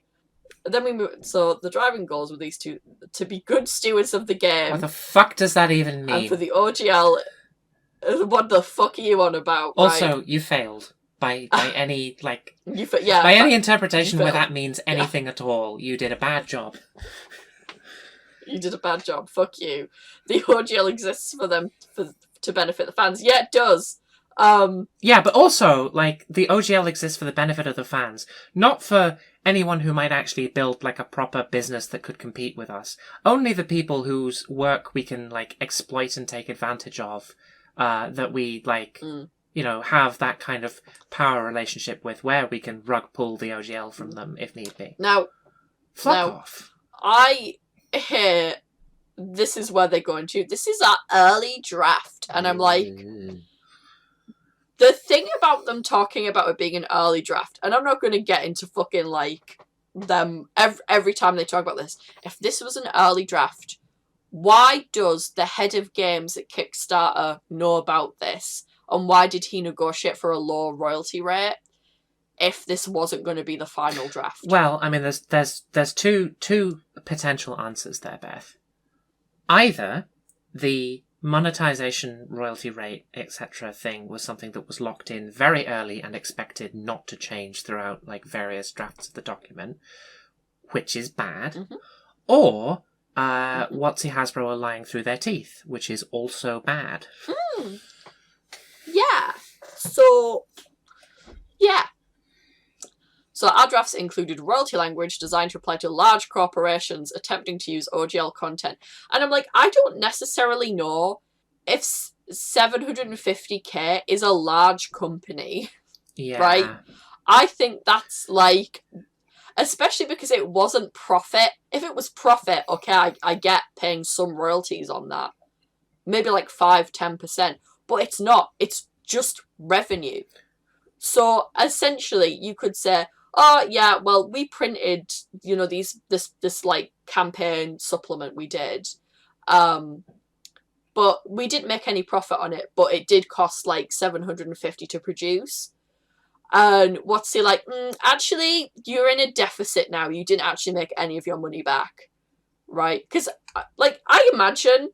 And then we move. So the driving goals with these two to be good stewards of the game. What the fuck does that even mean? And for the OGL, what the fuck are you on about? Also, right? you failed by any like by any interpretation where that means anything at all. You did a bad job. You did a bad job. Fuck you. The OGL exists for them to benefit the fans. Yeah, it does. Yeah, but also, like, the OGL exists for the benefit of the fans, not for anyone who might actually build, like, a proper business that could compete with us. Only the people whose work we can, like, exploit and take advantage of, that we, like, have that kind of power relationship with, where we can rug pull the OGL from them if need be. Now, fuck off. I hear this is where they're going to. This is our early draft, and I'm like... The thing about them talking about it being an early draft, and I'm not going to get into fucking, like, them every time they talk about this. If this was an early draft, why does the head of games at Kickstarter know about this? And why did he negotiate for a low royalty rate if this wasn't going to be the final draft? Well, I mean, there's two potential answers there, Beth. Either the monetization, royalty rate, etc. thing was something that was locked in very early and expected not to change throughout like various drafts of the document, which is bad. Mm-hmm. Or WotC Hasbro are lying through their teeth, which is also bad. Yeah. So our drafts included royalty language designed to apply to large corporations attempting to use OGL content. And I'm like, I don't necessarily know if 750k is a large company. Yeah. Right? I think that's like, especially because it wasn't profit. If it was profit, okay, I get paying some royalties on that. Maybe like 5-10%. But it's not. It's just revenue. So essentially you could say, oh yeah, well we printed, this like campaign supplement we did. But we didn't make any profit on it, but it did cost like 750 to produce. And WotC like, actually you're in a deficit now. You didn't actually make any of your money back. Right? Because like I imagine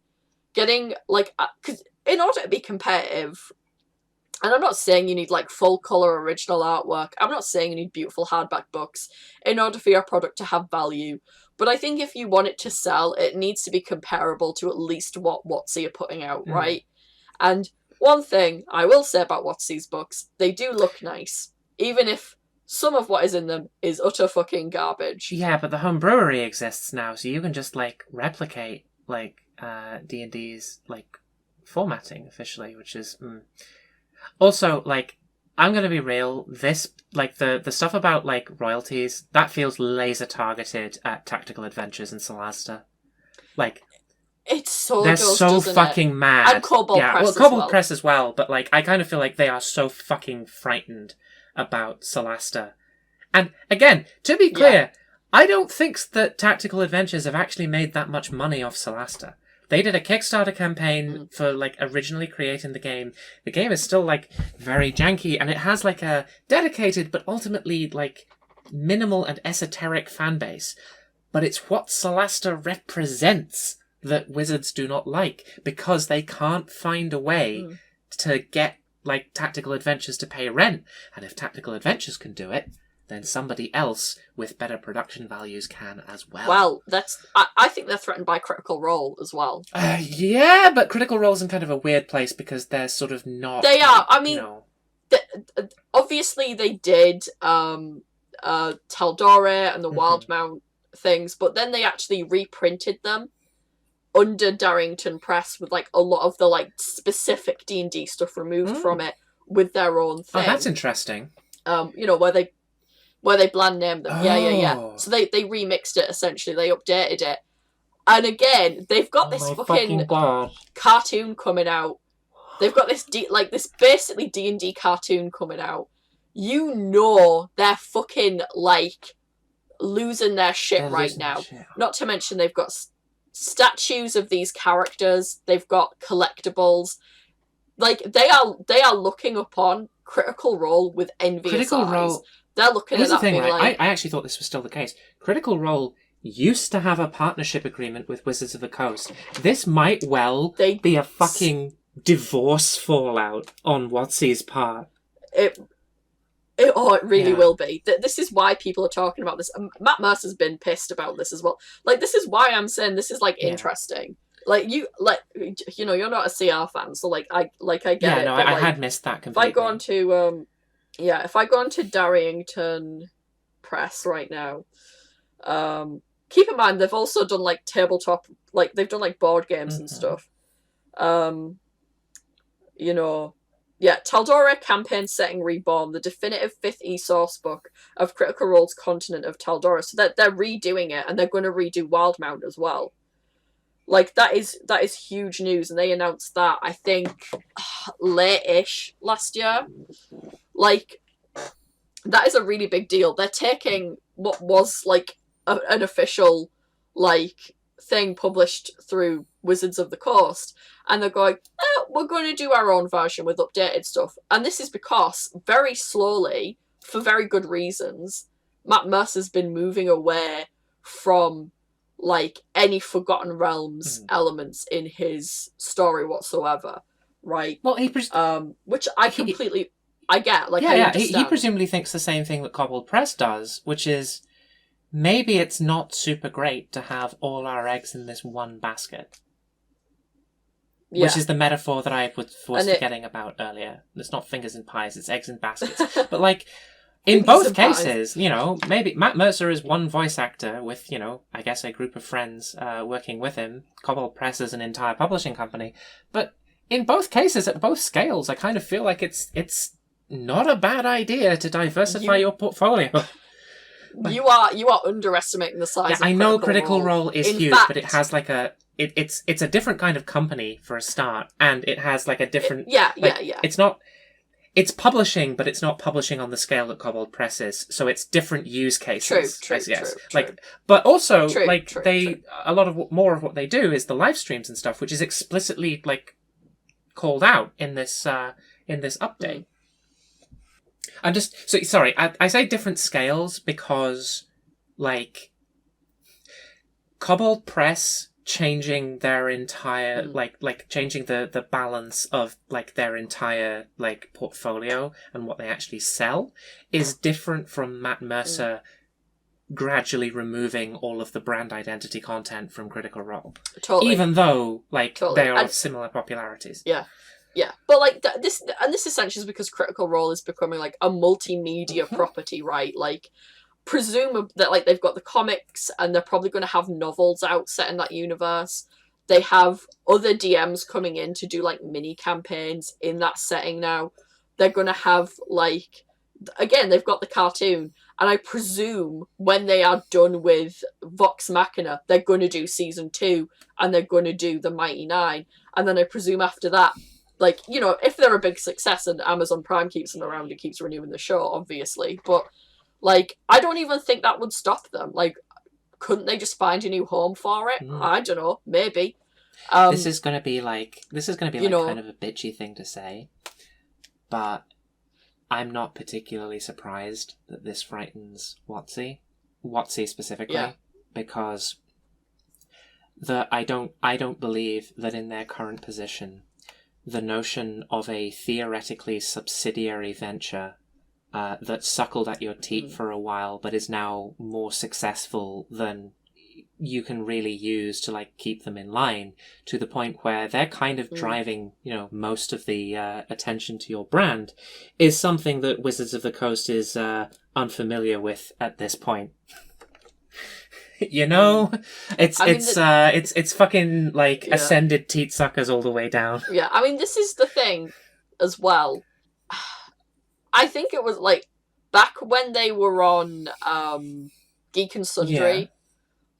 getting like, cause in order to be competitive, and I'm not saying you need like full colour original artwork. I'm not saying you need beautiful hardback books in order for your product to have value. But I think if you want it to sell, it needs to be comparable to at least what WotC are putting out, right? And one thing I will say about WotC's books, they do look nice. Even if some of what is in them is utter fucking garbage. Yeah, but the home brewery exists now, so you can just like replicate like D&D's like formatting officially, which is... Also, like, I'm going to be real, this, like, the stuff about, like, royalties, that feels laser targeted at Tactical Adventures and Solasta. Like, it's so they're so fucking mad. And Kobold Press well, Kobold Press as well, but, like, I kind of feel like they are so fucking frightened about Solasta. And, again, to be clear, I don't think that Tactical Adventures have actually made that much money off Solasta. They did a Kickstarter campaign for, like, originally creating the game. The game is still, like, very janky, and it has, like, a dedicated but ultimately, like, minimal and esoteric fan base. But it's what Solasta represents that Wizards do not like, because they can't find a way to get, like, Tactical Adventures to pay rent. And if Tactical Adventures can do it, then somebody else with better production values can as well. Well, I think they're threatened by Critical Role as well. Yeah, but Critical Role's in kind of a weird place because they're sort of not... They are. I mean, you know... obviously they did Taldore and the Wildmount things, but then they actually reprinted them under Darrington Press with like a lot of the like specific D&D stuff removed from it with their own thing. Oh, that's interesting. You know, where they bland named them. Yeah. Oh. So they remixed it essentially. They updated it. And again, they've got this fucking cartoon coming out. They've got this this basically D&D cartoon coming out. You know they're fucking like losing their shit right now. Not to mention they've got statues of these characters. They've got collectibles. Like they are looking upon Critical Role with envious eyes. They're looking at that thing, right? Like... I actually thought this was still the case. Critical Role used to have a partnership agreement with Wizards of the Coast. This might well be a fucking divorce fallout on WotC's part. It really will be. This is why people are talking about this. Matt Mercer's been pissed about this as well. Like, this is why I'm saying this is like interesting. Like you know, you're not a CR fan, so I get it. No, I had missed that completely. If I go on to Darrington Press right now, keep in mind they've also done like tabletop, like they've done like board games and stuff. You know, Taldora Campaign Setting Reborn, the definitive 5th e-source book of Critical Role's Continent of Taldora. So they're redoing it, and they're going to redo Wildmount as well. Like, that is huge news, and they announced that, I think, late-ish last year. Like, that is a really big deal. They're taking what was, like, an official, like, thing published through Wizards of the Coast, and they're going, we're going to do our own version with updated stuff. And this is because, very slowly, for very good reasons, Matt Mercer's been moving away from like any Forgotten Realms elements in his story whatsoever, right? Well, which I completely I get. Like, I understand. He presumably thinks the same thing that Kobold Press does, which is maybe it's not super great to have all our eggs in this one basket. Yeah. Which is the metaphor that I was forgetting about earlier. It's not fingers in pies, it's eggs in baskets. But like, in both cases, you know, maybe Matt Mercer is one voice actor with, you know, I guess a group of friends working with him. Kobold Press is an entire publishing company. But in both cases, at both scales, I kind of feel like it's not a bad idea to diversify your portfolio. You are underestimating the size of I know Critical Role is huge, but it has like it's a different kind of company for a start, and it has like a different... It's not... It's publishing, but it's not publishing on the scale that Kobold Press is, so it's different use cases. True. But also, a lot of more of what they do is the live streams and stuff, which is explicitly like called out in this update. I'm just sorry. I say different scales because, like, Kobold Press changing their entire changing the balance of like their entire like portfolio and what they actually sell is different from Matt Mercer gradually removing all of the brand identity content from Critical Role. Totally. Even though they are of similar popularities. Yeah. But like this essentially is because Critical Role is becoming like a multimedia property, right? Like, presume that like they've got the comics and they're probably going to have novels out set in that universe. They have other DMs coming in to do like mini campaigns in that setting now. They're going to have like, again, they've got the cartoon, and I presume when they are done with Vox Machina, they're going to do season 2 and they're going to do the Mighty Nine, and then I presume after that, like, you know, if they're a big success and Amazon Prime keeps them around and keeps renewing the show, obviously, but like, I don't even think that would stop them. Like, couldn't they just find a new home for it? I don't know, maybe. This is going to be like kind of a bitchy thing to say, but I'm not particularly surprised that this frightens WotC specifically, because I don't believe that in their current position, the notion of a theoretically subsidiary venture that suckled at your teat for a while, but is now more successful than you can really use to like keep them in line, to the point where they're kind of driving, most of the attention to your brand, is something that Wizards of the Coast is unfamiliar with at this point. It's fucking like ascended teat suckers all the way down. Yeah, I mean, this is the thing as well. I think it was like back when they were on Geek and Sundry,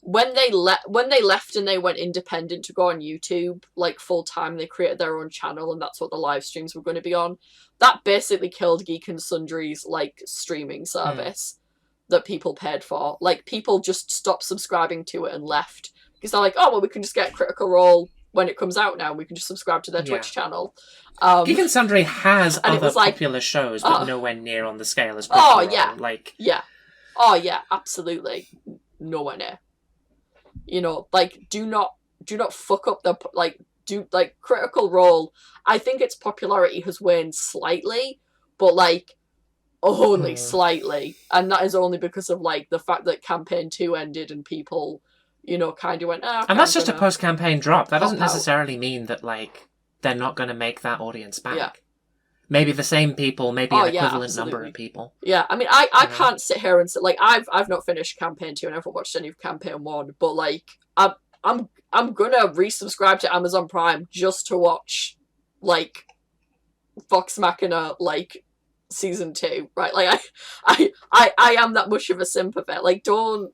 when they left and they went independent to go on YouTube like full time, they created their own channel, and that's what the live streams were going to be on. That basically killed Geek and Sundry's like streaming service that people paid for. Like, people just stopped subscribing to it and left because they're like, oh well, we can just get Critical Role when it comes out now. We can just subscribe to their Twitch channel. Geek and Sundry has other popular shows, but nowhere near on the scale as Critical Role. Oh yeah, absolutely, nowhere near. Do not fuck up Critical Role. I think its popularity has waned slightly, but only slightly, and that is only because of the fact that campaign 2 ended and people kind of went, and that's just a post-campaign drop. That doesn't necessarily mean that they're not going to make that audience back. Maybe the same people, maybe an equivalent number of people. Yeah, I mean, I can't sit here and say, I've not finished campaign 2 and I haven't watched any of campaign 1, but I'm gonna resubscribe to Amazon Prime just to watch Vox Machina season 2, right? I am that much of a simp of it. Don't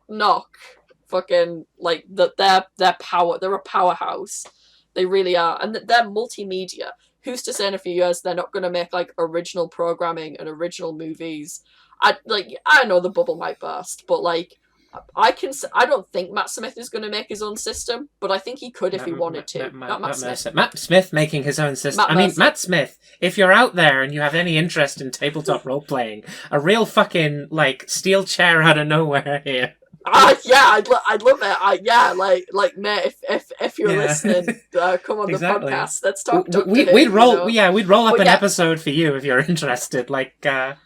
knock fucking their power. They're a powerhouse. They really are, and they're multimedia. Who's to say in a few years they're not going to make original programming and original movies? I know the bubble might burst, but I don't think Matt Smith is going to make his own system, but I think he could if he wanted to. Matt Smith. Matt Smith making his own system. Matt Smith, if you're out there and you have any interest in tabletop role playing, a real fucking steel chair out of nowhere here. I'd love it. Mate, if you're listening, come on the podcast. Let's talk. We'd roll up an episode for you if you're interested. Yeah.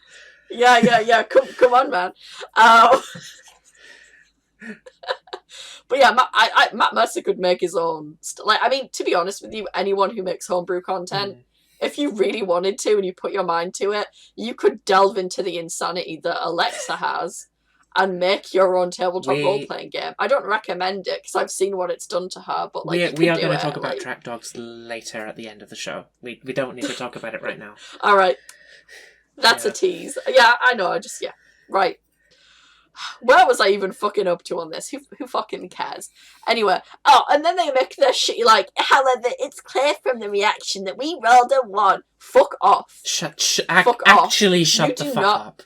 Come on, man. But yeah, Matt Mercer could make his own. To be honest with you, anyone who makes homebrew content, if you really wanted to and you put your mind to it, you could delve into the insanity that Alexa has and make your own tabletop role-playing game. I don't recommend it because I've seen what it's done to her, but we are going to talk about Track Dogs later at the end of the show. We don't need to talk about it right now. All right, that's a tease. Yeah, I know. Right. Where was I even fucking up to on this? Who fucking cares? Anyway, and then they make their shitty however, it's clear from the reaction that we rolled a 1. Fuck off. Actually shut the fuck up.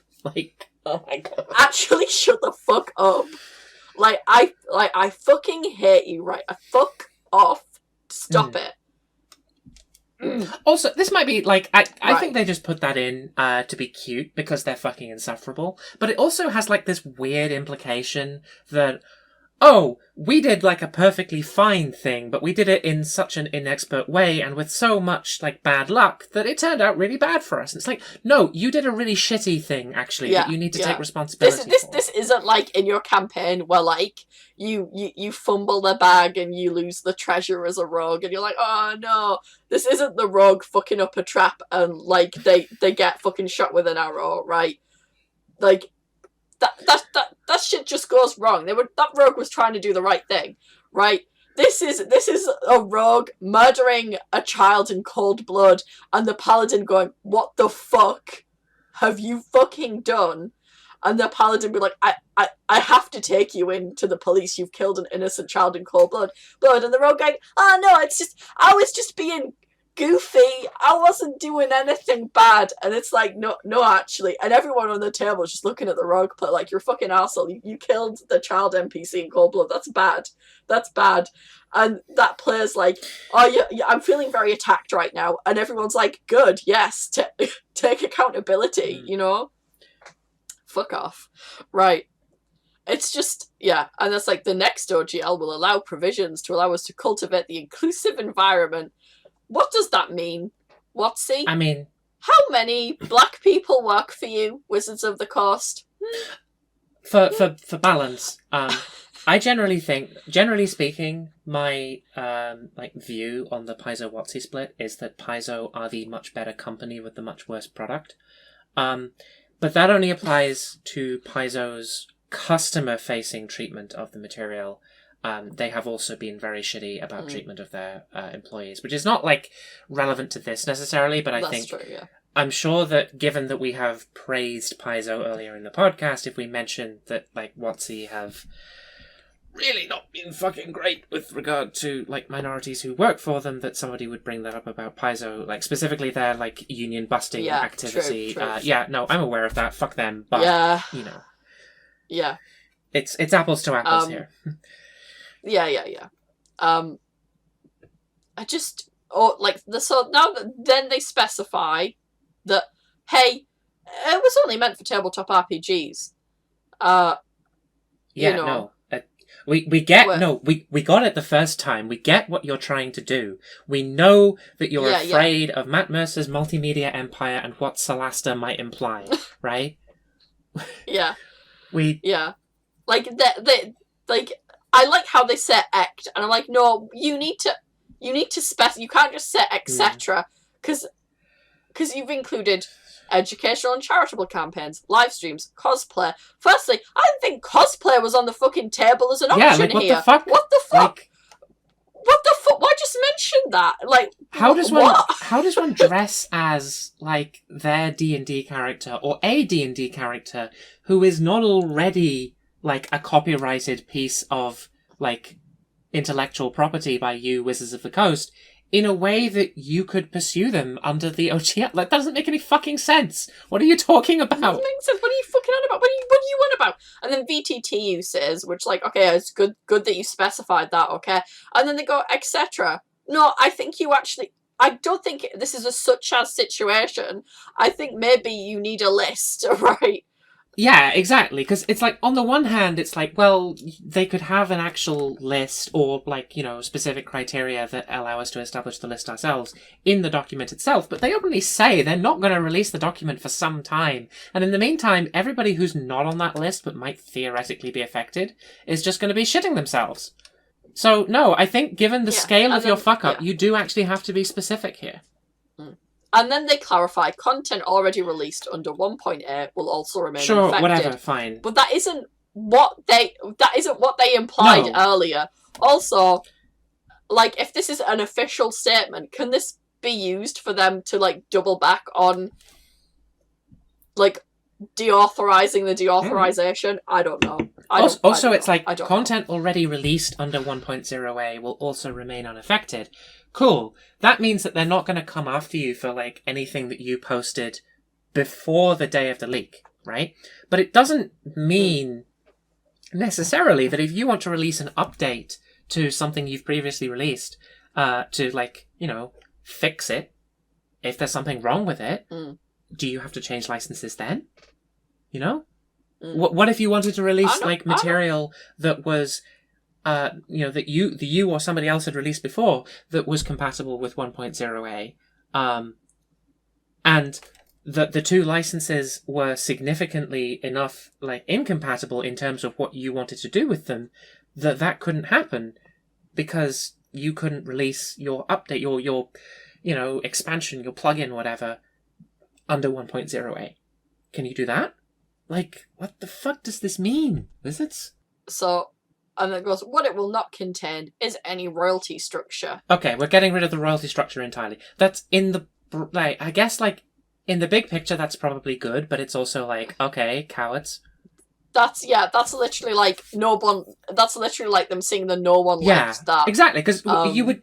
Oh my god. Actually shut the fuck up. I fucking hate you, right? Fuck off. Stop it. Also, this might be I think they just put that in to be cute because they're fucking insufferable. But it also has this weird implication that, we did a perfectly fine thing, but we did it in such an inexpert way and with so much bad luck that it turned out really bad for us. And it's no, you did a really shitty thing actually that you need to take responsibility for. This isn't in your campaign where you fumble the bag and you lose the treasure as a rogue and you're oh no. This isn't the rogue fucking up a trap and they get fucking shot with an arrow, right? That shit just goes wrong. That rogue was trying to do the right thing, right? This is a rogue murdering a child in cold blood, and the paladin going, "What the fuck have you fucking done?" And the paladin be I have to take you in to the police. You've killed an innocent child in cold blood. And the rogue going, "Oh no, I was just being goofy. I wasn't doing anything bad." And it's no, actually. And everyone on the table is just looking at the rogue play you're a fucking arsehole. You killed the child NPC in cold blood. That's bad. And that player's I'm feeling very attacked right now. And everyone's good, yes, take accountability, Fuck off. Right. It's just, and that's the next OGL will allow provisions to allow us to cultivate the inclusive environment. What does that mean? WotC? I mean, How many black people work for you, Wizards of the Coast? For balance, I generally speaking, my view on the Paizo WotC split is that Paizo are the much better company with the much worse product. But that only applies to Paizo's customer-facing treatment of the material. They have also been very shitty about treatment of their employees, which is not relevant to this necessarily, but That's true, yeah. I'm sure that given that we have praised Paizo earlier in the podcast, if we mention that WotC have really not been fucking great with regard to minorities who work for them, that somebody would bring that up about Paizo, specifically their union busting activity. True. No, I'm aware of that. Fuck them. But yeah, it's apples to apples here. Yeah. I just then they specify that, hey, it was only meant for tabletop RPGs. We got it the first time. We get what you're trying to do. We know that you're afraid of Matt Mercer's multimedia empire and what Solasta might imply, right? Yeah. I like how they say act, and I'm like, no, you need to specify. You can't just say etc. Because you've included educational and charitable campaigns, live streams, cosplay. Firstly, I didn't think cosplay was on the fucking table as an option what here. The fuck? What the fuck? What the fuck? Why just mention that? How does one dress as their D&D character or a D&D character who is not already a copyrighted piece of intellectual property by you, Wizards of the Coast, in a way that you could pursue them under the OGL? That doesn't make any fucking sense. What are you talking about? It doesn't make sense. What are you fucking on about? What are you on about? And then VTT uses, which okay, it's good that you specified that, okay? And then they go, etc. No, I don't think this is a such as situation. I think maybe you need a list, right? Yeah, exactly. Because it's on the one hand, it's well, they could have an actual list or specific criteria that allow us to establish the list ourselves in the document itself. But they openly say they're not going to release the document for some time. And in the meantime, everybody who's not on that list but might theoretically be affected is just going to be shitting themselves. So, no, I think given the scale of your fuck-up, you do actually have to be specific here. And then they clarify content already released under 1.8 will also remain sure, affected. Whatever, fine. But that isn't what they implied earlier. Also, if this is an official statement, can this be used for them to double back on deauthorizing the deauthorization? I don't know. It's content already released under 1.0a will also remain unaffected. Cool. That means that they're not going to come after you for anything that you posted before the day of the leak, right? But it doesn't mean necessarily that if you want to release an update to something you've previously released, to fix it, if there's something wrong with it, do you have to change licenses then? What if you wanted to release material that was that you or somebody else had released before that was compatible with 1.0a, and that the two licenses were significantly enough incompatible in terms of what you wanted to do with them, that couldn't happen because you couldn't release your update, your expansion, your plugin, whatever, under 1.0a. Can you do that? What the fuck does this mean, Wizards? So, and it goes, what it will not contain is any royalty structure. Okay, we're getting rid of the royalty structure entirely. That's in the, I guess, in the big picture, that's probably good, but it's also okay, cowards. That's literally no one, that's literally them saying the no one liked that. Exactly, because you would,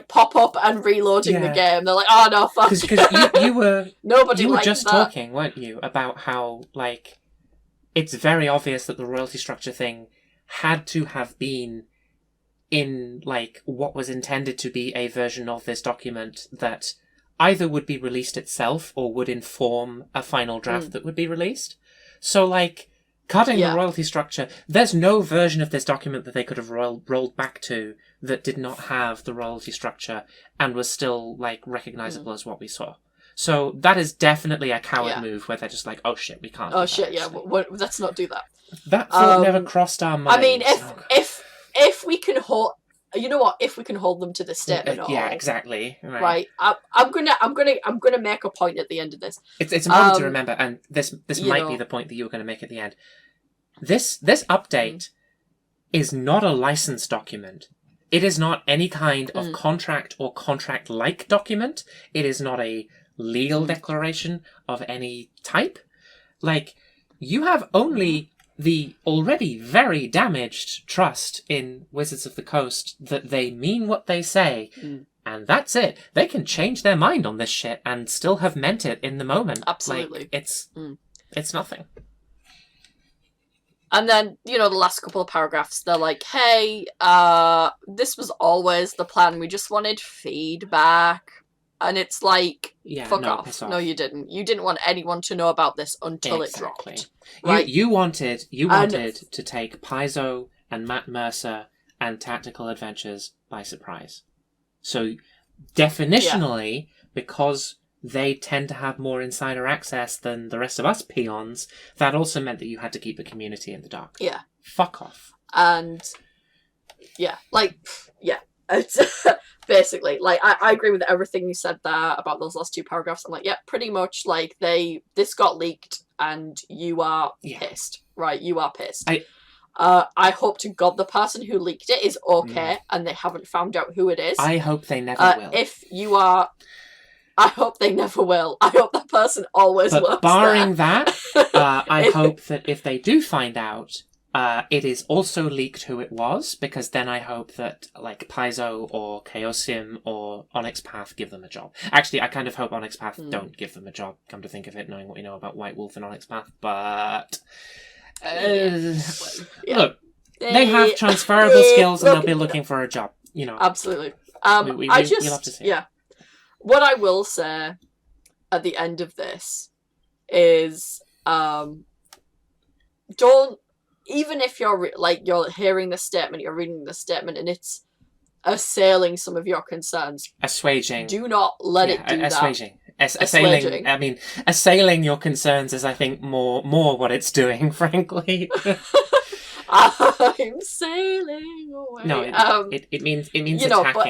pop up and reloading the game. They're oh no, fuck. Because you were, nobody you were liked just that. talking, weren't you, about how, it's very obvious that the royalty structure thing had to have been in what was intended to be a version of this document that either would be released itself or would inform a final draft that would be released. So cutting the royalty structure, there's no version of this document that they could have rolled back to that did not have the royalty structure and was still recognizable as what we saw. So that is definitely a coward Yeah. move where they're just like, oh shit, we can't. Oh do that, shit! Yeah, actually. let's not do that. That thought never crossed our minds. I mean, if we can hold, you know what? If we can hold them to this statement, yeah, exactly. Right. I'm gonna make a point at the end of this. It's important to remember, and this might know. be the point that you were going to make at the end. This update is not a license document. It is not any kind of contract or contract-like document. It is not a legal declaration of any type. Like, you have only the already very damaged trust in Wizards of the Coast that they mean what they say, and that's it. They can change their mind on this shit and still have meant it in the moment. Absolutely. Like, it's nothing. And then, the last couple of paragraphs, they're like, hey, this was always the plan. We just wanted feedback. And it's like, fuck off. No, you didn't. You didn't want anyone to know about this until it dropped. Right? You wanted to take Paizo and Matt Mercer and Tactical Adventures by surprise. So, definitionally, because they tend to have more insider access than the rest of us peons, that also meant that you had to keep the community in the dark. Yeah. Fuck off. And, it's basically, I agree with everything you said there about those last two paragraphs. I'm like, yeah, pretty much, this got leaked and you are pissed. Right, you are pissed. I hope to God the person who leaked it is okay and they haven't found out who it is. I hope they never will. If you are... I hope they never will. I hope that person always works there. Barring that, I hope that if they do find out, it is also leaked who it was, because then I hope that, Paizo or Chaosium or Onyx Path give them a job. Actually, I kind of hope Onyx Path don't give them a job, come to think of it, knowing what we know about White Wolf and Onyx Path, but... Look, they have transferable skills and they'll be looking for a job, Absolutely. We'll have to see. Yeah. What I will say at the end of this is, don't, even if you're you're hearing this statement, you're reading this statement, and it's assailing some of your concerns. Assuaging. Do not let it do assuaging. that. Assailing. I mean, assailing your concerns is, I think, more what it's doing, frankly. I'm sailing away. No, it means attacking. But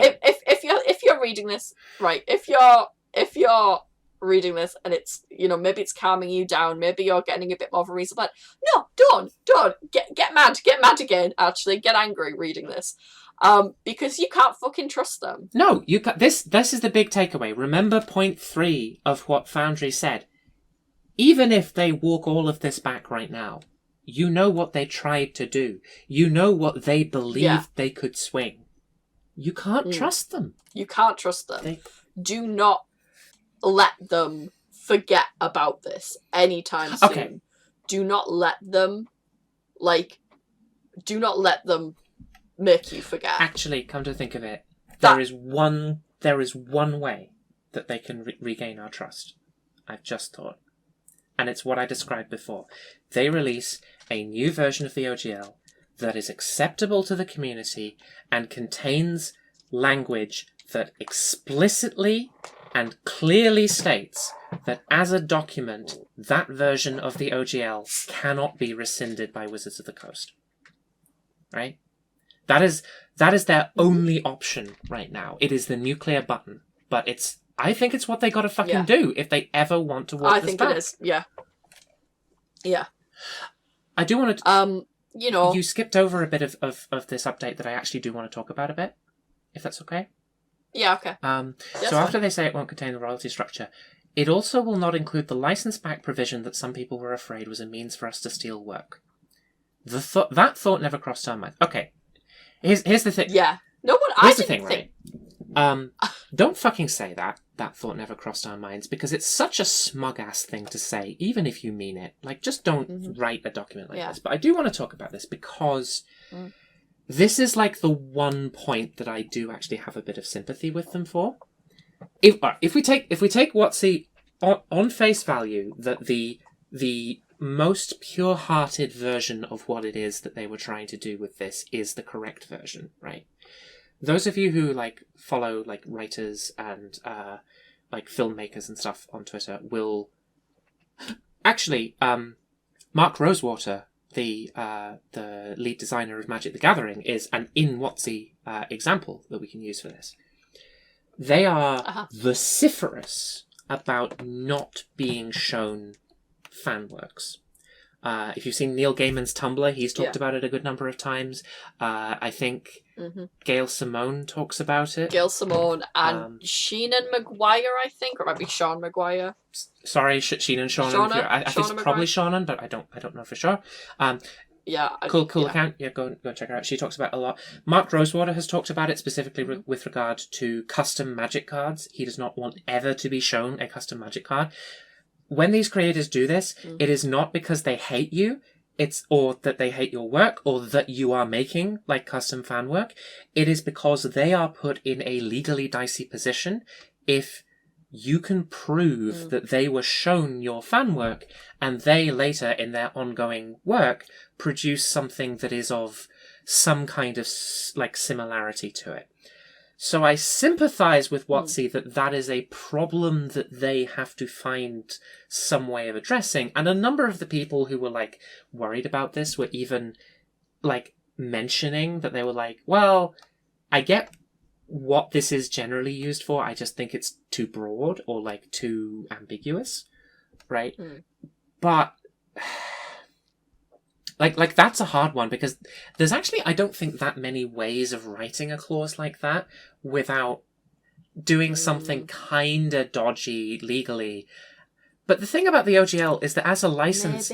if you're reading this, right? If you're reading this and it's maybe it's calming you down, maybe you're getting a bit more of a reason. But no, don't get mad again. Actually, get angry reading this, because you can't fucking trust them. No, you can't. This is the big takeaway. Remember point 3 of what Foundry said. Even if they walk all of this back right now, you know what they tried to do. You know what they believed they could swing. You can't trust them. You can't trust them. Do not let them forget about this anytime soon. Okay. Do not let them, make you forget. Actually, come to think of it, there is one way that they can regain our trust. I've just thought. And it's what I described before. They release a new version of the OGL that is acceptable to the community and contains language that explicitly and clearly states that as a document, that version of the OGL cannot be rescinded by Wizards of the Coast. Right? That is their only option right now. It is the nuclear button. But I think it's what they gotta fucking do if they ever want to walk this back. I think it is, yeah. Yeah. I do want to... you know... You skipped over a bit of this update that I actually do want to talk about a bit, if that's okay. Yeah, okay. So after they say it won't contain the royalty structure, it also will not include the license back provision that some people were afraid was a means for us to steal work. That thought never crossed our mind. Okay. Here's the thing. Yeah. No one... Here's the thing, right? Don't fucking say that thought never crossed our minds, because it's such a smug-ass thing to say, even if you mean it. Just don't write a document like this. But I do want to talk about this, because this is the one point that I do actually have a bit of sympathy with them for. If we take WotC on face value, that the most pure-hearted version of what it is that they were trying to do with this is the correct version, right? Those of you who follow writers and like filmmakers and stuff on Twitter will actually Mark Rosewater, the lead designer of Magic the Gathering, is an in WotC example that we can use for this. They are vociferous about not being shown fan works. If you've seen Neil Gaiman's Tumblr, he's talked about it a good number of times. I think Gail Simone talks about it. Gail Simone and Sheenan Maguire, I think, or maybe Sean Maguire. Sorry, Sheenan Shauna. I think it's probably Shaunan, but I don't know for sure. Cool account. Yeah, go check her out. She talks about it a lot. Mark Rosewater has talked about it specifically with regard to custom Magic cards. He does not want ever to be shown a custom Magic card. When these creators do this, it is not because they hate you, or that they hate your work, or that you are making like custom fan work. It is because they are put in a legally dicey position if you can prove that they were shown your fan work and they later in their ongoing work produce something that is of some kind of like similarity to it. So I sympathise with WotC that is a problem that they have to find some way of addressing. And a number of the people who were like worried about this were even like mentioning that they were like, well, I get what this is generally used for. I just think it's too broad or like too ambiguous, right? But like that's a hard one because there's actually, I don't think that many ways of writing a clause like that without doing something kind of dodgy legally. But the thing about the OGL is that as a license,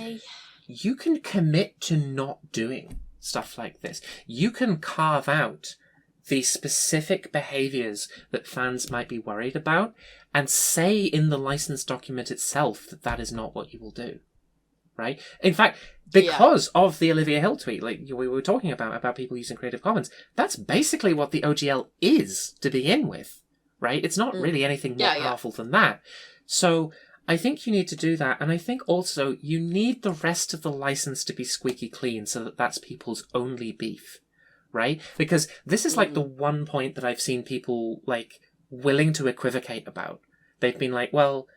you can commit to not doing stuff like this. You can carve out the specific behaviors that fans might be worried about and say in the license document itself that that is not what you will do. Right? In fact, because of the Olivia Hill tweet, like we were talking about people using Creative Commons, that's basically what the OGL is to begin with, right? It's not really anything more powerful than that. So I think you need to do that. And I think also you need the rest of the license to be squeaky clean so that that's people's only beef, right? Because this is like the one point that I've seen people like willing to equivocate about. They've been like, well,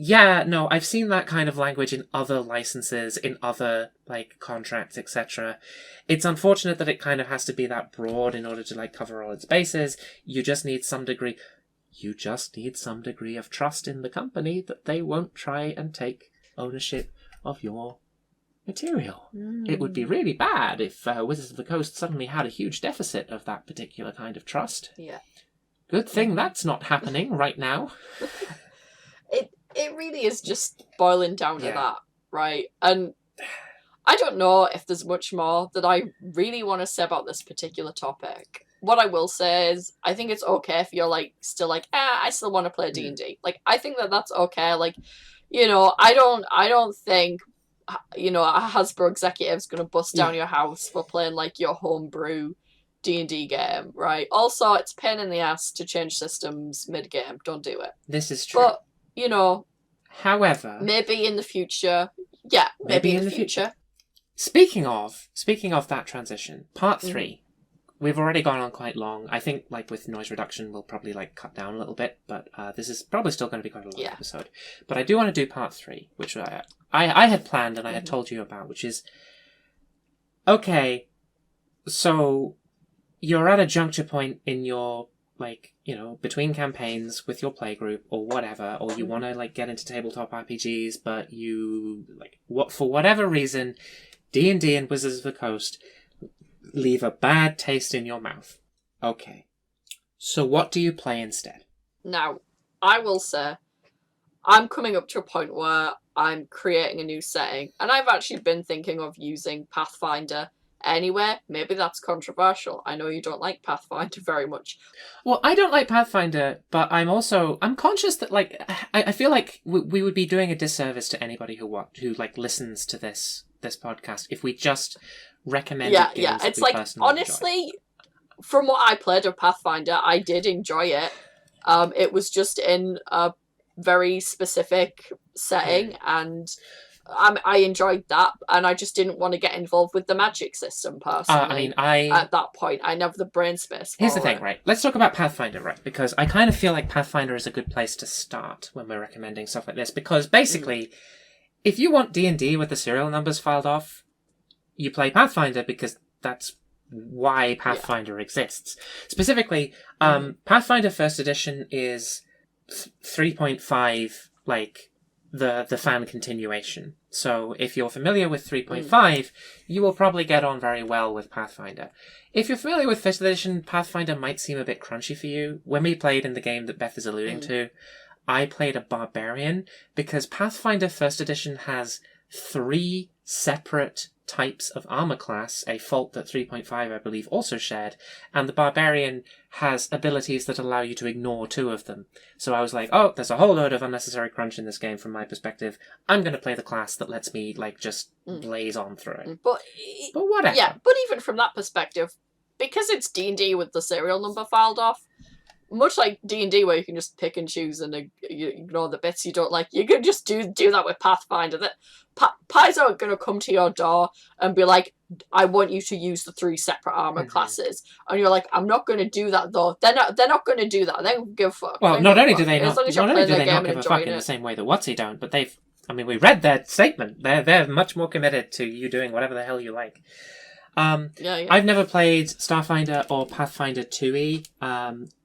yeah, no, I've seen that kind of language in other licenses, in other, like, contracts, etc. It's unfortunate that it kind of has to be that broad in order to, like, cover all its bases. You just need some degree of trust in the company that they won't try and take ownership of your material. It would be really bad if Wizards of the Coast suddenly had a huge deficit of that particular kind of trust. Yeah. Good thing that's not happening right now. It really is just boiling down to that, right? And I don't know if there's much more that I really want to say about this particular topic. What I will say is, I think it's okay if you're like still like, I still want to play D&D. Like, I think that's okay. Like, you know, I don't think, you know, a Hasbro executive's gonna bust down your house for playing like your homebrew D&D game, right? Also, it's a pain in the ass to change systems mid-game. Don't do it. This is true. But, you know, however, maybe in the future. Yeah, maybe in the future. Speaking of that transition, part 3. We've already gone on quite long. I think, like, with noise reduction, we'll probably, like, cut down a little bit, but this is probably still going to be quite a long episode. But I do want to do part 3, which I had planned and I had told you about, which is, okay, so you're at a juncture point in your, like, you know, between campaigns with your playgroup or whatever, or you want to, like, get into tabletop RPGs, but you, like, for whatever reason, D&D and Wizards of the Coast leave a bad taste in your mouth. Okay. So what do you play instead? Now, I will say, I'm coming up to a point where I'm creating a new setting, and I've actually been thinking of using Pathfinder anyway. Maybe that's controversial. I know you don't like Pathfinder very much. Well, I don't like Pathfinder, but I'm conscious that, like, I feel like we would be doing a disservice to anybody who like listens to this podcast if we just recommended games it's that we like, personally honestly, enjoy. From what I played of Pathfinder, I did enjoy it. It was just in a very specific setting, and I enjoyed that, and I just didn't want to get involved with the magic system personally. At that point, I never the brain space. Here's the thing, right? Let's talk about Pathfinder, right? Because I kind of feel like Pathfinder is a good place to start when we're recommending stuff like this. Because basically, if you want D&D with the serial numbers filed off, you play Pathfinder because that's why Pathfinder exists. Specifically, Pathfinder First Edition is 3.5, like the fan continuation. So if you're familiar with 3.5, you will probably get on very well with Pathfinder. If you're familiar with 5th edition, Pathfinder might seem a bit crunchy for you. When we played in the game that Beth is alluding to, I played a barbarian because Pathfinder 1st edition has 3 separate types of armor class, a fault that 3.5 I believe also shared, and the barbarian has abilities that allow you to ignore 2 of them. So I was like, oh, there's a whole load of unnecessary crunch in this game from my perspective. I'm going to play the class that lets me like just blaze on through it. But whatever. Yeah, but even from that perspective, because it's D&D with the serial number filed off, much like D&D where you can just pick and choose and you ignore the bits you don't like, you can just do that with Pathfinder. That Pies aren't going to come to your door and be like, I want you to use the 3 separate armor classes. And you're like, I'm not going to do that though. They're not going to do that. They don't give a fuck. Well, not only do they not give a fuck in the same way that WotC don't, but we read their statement. They're much more committed to you doing whatever the hell you like. I've never played Starfinder or Pathfinder 2e.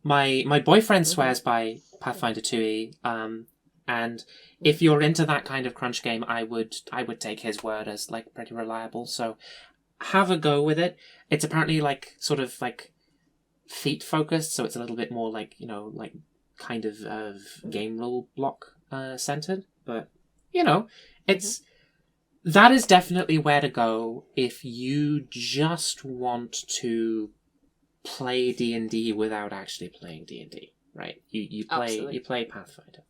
My boyfriend swears by Pathfinder 2e. And if you're into that kind of crunch game, I would take his word as like pretty reliable. So have a go with it. It's apparently like sort of like feat focused, so it's a little bit more like, you know, like kind of game rule block centered. But you know, it's that is definitely where to go if you just want to play D&D without actually playing D&D, right? You play Pathfinder.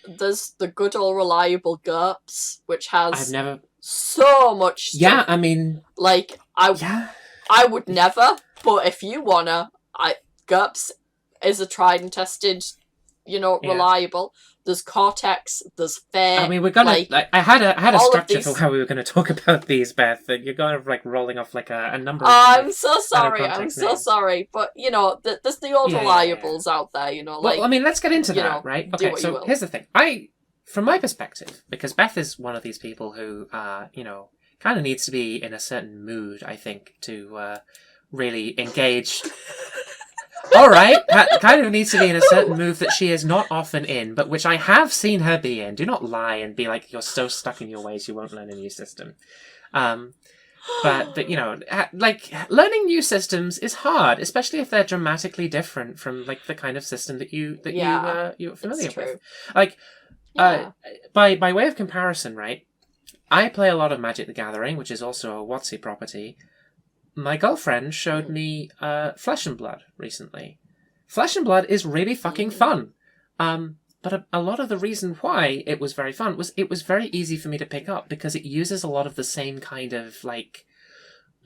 There's the good old reliable GURPS, which has so much stuff. Yeah, I mean, like I would never, but if you wanna, GURPS is a tried and tested, reliable. There's Cortex, there's Fair. I mean, we're gonna. I had a structure for how we were going to talk about these, Beth. And you're kind of like rolling off like a number. I'm so sorry, but there's the old reliables out there. Well, I mean, let's get into that, right? Okay, so here's the thing. From my perspective, because Beth is one of these people who, kind of needs to be in a certain mood, I think, to really engage. All right, kind of needs to be in a certain mood that she is not often in, but which I have seen her be in. Do not lie and be like, you're so stuck in your ways you won't learn a new system. But like learning new systems is hard, especially if they're dramatically different from like the kind of system that you're familiar with. Like, by way of comparison, right? I play a lot of Magic the Gathering, which is also a WotC property. My girlfriend showed me Flesh and Blood recently. Flesh and Blood is really fucking fun. But a lot of the reason why it was very fun was it was very easy for me to pick up because it uses a lot of the same kind of like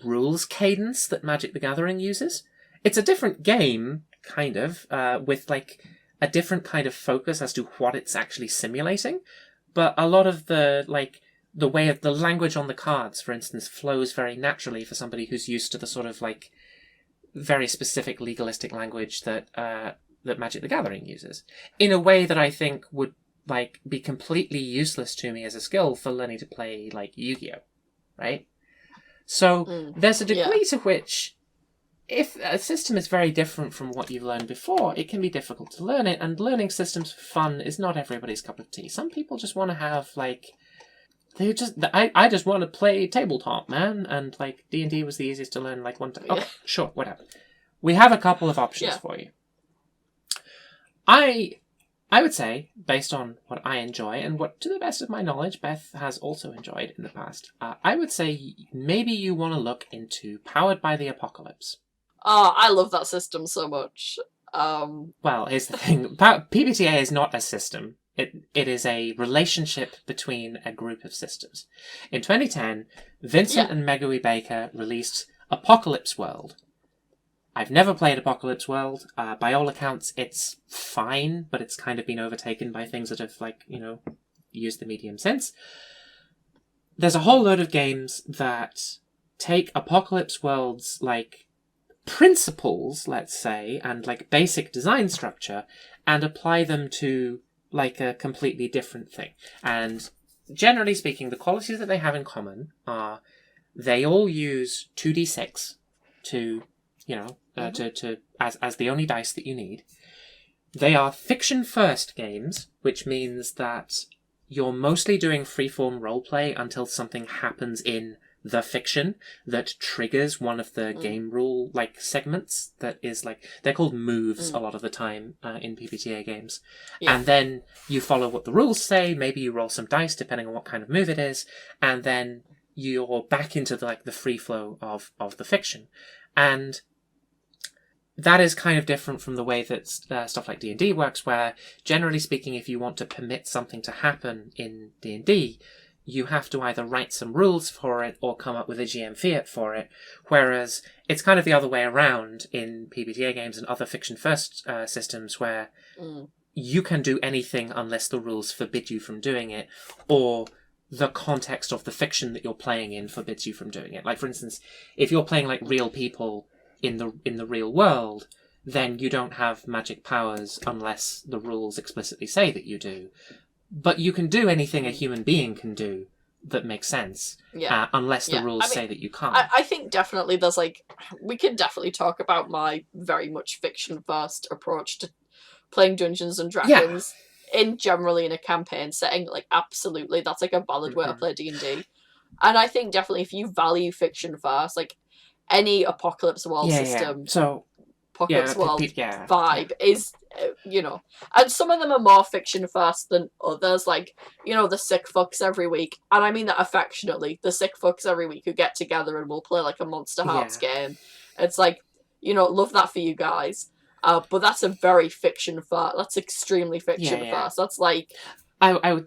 rules cadence that Magic the Gathering uses. It's a different game, kind of, with like a different kind of focus as to what it's actually simulating. But a lot of the like the way of the language on the cards, for instance, flows very naturally for somebody who's used to the sort of like very specific legalistic language that that Magic the Gathering uses, in a way that I think would like be completely useless to me as a skill for learning to play like Yu-Gi-Oh, right? So there's a degree to which, if a system is very different from what you've learned before, it can be difficult to learn it, and learning systems for fun is not everybody's cup of tea. Some people just want to have like I just want to play tabletop, man, and like D&D was the easiest to learn like one time. Okay, sure, whatever. We have a couple of options for you. I would say, based on what I enjoy and what, to the best of my knowledge, Beth has also enjoyed in the past, I would say maybe you want to look into Powered by the Apocalypse. Oh, I love that system so much. Well, here's the thing. PBTA is not a system. It is a relationship between a group of systems. In 2010, Vincent and Megui Baker released Apocalypse World. I've never played Apocalypse World. By all accounts, it's fine, but it's kind of been overtaken by things that have, like, used the medium since. there's a whole load of games that take Apocalypse World's, like, principles, let's say, and, like, basic design structure, and apply them to, like, a completely different thing. And generally speaking, the qualities that they have in common are they all use 2d6 to, you know, as the only dice that you need. They are fiction-first games, which means that you're mostly doing freeform roleplay until something happens in the fiction that triggers one of the game rule, like, segments that is, like, they're called moves a lot of the time in PBTA games. Yeah. And then you follow what the rules say, maybe you roll some dice depending on what kind of move it is, and then you're back into the free flow of the fiction. And that is kind of different from the way that stuff like D&D works, where, generally speaking, if you want to permit something to happen in D&D, you have to either write some rules for it or come up with a GM fiat for it, whereas it's kind of the other way around in PBTA games and other fiction-first systems, where you can do anything unless the rules forbid you from doing it, or the context of the fiction that you're playing in forbids you from doing it. Like, for instance, if you're playing, like, real people in the real world, then you don't have magic powers unless the rules explicitly say that you do. But you can do anything a human being can do that makes sense, unless the rules say that you can't. I think definitely there's, like, we can definitely talk about my very much fiction-first approach to playing Dungeons and Dragons generally in a campaign setting. Like, absolutely, that's, like, a valid way to play D&D. And I think definitely if you value fiction first, like, any Apocalypse World system, so Apocalypse World vibe is, you know, and some of them are more fiction first than others, like, you know, the sick fucks every week, and I mean that affectionately, the sick fucks every week who get together and will play, like, a Monster Hearts game. It's like, you know, love that for you guys. But that's a very fiction first, that's extremely fiction first. That's like, I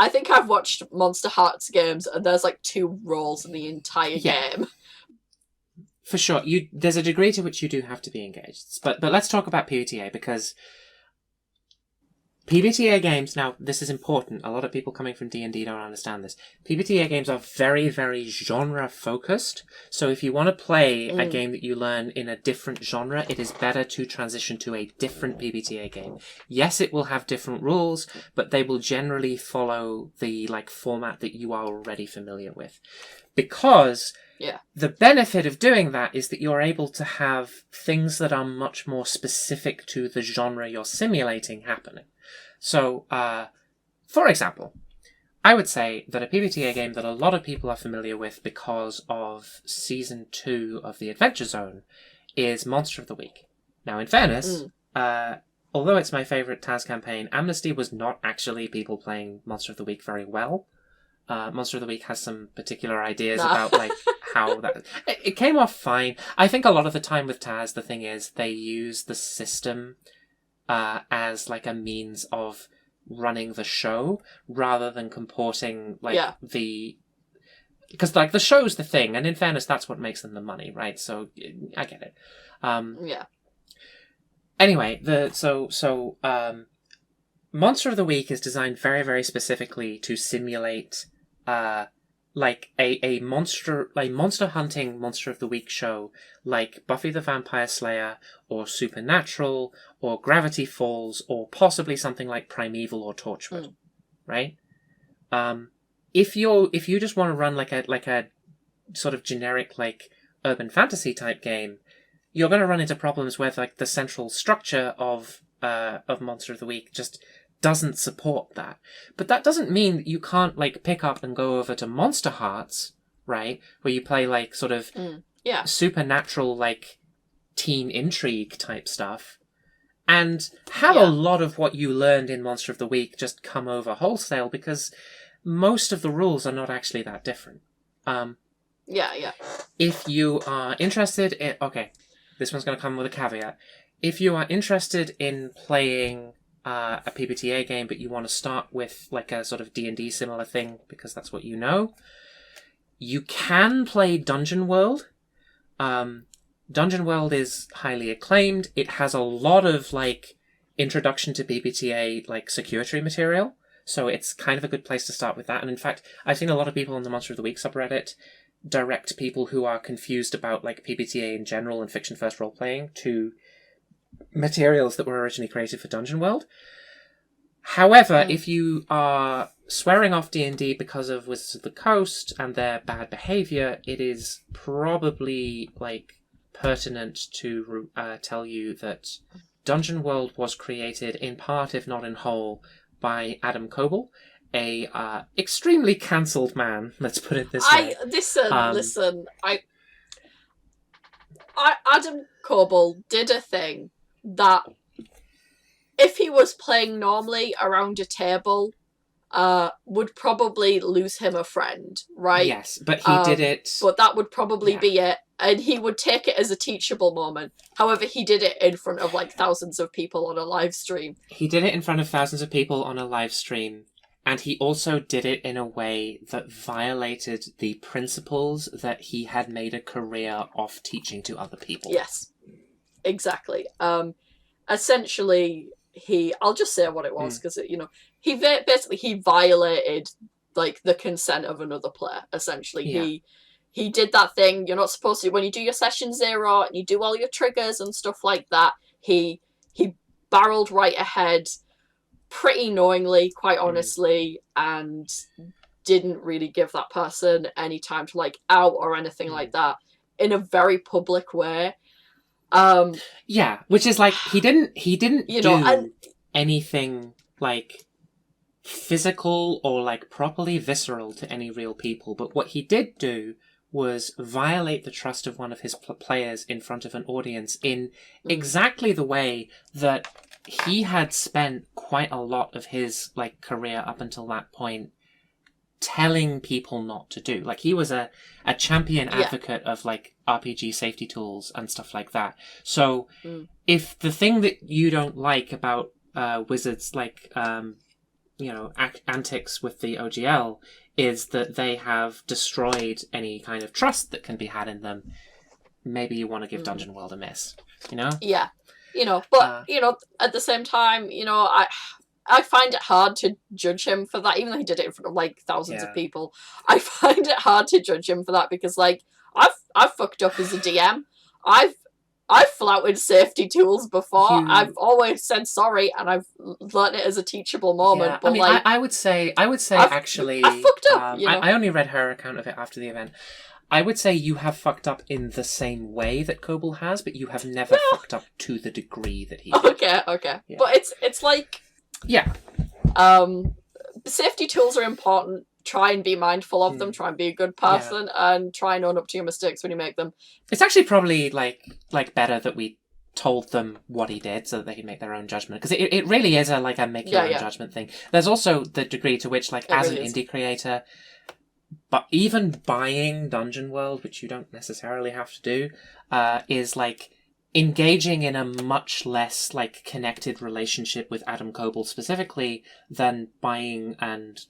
think I've watched Monster Hearts games and there's, like, 2 roles in the entire game. For sure, there's a degree to which you do have to be engaged. But let's talk about PBTA, because PBTA games, now this is important, a lot of people coming from D&D don't understand this. PBTA games are very, very genre-focused, so if you want to play a game that you learn in a different genre, it is better to transition to a different PBTA game. Yes, it will have different rules, but they will generally follow the, like, format that you are already familiar with. Because the benefit of doing that is that you're able to have things that are much more specific to the genre you're simulating happening. So, for example, I would say that a PBTA game that a lot of people are familiar with because of Season 2 of the Adventure Zone is Monster of the Week. Now, in fairness, although it's my favourite Taz campaign, Amnesty was not actually people playing Monster of the Week very well. Monster of the Week has some particular ideas about, like, how that... It came off fine. I think a lot of the time with Taz, the thing is, they use the system as, like, a means of running the show, rather than comporting, like, the... Because, like, the show's the thing, and in fairness, that's what makes them the money, right? So, I get it. Anyway, Monster of the Week is designed very, very specifically to simulate like a monster hunting Monster of the Week show, like Buffy the Vampire Slayer or Supernatural or Gravity Falls or possibly something like Primeval or Torchwood, right? If you just want to run like a sort of generic, like, urban fantasy type game, you're going to run into problems where, like, the central structure of Monster of the Week just doesn't support that. But that doesn't mean that you can't, like, pick up and go over to Monster Hearts, right? Where you play, like, sort of supernatural, like, teen intrigue type stuff, and have a lot of what you learned in Monster of the Week just come over wholesale, because most of the rules are not actually that different. If you are interested in... Okay, this one's going to come with a caveat. If you are interested in playing a PBTA game, but you want to start with, like, a sort of D&D similar thing, because that's what you know, you can play Dungeon World. Dungeon World is highly acclaimed. It has a lot of, like, introduction to PBTA, like, circuitry material. So it's kind of a good place to start with that. And in fact, I've seen a lot of people on the Monster of the Week subreddit direct people who are confused about like PBTA in general and fiction first role playing to materials that were originally created for Dungeon World. However, if you are swearing off D&D because of Wizards of the Coast and their bad behavior, it is probably like pertinent to tell you that Dungeon World was created in part, if not in whole, by Adam Koebel, a extremely cancelled man. Let's put it this way. Listen. Adam Koebel did a thing that, if he was playing normally around a table, would probably lose him a friend, right? Yes, but he did it. But that would probably be it, and he would take it as a teachable moment. However, he did it in front of like thousands of people on a live stream. He did it in front of thousands of people on a live stream, and he also did it in a way that violated the principles that he had made a career off teaching to other people. Yes, exactly. Essentially, I'll just say what it was, because he violated like the consent of another player. Essentially, he did that thing you're not supposed to when you do your session 0 and you do all your triggers and stuff like that. He barreled right ahead pretty knowingly, quite honestly, and didn't really give that person any time to like out or anything like that in a very public way. Which is like he didn't do anything like physical or like properly visceral to any real people, but what he did do was violate the trust of one of his players in front of an audience in exactly the way that he had spent quite a lot of his like career up until that point telling people not to do. Like, he was a champion advocate of like RPG safety tools and stuff like that. So if the thing that you don't like about Wizards, like antics with the OGL is that they have destroyed any kind of trust that can be had in them, maybe you want to give Dungeon World a miss, Yeah. But at the same time, I find it hard to judge him for that, even though he did it in front of like thousands of people. I find it hard to judge him for that because like I've fucked up as a DM. I've flouted safety tools before. I've always said sorry, and I've learnt it as a teachable moment. Yeah. But I mean, like, I would say actually, I fucked up. I only read her account of it after the event. I would say you have fucked up in the same way that Koebel has, but you have never fucked up to the degree that he did. Okay. Yeah. But it's like, yeah. Safety tools are important. Try and be mindful of them. Try and be a good person, and try and own up to your mistakes when you make them. It's actually probably like better that we told them what he did so that they can make their own judgment, because it really is a make your own judgment thing. There's also the degree to which as really an indie creator, but even buying Dungeon World, which you don't necessarily have to do, is like engaging in a much less connected relationship with Adam Koebel specifically than buying and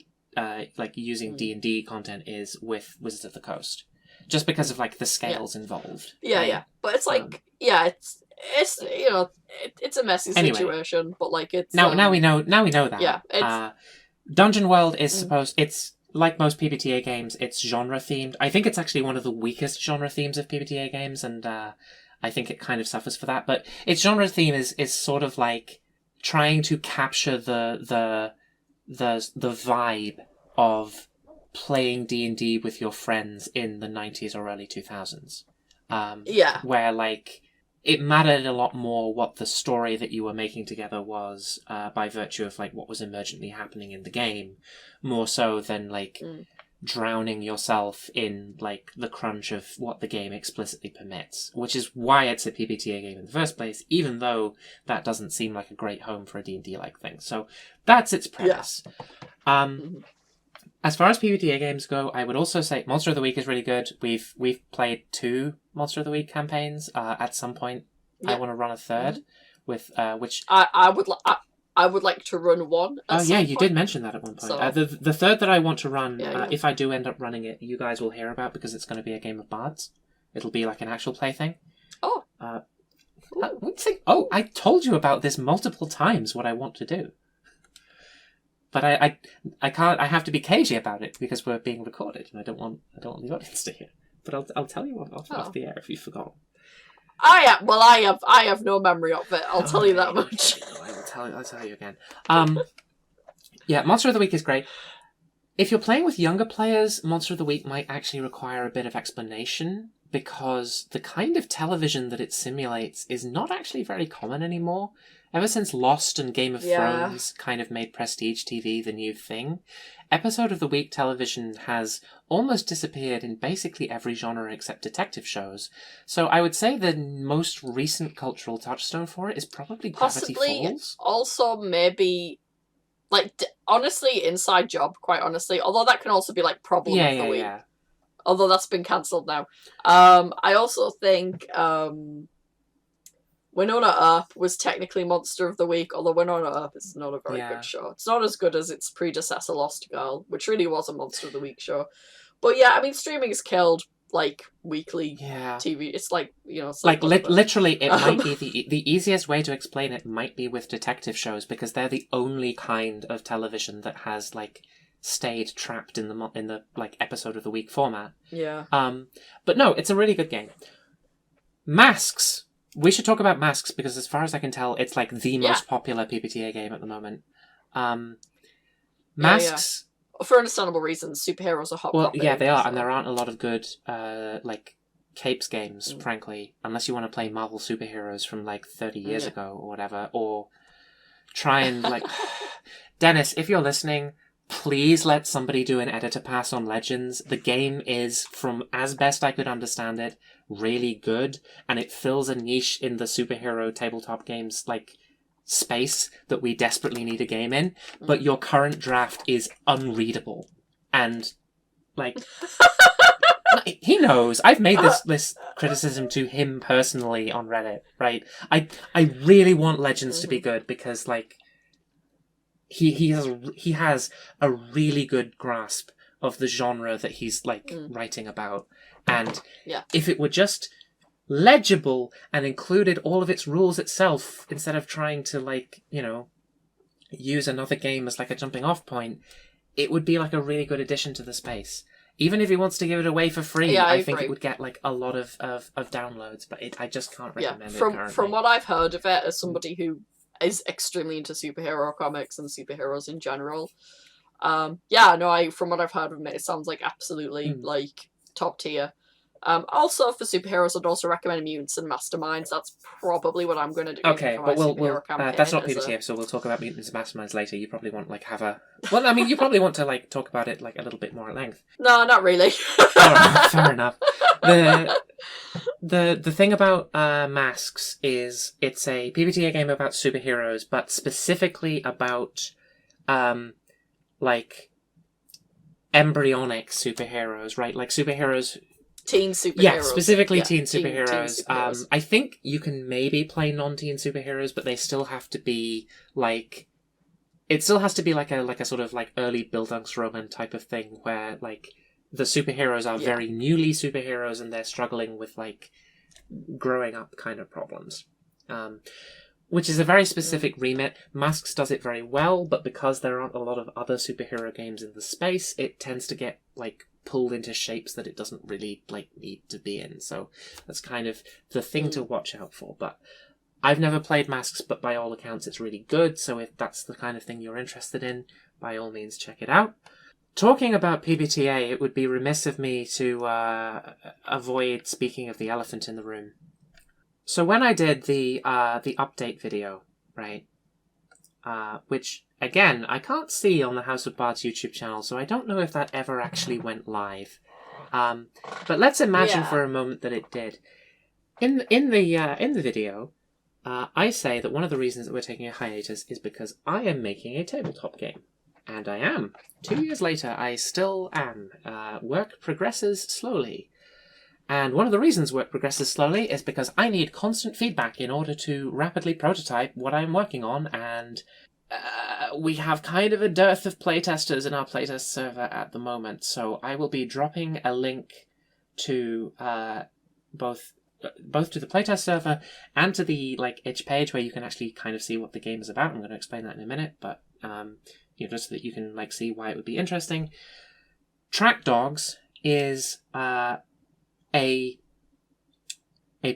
using D&D content is with Wizards of the Coast, just because of the scales involved. But it's it's it's a messy situation, but it's now we know that. Yeah, it's Dungeon World is it's like most PBTA games, it's genre themed. I think it's actually one of the weakest genre themes of PBTA games, and I think it kind of suffers for that. But its genre theme is sort of like trying to capture the vibe of playing D&D with your friends in the 90s or early 2000s. Where it mattered a lot more what the story that you were making together was, by virtue of what was emergently happening in the game, more so than drowning yourself in the crunch of what the game explicitly permits, which is why it's a PBTA game in the first place, even though that doesn't seem like a great home for a D&D like thing. So that's its premise. As far as PBTA games go, I would also say Monster of the Week is really good. We've played 2 Monster of the Week campaigns. At some point, I want to run a third with which I would like to run one. You did mention that at one point. So... the third that I want to run, if I do end up running it, you guys will hear about, because it's going to be a game of Bards. It'll be an actual play thing. Oh. I told you about this multiple times. What I want to do. But I can't. I have to be cagey about it because we're being recorded, and I don't want the audience to hear. But I'll tell you off the air if you forgot. I have no memory of it. I'll tell you that much. I'll tell you again. Yeah, Monster of the Week is great. If you're playing with younger players, Monster of the Week might actually require a bit of explanation because the kind of television that it simulates is not actually very common anymore. Ever since Lost and Game of Thrones kind of made prestige TV the new thing, episode of the week television has almost disappeared in basically every genre except detective shows. So I would say the most recent cultural touchstone for it is probably Gravity Falls. Also maybe, like, honestly, Inside Job, quite honestly. Although that can also be, like, Problem of the Week. Yeah. Although that's been cancelled now. I also think Winona Earp was technically Monster of the Week, although Winona Earp is not a very good show. It's not as good as its predecessor, Lost Girl, which really was a Monster of the Week show. But yeah, I mean, streaming has killed, like, weekly TV. It's like, you know... It's like literally, it might be the easiest way to explain it might be with detective shows, because they're the only kind of television that has, like, stayed trapped in the like, episode of the week format. Yeah. But no, it's a really good game. Masks... We should talk about Masks because, as far as I can tell, it's like the most popular PBTA game at the moment. Masks, for understandable reasons, superheroes are hot. Well, yeah, they are, and there aren't a lot of good like capes games, frankly, unless you want to play Marvel superheroes from like 30 years ago or whatever, or try and like Dennis, if you're listening, please let somebody do an editor pass on Legends. The game is, from as best I could understand it, really good, and it fills a niche in the superhero tabletop games like space that we desperately need a game in. But your current draft is unreadable, and like he knows. I've made this criticism to him personally on Reddit. Right, I really want Legends to be good because like he has a really good grasp of the genre that he's like writing about. And if it were just legible and included all of its rules itself, instead of trying to, like, you know, use another game as like a jumping off point, it would be like a really good addition to the space. Even if he wants to give it away for free, I think it would get like a lot of downloads, but I just can't recommend it currently. From what I've heard of it, as somebody who is extremely into superhero comics and superheroes in general, from what I've heard of it, it sounds like absolutely like top tier. Also for superheroes, I'd also recommend Mutants and Masterminds. That's probably what I'm going to do. Okay, but we'll that's not PBTA, so we'll talk about Mutants and Masterminds later. You probably want you probably want to like talk about it like a little bit more at length. No, not really. Alright, fair enough. The thing about Masks is it's a PBTA game about superheroes, but specifically about like embryonic superheroes, right? Like superheroes. Teen superheroes. Yeah, specifically teen superheroes. Teen superheroes. I think you can maybe play non-teen superheroes, but they still have to be like... It still has to be like a sort of like early Bildungsroman type of thing where like the superheroes are very newly superheroes and they're struggling with like growing up kind of problems. Which is a very specific remit. Masks does it very well, but because there aren't a lot of other superhero games in the space, it tends to get like pulled into shapes that it doesn't really like need to be in. So that's kind of the thing to watch out for. But I've never played Masks, but by all accounts it's really good. So if that's the kind of thing you're interested in, by all means check it out. Talking about PBTA, it would be remiss of me to avoid speaking of the elephant in the room. So when I did the update video, right, which, again, I can't see on the House of Bards YouTube channel, so I don't know if that ever actually went live. But let's imagine for a moment that it did. In the video, I say that one of the reasons that we're taking a hiatus is because I am making a tabletop game. And I am. 2 years later, I still am. Work progresses slowly. And one of the reasons work progresses slowly is because I need constant feedback in order to rapidly prototype what I'm working on, and we have kind of a dearth of playtesters in our playtest server at the moment, so I will be dropping a link to both to the playtest server and to the like itch page where you can actually kind of see what the game is about. I'm going to explain that in a minute, but just so that you can like see why it would be interesting. Track Dogs is a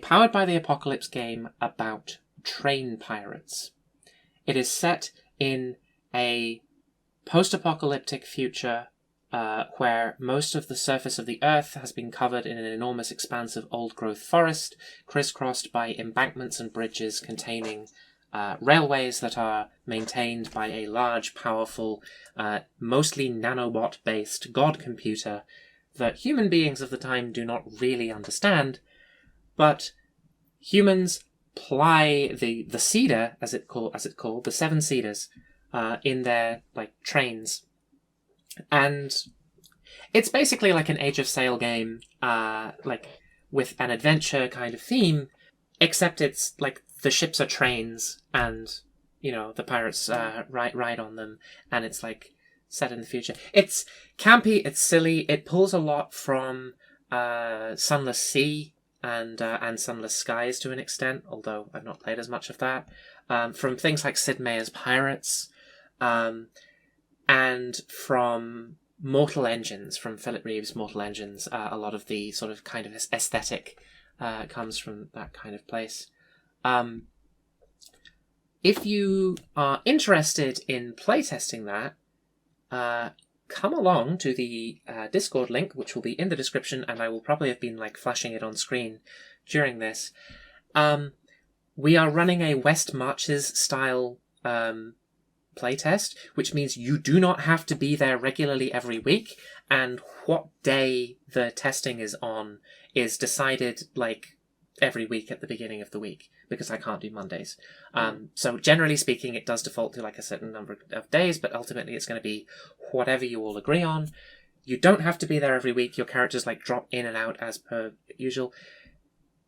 Powered by the Apocalypse game about train pirates. It is set in a post-apocalyptic future where most of the surface of the Earth has been covered in an enormous expanse of old-growth forest, crisscrossed by embankments and bridges containing railways that are maintained by a large, powerful, mostly nanobot-based god computer that human beings of the time do not really understand, but humans ply the cedar, as it's called, the 7 cedars, in their like trains. And it's basically like an Age of Sail game, like with an adventure kind of theme, except it's like the ships are trains, and the pirates ride on them, and it's like set in the future. It's campy, it's silly, it pulls a lot from Sunless Sea and Sunless Skies to an extent, although I've not played as much of that. From things like Sid Meier's Pirates. And from Mortal Engines, from Philip Reeve's Mortal Engines, a lot of the sort of kind of aesthetic comes from that kind of place. If you are interested in playtesting that, come along to the Discord link, which will be in the description, and I will probably have been like flashing it on screen during this. We are running a West Marches style playtest, which means you do not have to be there regularly every week, and what day the testing is on is decided like every week at the beginning of the week, because I can't do Mondays. So generally speaking, it does default to like a certain number of days, but ultimately it's going to be whatever you all agree on. You don't have to be there every week. Your characters like drop in and out as per usual.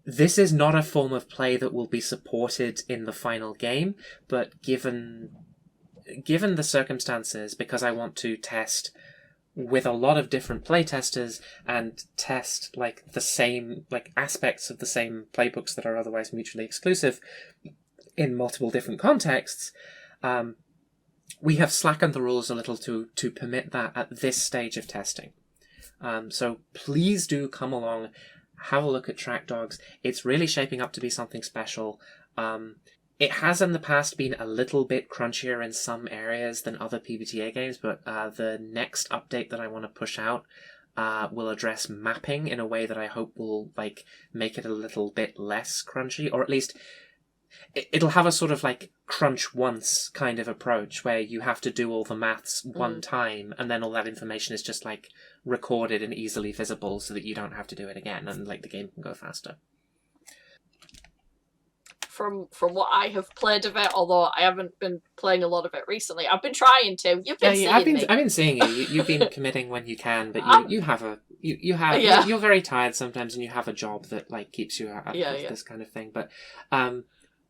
This is not a form of play that will be supported in the final game, but given the circumstances, because I want to test with a lot of different playtesters and test like the same like aspects of the same playbooks that are otherwise mutually exclusive in multiple different contexts, we have slackened the rules a little to permit that at this stage of testing. So please do come along, have a look at Track Dogs. It's really shaping up to be something special. It has in the past been a little bit crunchier in some areas than other PBTA games, but the next update that I want to push out will address mapping in a way that I hope will like make it a little bit less crunchy, or at least it'll have a sort of like crunch once kind of approach where you have to do all the maths one time, and then all that information is just like recorded and easily visible so that you don't have to do it again, and like the game can go faster. From what I have played of it, although I haven't been playing a lot of it recently. I've been trying to. You've been seeing me. I've been seeing you. You've been committing when you can, but you're very tired sometimes, and you have a job that like keeps you out of this kind of thing. But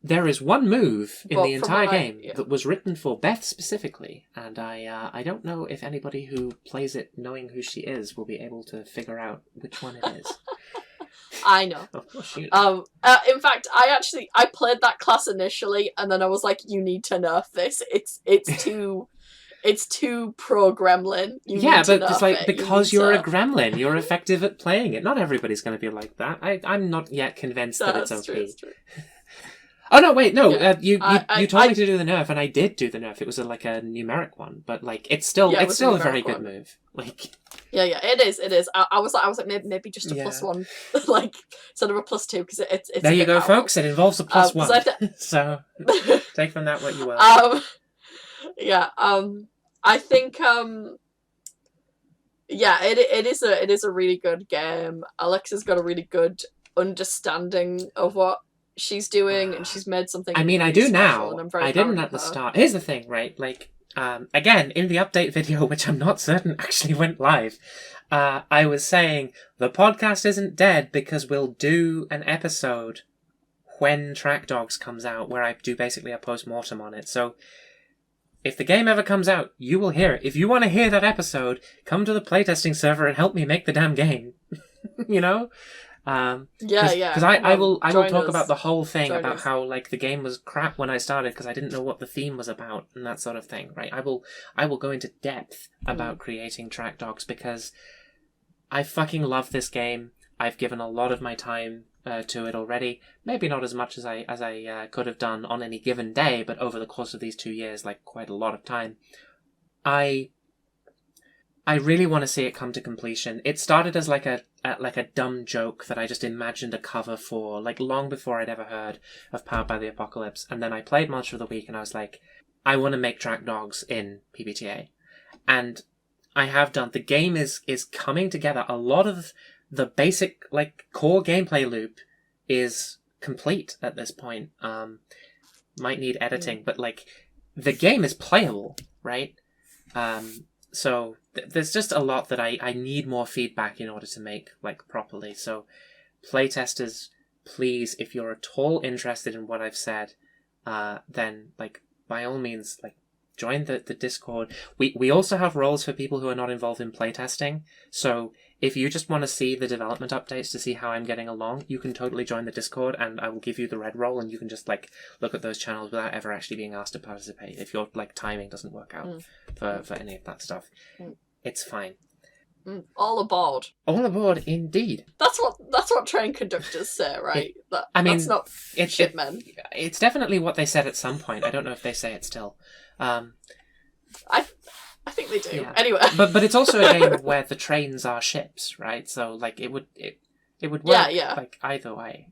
there is one move in the entire game that was written for Beth specifically, and I don't know if anybody who plays it knowing who she is will be able to figure out which one it is. I know. In fact, I played that class initially, and then I was like, "You need to nerf this. It's too pro gremlin." But it's like because you're a gremlin, you're effective at playing it. Not everybody's going to be like that. I'm not yet convinced that it's okay. True, it's true. Oh no! Wait, no. You told me to do the nerf, and I did do the nerf. It was a numeric one, but like it's still a very good move. Like. Yeah, it is. I was like maybe just a +1, like instead of a +2, because it's. There you go, folks. It involves a +1. So take from that what you will. I think it is a really good game. Alexa's got a really good understanding of what she's doing, and she's made something. I mean, really I do special, now. and I'm very I proud didn't of at the her. start. Here's the thing, right? Like. Again, in the update video, which I'm not certain actually went live, I was saying the podcast isn't dead because we'll do an episode when Track Dogs comes out where I do basically a post-mortem on it. So if the game ever comes out, you will hear it. If you want to hear that episode, come to the playtesting server and help me make the damn game. You know? Because I will talk us. about the whole thing Join about us. how like the game was crap when I started because I didn't know what the theme was about and that sort of thing, right? I will go into depth about creating track dogs because I fucking love this game. I've given a lot of my time to it already. Maybe not as much as I could have done on any given day, but over the course of these 2 years, like quite a lot of time. I really want to see it come to completion. It started as like a dumb joke that I just imagined a cover for, like long before I'd ever heard of Powered by the Apocalypse. And then I played Monster of the Week and I was like, I want to make track dogs in PBTA. And I have done. The game is coming together. A lot of the basic like core gameplay loop is complete at this point. Might need editing, but like the game is playable, right? So there's just a lot that I need more feedback in order to make like properly. So playtesters, please, if you're at all interested in what I've said, then like by all means, like join the Discord. We also have roles for people who are not involved in playtesting. So if you just want to see the development updates to see how I'm getting along, you can totally join the Discord and I will give you the red role and you can just like look at those channels without ever actually being asked to participate. If your like timing doesn't work out for any of that stuff, it's fine. All aboard. All aboard, indeed. That's what train conductors say, right? That's not shit, man. It's definitely what they said at some point. I don't know if they say it still. I think they do. Yeah. Anyway, but it's also a game where the trains are ships, right? So like it would work like either way.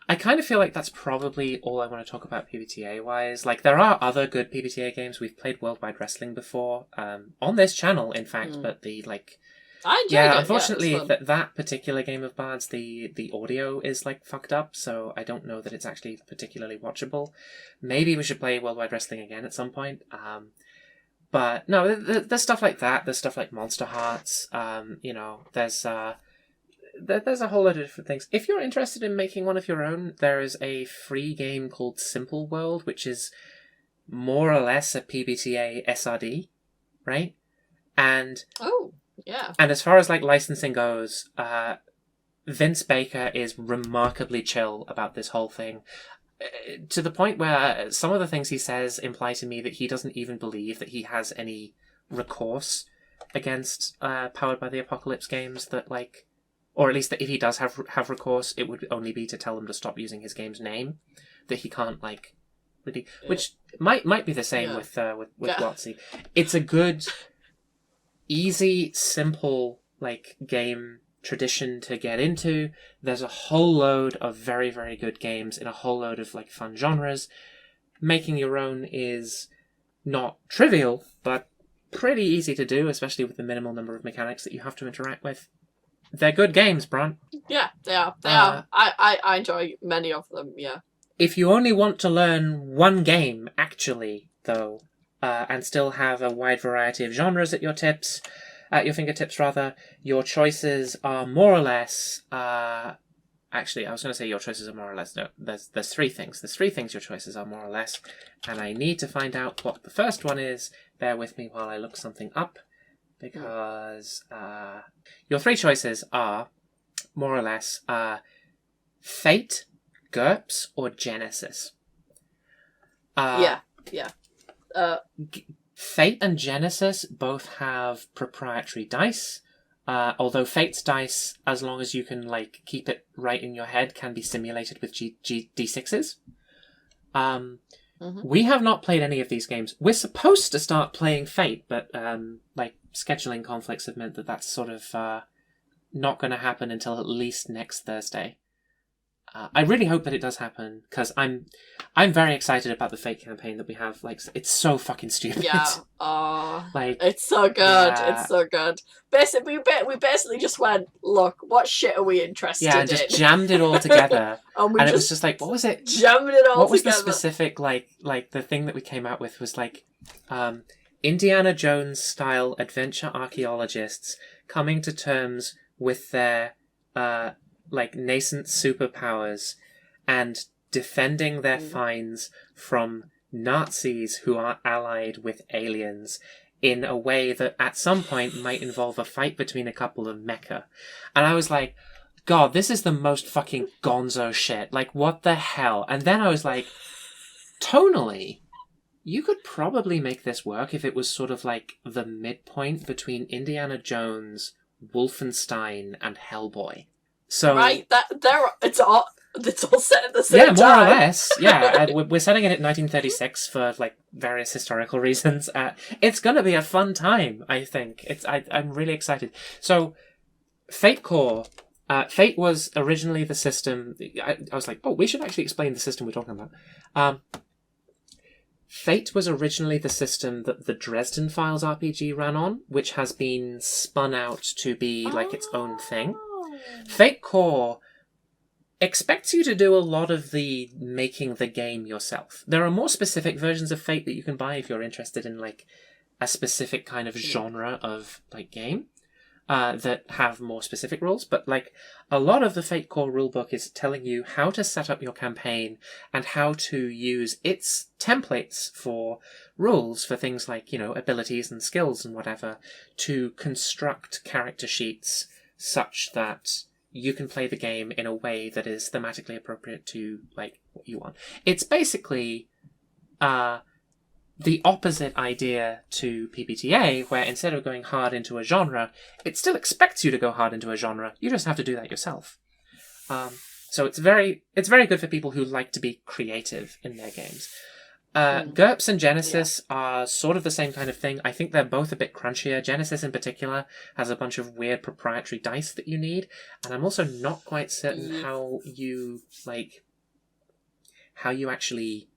I kind of feel like that's probably all I want to talk about PBTA wise. Like there are other good PBTA games. We've played Worldwide Wrestling before on this channel, in fact. But the like, I enjoyed it. unfortunately, that particular game of Bards, the audio is like fucked up, so I don't know that it's actually particularly watchable. Maybe we should play Worldwide Wrestling again at some point. But no, there's stuff like that. There's stuff like Monster Hearts. You know, there's a whole lot of different things. If you're interested in making one of your own, there is a free game called Simple World, which is more or less a PBTA SRD, right? And and as far as like licensing goes, Vince Baker is remarkably chill about this whole thing. To the point where some of the things he says imply to me that he doesn't even believe that he has any recourse against Powered by the Apocalypse games that like, or at least that if he does have recourse, it would only be to tell them to stop using his game's name. That he can't like, really, which might be the same with WotC. It's a good, easy, simple like game tradition to get into. There's a whole load of very, very good games in a whole load of like fun genres. Making your own is not trivial, but pretty easy to do, especially with the minimal number of mechanics that you have to interact with. They're good games, Bron. Yeah, they are. They are. I enjoy many of them, yeah. If you only want to learn one game, actually, though, and still have a wide variety of genres at your fingertips, your choices are more or less... Actually, I was going to say your choices are more or less... No, there's three things. There's three things your choices are more or less. And I need to find out what the first one is. Bear with me while I look something up. Because your three choices are, more or less, Fate, GURPS, or Genesis. Fate and Genesis both have proprietary dice, although Fate's dice, as long as you can like keep it right in your head, can be simulated with D6s. We have not played any of these games. We're supposed to start playing Fate, but like scheduling conflicts have meant that that's sort of not going to happen until at least next Thursday. I really hope that it does happen, because I'm very excited about the Fate campaign that we have. Like, it's so fucking stupid. Yeah. Like, it's so good. Yeah. It's so good. Basically, we basically just went, look, what shit are we interested in? Yeah, and just jammed it all together. And it was just like, what was it? Jammed it all together. What was the specific, like the thing that we came out with was like, Indiana Jones style adventure archaeologists coming to terms with their like nascent superpowers and defending their finds from Nazis who are allied with aliens in a way that at some point might involve a fight between a couple of mecha. And I was like, God, this is the most fucking gonzo shit. Like, what the hell? And then I was like, tonally, you could probably make this work if it was sort of like the midpoint between Indiana Jones, Wolfenstein, and Hellboy. So Right, it's all set at the same time. Yeah, more or less. Yeah, we're setting it at 1936 for like various historical reasons. It's gonna be a fun time, I think. I'm really excited. So, Fate Core. Fate was originally the system. I was like, oh, we should actually explain the system we're talking about. Fate was originally the system that the Dresden Files RPG ran on, which has been spun out to be like its own thing. Fate Core expects you to do a lot of the making the game yourself. There are more specific versions of Fate that you can buy if you're interested in like a specific kind of genre of like game that have more specific rules. But like a lot of the Fate Core rulebook is telling you how to set up your campaign and how to use its templates for rules for things like, you know, abilities and skills and whatever to construct character sheets such that you can play the game in a way that is thematically appropriate to like what you want. It's basically the opposite idea to PBTA, where instead of going hard into a genre, it still expects you to go hard into a genre. You just have to do that yourself. So it's very good for people who like to be creative in their games. GURPS and Genesis are sort of the same kind of thing. I think they're both a bit crunchier. Genesis in particular has a bunch of weird proprietary dice that you need, and I'm also not quite certain how you actually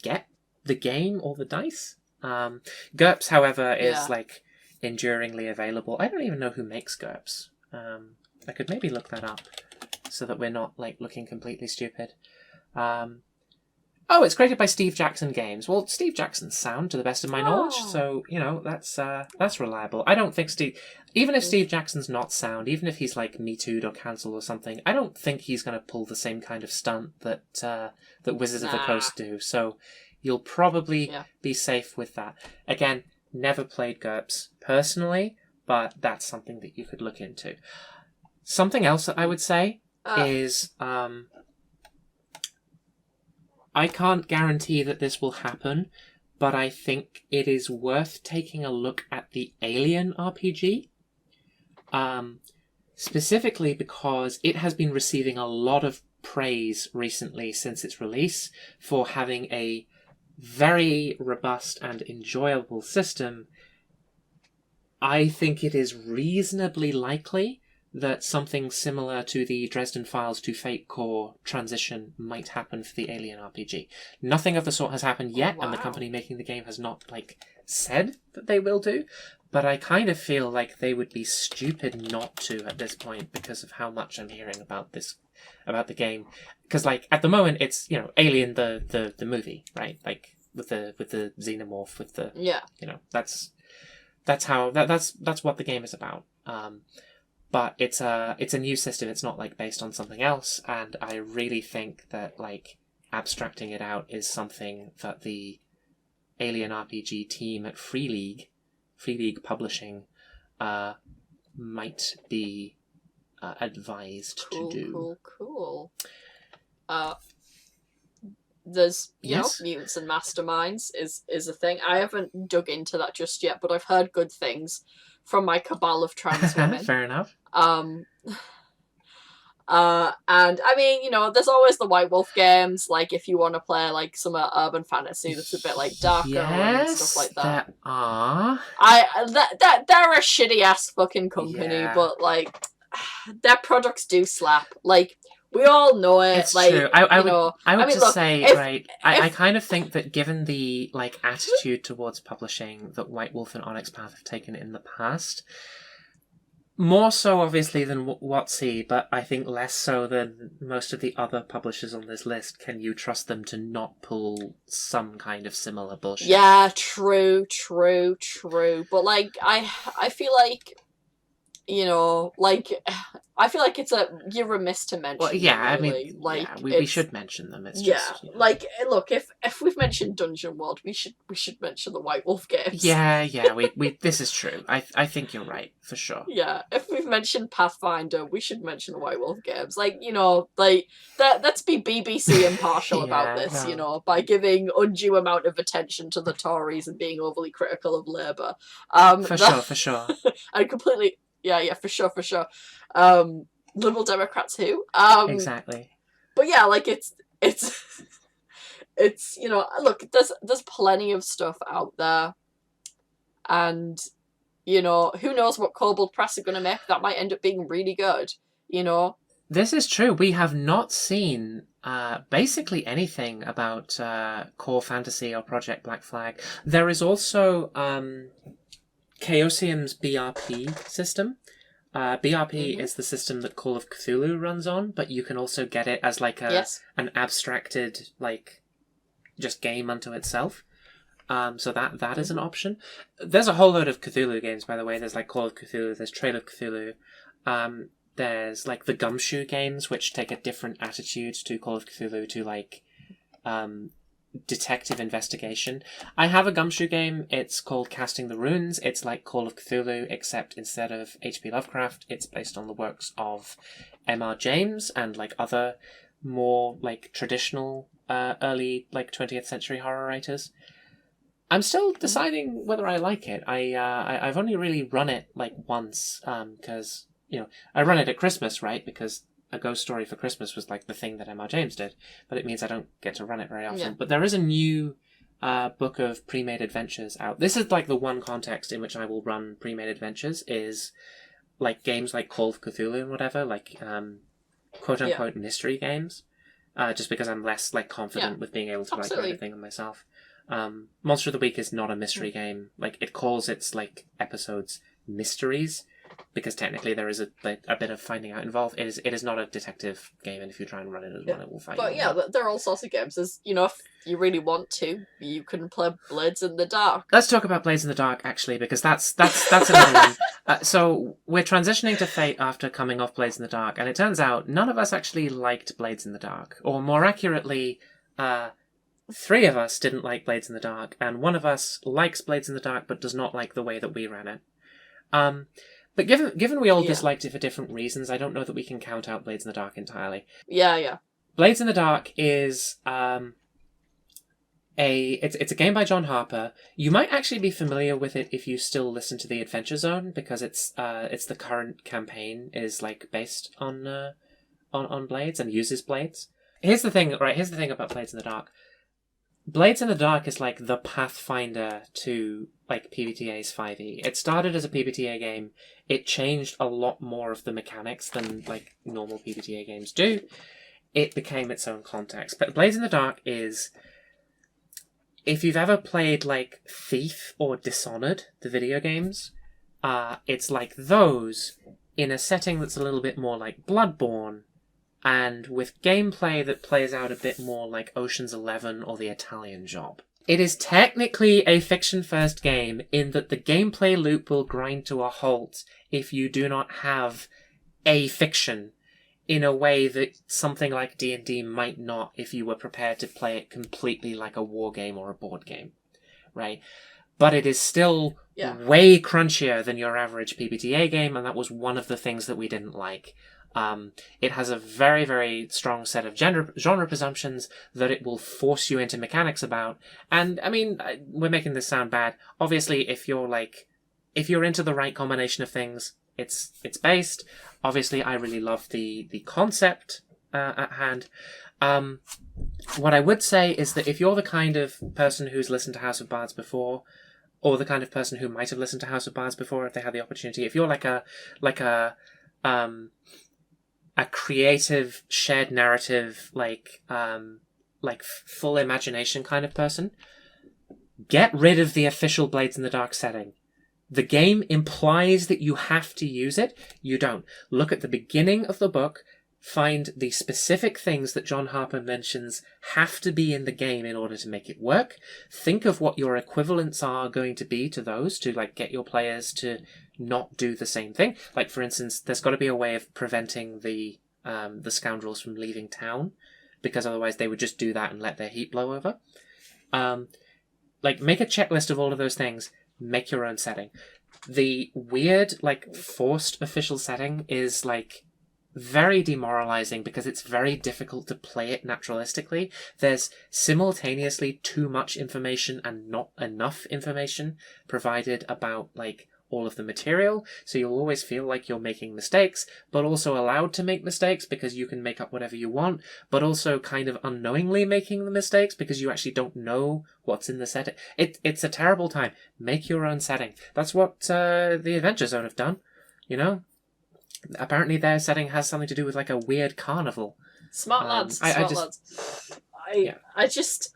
get the game or the dice. GURPS, however, is like enduringly available. I don't even know who makes GURPS. I could maybe look that up so that we're not like looking completely stupid. Oh, it's created by Steve Jackson Games. Well, Steve Jackson's sound, to the best of my knowledge, so, you know, that's reliable. I don't think even if Steve Jackson's not sound, even if he's, like, Me Too'd or cancelled or something, I don't think he's going to pull the same kind of stunt that Wizards of the Coast do, so you'll probably be safe with that. Again, never played GURPS personally, but that's something that you could look into. Something else that I would say is... I can't guarantee that this will happen, but I think it is worth taking a look at the Alien RPG. Specifically because it has been receiving a lot of praise recently since its release for having a very robust and enjoyable system. I think it is reasonably likely that something similar to the Dresden Files to Fate Core transition might happen for the Alien RPG. Nothing of the sort has happened yet, and the company making the game has not, said that they will do, but I kind of feel like they would be stupid not to at this point because of how much I'm hearing about the game. Because, at the moment, it's, Alien the movie, right? With the xenomorph, with the... Yeah. That's what the game is about. But it's a new system. It's not based on something else, and I really think that abstracting it out is something that the Alien RPG team at Free League Publishing, might be advised to do. Cool. There's Yes. mutants and masterminds is a thing. I haven't dug into that just yet, but I've heard good things from my cabal of trans women. Fair enough. And I mean, there's always the White Wolf games, if you want to play some urban fantasy that's a bit darker and stuff like that. There are. They're a shitty ass fucking company, but their products do slap. We all know it. It's true. I would say, look, I kind of think that given the attitude towards publishing that White Wolf and Onyx Path have taken in the past, more so obviously than WotC, but I think less so than most of the other publishers on this list, can you trust them to not pull some kind of similar bullshit? Yeah, true. But I feel like you know, like, I feel like you're remiss to mention. Well, yeah, them, really. I mean, like, yeah, we should mention them. It's just, you know. like, look, if we've mentioned Dungeon World, we should mention the White Wolf games. Yeah, we this is true. I think you're right for sure. Yeah, if we've mentioned Pathfinder, we should mention the White Wolf games. Like, you know, like let's be BBC impartial about this, you know, by giving undue amount of attention to the Tories and being overly critical of Labour. For sure. And completely, yeah, for sure. Liberal Democrats who? Exactly. But yeah, like it's it's, you know, look, there's plenty of stuff out there, and, you know, who knows what Kobold Press are going to make. That might end up being really good, you know. This is true. We have not seen basically anything about Core Fantasy or Project Black Flag. There is also Chaosium's BRP system. BRP is the system that Call of Cthulhu runs on, but you can also get it as like an abstracted, like, just game unto itself. So that is an option. There's a whole load of Cthulhu games, by the way. There's like Call of Cthulhu, there's Trail of Cthulhu. There's like the Gumshoe games, which take a different attitude to Call of Cthulhu, to like detective investigation. I have a Gumshoe game. It's called Casting the Runes. It's like Call of Cthulhu, except instead of H.P. Lovecraft, it's based on the works of M.R. James and like other more like traditional early like 20th century horror writers. I'm still deciding whether I like it. I've only really run it like once, because, you know, I run it at Christmas, right? Because A Ghost Story for Christmas was like the thing that M.R. James did, but it means I don't get to run it very often. Yeah. But there is a new book of pre-made adventures out. This is like the one context in which I will run pre-made adventures, is like games like Call of Cthulhu and whatever, like quote-unquote mystery games, just because I'm less like confident with being able to like write a thing on myself. Monster of the Week is not a mystery game. Like, it calls its like episodes mysteries, because technically there is a bit of finding out involved. It is not a detective game, and if you try and run it as one, it will find you. But yeah, there are all sorts of games. As you know, if you really want to, you can play Blades in the Dark. Let's talk about Blades in the Dark, actually, because that's another one. So we're transitioning to Fate after coming off Blades in the Dark, and it turns out none of us actually liked Blades in the Dark, or more accurately, 3 of us didn't like Blades in the Dark, and 1 of us likes Blades in the Dark but does not like the way that we ran it. But given we all disliked it for different reasons, I don't know that we can count out Blades in the Dark entirely. Yeah. Blades in the Dark is it's a game by John Harper. You might actually be familiar with it if you still listen to the Adventure Zone, because it's the current campaign is like based on Blades and uses Blades. Here's the thing about Blades in the Dark. Blades in the Dark is like the Pathfinder to like PBTA's 5e. It started as a PBTA game. It changed a lot more of the mechanics than like normal PBTA games do. It became its own context. But Blades in the Dark is, if you've ever played like Thief or Dishonored, the video games, it's like those in a setting that's a little bit more like Bloodborne, and with gameplay that plays out a bit more like Ocean's 11 or The Italian Job. It is technically a fiction-first game in that the gameplay loop will grind to a halt if you do not have a fiction, in a way that something like D&D might not if you were prepared to play it completely like a war game or a board game, right? But it is still way crunchier than your average PBTA game, and that was one of the things that we didn't like. It has a very, very strong set of genre presumptions that it will force you into mechanics about. And, I mean, we're making this sound bad. Obviously, if you're into the right combination of things, it's based. Obviously, I really love the concept at hand. What I would say is that if you're the kind of person who's listened to House of Bards before, or the kind of person who might have listened to House of Bards before if they had the opportunity, if you're like a creative, shared narrative, like full imagination kind of person, get rid of the official Blades in the Dark setting. The game implies that you have to use it. You don't. Look at the beginning of the book, find the specific things that John Harper mentions have to be in the game in order to make it work. Think of what your equivalents are going to be to those, to like get your players to not do the same thing. Like, for instance, there's got to be a way of preventing the scoundrels from leaving town, because otherwise they would just do that and let their heat blow over. Like, make a checklist of all of those things. Make your own setting. The weird, like, forced official setting is, like, very demoralizing because it's very difficult to play it naturalistically. There's simultaneously too much information and not enough information provided about, like, all of the material, so you'll always feel like you're making mistakes, but also allowed to make mistakes because you can make up whatever you want, but also kind of unknowingly making the mistakes because you actually don't know what's in the setting. It's a terrible time. Make your own setting. That's what the Adventure Zone have done, you know? Apparently their setting has something to do with, like, a weird carnival. Smart lads. Lads. I just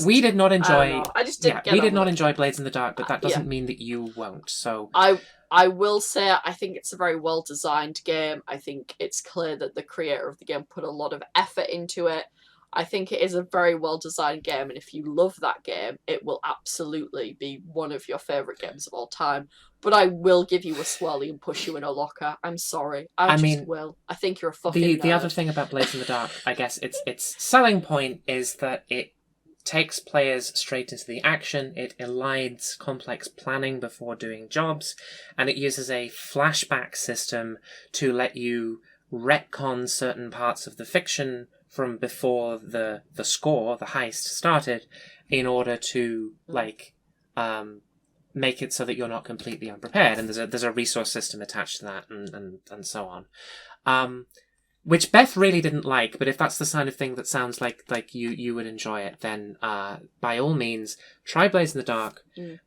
we did not enjoy. I just didn't get we did not enjoy Blades in the Dark, but that doesn't mean that you won't. So I will say I think it's a very well designed game. I think it's clear that the creator of the game put a lot of effort into it. I think it is a very well designed game, and if you love that game, it will absolutely be one of your favourite games of all time. But I will give you a swirly and push you in a locker. I'm sorry. I just will. I think you're a fucking nerd. The other thing about Blades in the Dark, I guess, its selling point is that it takes players straight into the action, it elides complex planning before doing jobs, and it uses a flashback system to let you retcon certain parts of the fiction from before the score, the heist, started, in order to, like, make it so that you're not completely unprepared, and there's a resource system attached to that, and so on. Which Beth really didn't like, but if that's the kind of thing that sounds like you would enjoy it, then by all means, try Blades in the Dark.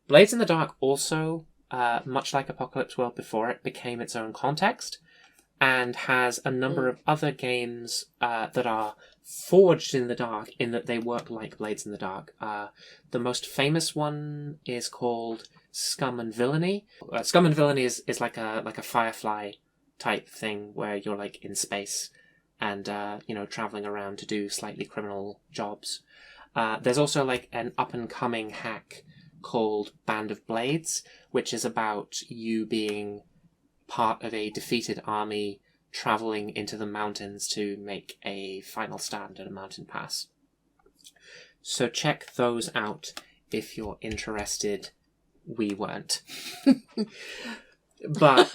Blades in the Dark also, much like Apocalypse World before it, became its own context, and has a number of other games that are forged in the dark, in that they work like Blades in the Dark. The most famous one is called Scum and Villainy. Scum and Villainy is like a Firefly type thing where you're, like, in space and traveling around to do slightly criminal jobs. There's also, like, an up and coming hack called Band of Blades, which is about you being part of a defeated army traveling into the mountains to make a final stand at a mountain pass. So check those out if you're interested. We weren't. But,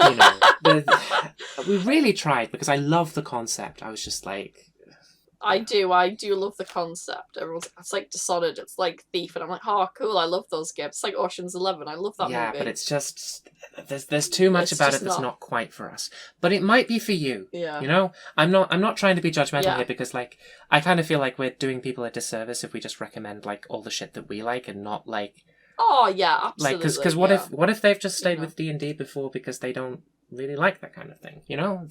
we really tried, because I love the concept. I was just like... I do love the concept. It's like Dishonored, it's like Thief, and I'm like, oh, cool, I love those games. It's like Ocean's 11, I love that movie. Yeah, but it's just... There's too much about it that's not quite for us. But it might be for you. Yeah. You know? I'm not trying to be judgmental here, because, like, I kind of feel like we're doing people a disservice if we just recommend, like, all the shit that we like and not, like... Oh, yeah, absolutely. Like, because what if they've just stayed with D&D before because they don't really like that kind of thing, you know?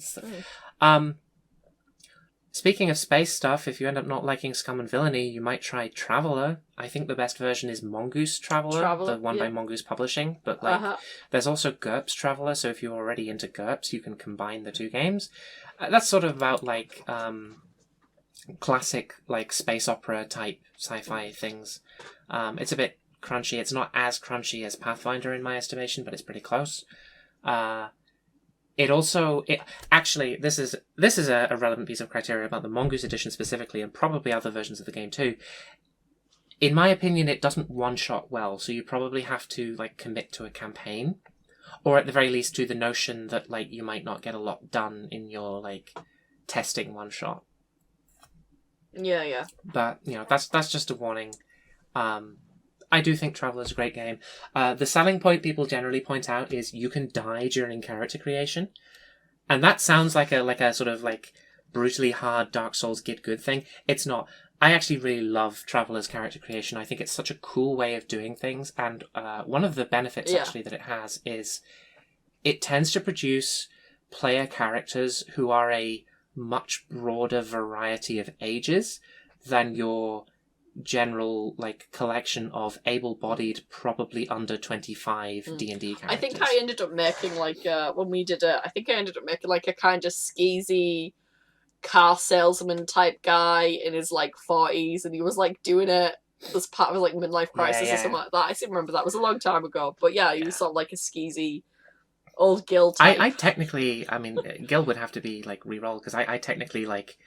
Speaking of space stuff, if you end up not liking Scum and Villainy, you might try Traveller. I think the best version is Mongoose Traveller, the one by Mongoose Publishing. But, like, there's also GURPS Traveller, so if you're already into GURPS, you can combine the two games. That's sort of about, like, classic, like, space opera type sci-fi things. It's a bit crunchy. It's not as crunchy as Pathfinder in my estimation, but it's pretty close. Actually, this is a relevant piece of criteria about the Mongoose edition specifically, and probably other versions of the game too. In my opinion, it doesn't one-shot well, so you probably have to, like, commit to a campaign, or at the very least to the notion that, like, you might not get a lot done in your, like, testing one-shot. Yeah. But, that's just a warning. I do think Traveller's a great game. The selling point people generally point out is you can die during character creation. And that sounds like a sort of, like, brutally hard Dark Souls get good thing. It's not. I actually really love Traveller's character creation. I think it's such a cool way of doing things. And one of the benefits, actually, that it has is it tends to produce player characters who are a much broader variety of ages than your general, like, collection of able-bodied, probably under 25 D&D characters. I think I ended up making, like, when we did it, I think I ended up making, like, a kind of skeezy car salesman type guy in his, like, 40s, and he was, like, doing it as part of his, like, midlife crisis or something like that. I still remember that. It was a long time ago. But yeah, he was sort of like a skeezy old Gil type. I technically, I mean, Gil would have to be like re-rolled because I technically like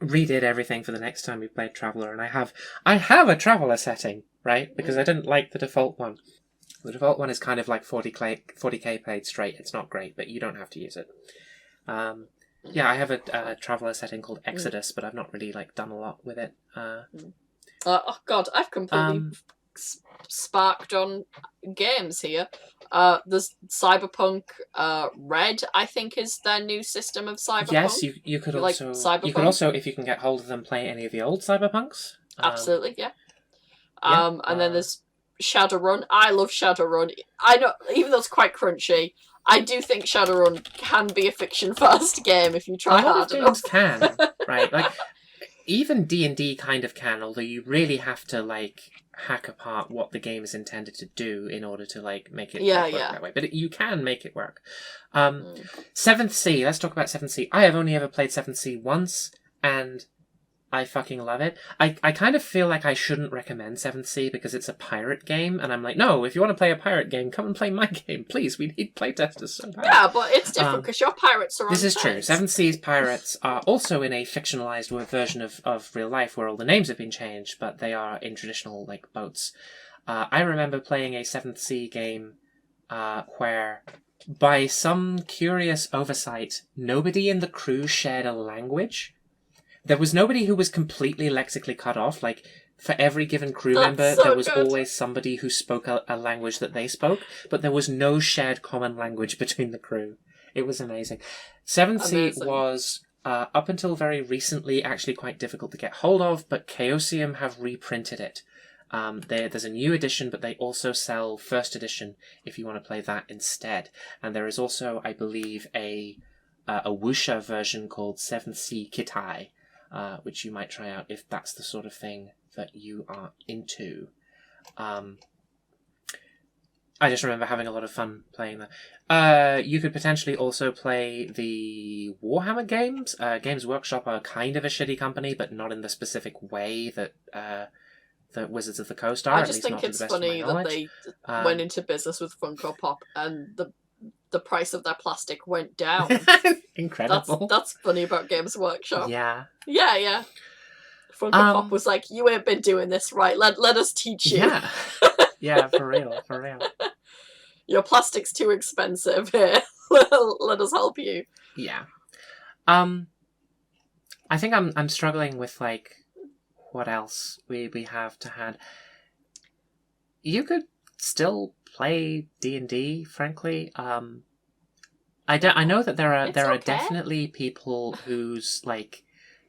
redid everything for the next time we played Traveller, and I have a Traveller setting, right? Because I didn't like the default one. The default one is kind of like 40k played straight. It's not great, but you don't have to use it. Yeah, I have a Traveller setting called Exodus, but I've not really like done a lot with it. Oh god, I've completely sparked on games here. There's Cyberpunk Red, I think, is their new system of Cyberpunk. Yes, you could like also Cyberpunk? you could also, if you can get hold of them, play any of the old Cyberpunks. Absolutely, yeah. yeah, And then there's Shadowrun. I love Shadowrun. I know, even though it's quite crunchy, I do think Shadowrun can be a fiction-first game if you try a lot hard of enough. games can, right? Like even D&D kind of can, although you really have to like hack apart what the game is intended to do in order to like make it work that way. But you can make it work. 7th Sea. Let's talk about 7th Sea. I have only ever played 7th Sea once, and I fucking love it. I kind of feel like I shouldn't recommend 7th Sea because it's a pirate game, and I'm like, no, if you want to play a pirate game, come and play my game, please. We need playtesters so bad. Yeah, but it's different because your pirates are on This is true. tanks. 7th Sea's pirates are also in a fictionalized version of real life where all the names have been changed, but they are in traditional like boats. I remember playing a 7th Sea game where, by some curious oversight, nobody in the crew shared a language. There was nobody who was completely lexically cut off. Like, for every given crew member, there was always somebody who spoke a language that they spoke, but there was no shared common language between the crew. It was amazing. 7th Sea was, up until very recently, actually quite difficult to get hold of, but Chaosium have reprinted it. There's a new edition, but they also sell first edition if you want to play that instead. And there is also, I believe, a wuxia version called 7th Sea Kitai, which you might try out if that's the sort of thing that you are into. I just remember having a lot of fun playing that. You could potentially also play the Warhammer games. Games Workshop are kind of a shitty company, but not in the specific way that the Wizards of the Coast are. I just think it's funny that they went into business with Funko Pop and the price of their plastic went down. Incredible. That's funny about Games Workshop. Yeah. Yeah. Funko Pop was like, you ain't been doing this right. Let us teach you. Yeah. Yeah, for real. Your plastic's too expensive here. Let us help you. Yeah. I think I'm struggling with like what else we have to hand. You could still play D&D, frankly. I know that there are definitely people whose like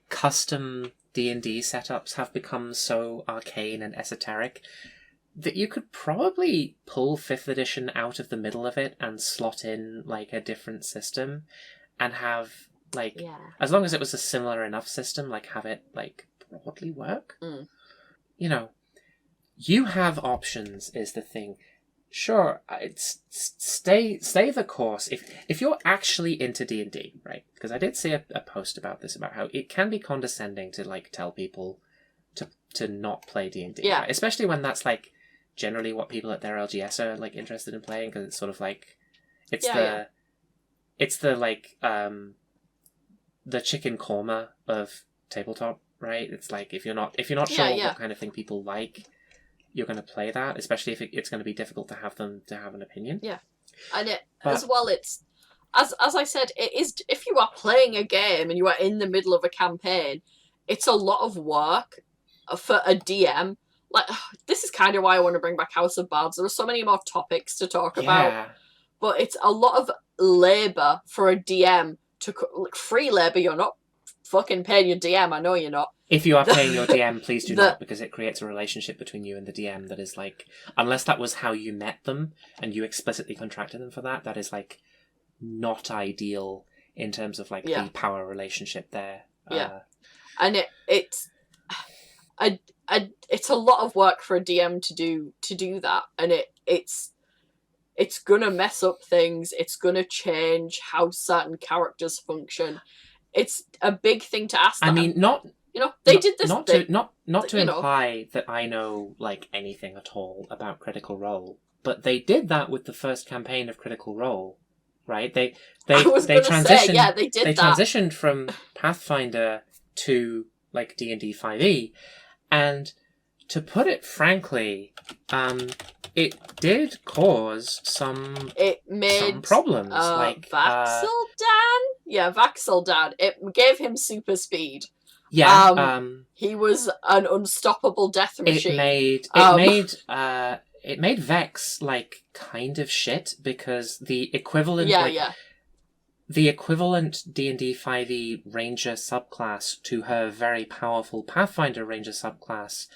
custom D&D setups have become so arcane and esoteric that you could probably pull 5th edition out of the middle of it and slot in like a different system and have like, as long as it was a similar enough system, like have it like broadly work. You know, you have options is the thing. Sure, it's stay the course. If you're actually into D&D, right? Because I did see a post about this, about how it can be condescending to like tell people to not play D&D, right? Especially when that's like generally what people at their LGS are like interested in playing, because it's sort of like it's the like the chicken korma of tabletop, right? It's like if you're not sure what kind of thing people like, you're going to play that, especially if it's going to be difficult to have them to have an opinion. Yeah, and as well, it's as I said, it is. If you are playing a game and you are in the middle of a campaign, it's a lot of work for a DM. Like, this is kind of why I want to bring back House of Bards. There are so many more topics to talk about, but it's a lot of labor for a DM to like, free labor. You're not fucking paying your DM. I know you're not. If you are paying your DM, please do not, because it creates a relationship between you and the DM that is like, unless that was how you met them and you explicitly contracted them for that, that is like not ideal in terms of like the power relationship there. And it's a lot of work for a DM to do that, and it's gonna mess up things. It's gonna change how certain characters function. It's a big thing to ask them. I mean, they did this. Not to imply that I know like anything at all about Critical Role, but they did that with the first campaign of Critical Role, right? They transitioned. They transitioned from Pathfinder to like D&D 5e, and to put it frankly, it did cause some problems. Vax'ildan. It gave him super speed. Yeah. He was an unstoppable death machine. It made Vex like kind of shit because the equivalent the equivalent D&D 5e Ranger subclass to her very powerful Pathfinder Ranger subclass,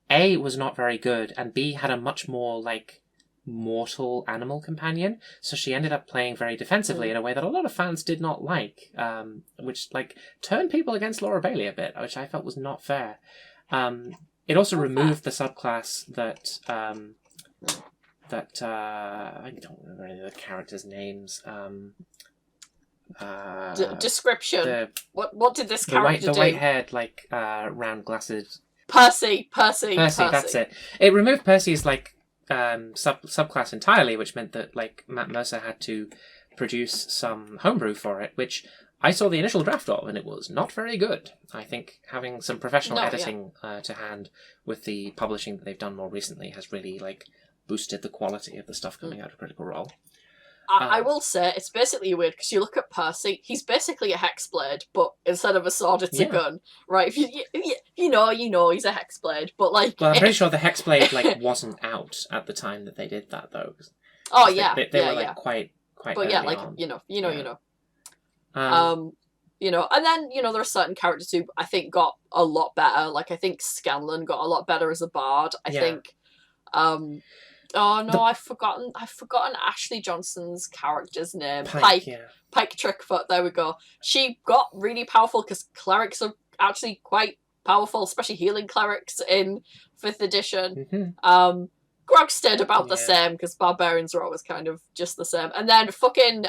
A, was not very good, and B, had a much more like mortal animal companion, so she ended up playing very defensively in a way that a lot of fans did not like, which like turned people against Laura Bailey a bit, which I felt was not fair. It also removed the subclass that I don't remember any of the characters' names. Description. What did this character do? The white-haired, like round glasses. Percy. That's it. It removed Percy's like subclass entirely, which meant that like Matt Mercer had to produce some homebrew for it, which I saw the initial draft of, and it was not very good. I think having some professional editing to hand with the publishing that they've done more recently has really like boosted the quality of the stuff coming out of Critical Role. I will say it's basically weird because you look at Percy, he's basically a hexblade, but instead of a sword, it's a gun, right? If you know, he's a hexblade, but like. Well, I'm pretty sure the hexblade like wasn't out at the time that they did that, though. They were like quite. But yeah, like on. you know. And then there are certain characters who I think got a lot better. Like I think Scanlan got a lot better as a bard. I think. Oh no, I've forgotten Ashley Johnson's character's name. Pike Trickfoot. There we go. She got really powerful because clerics are actually quite powerful, especially healing clerics in 5th edition. Mm-hmm. Grog stayed about the same because barbarians are always kind of just the same. And then fucking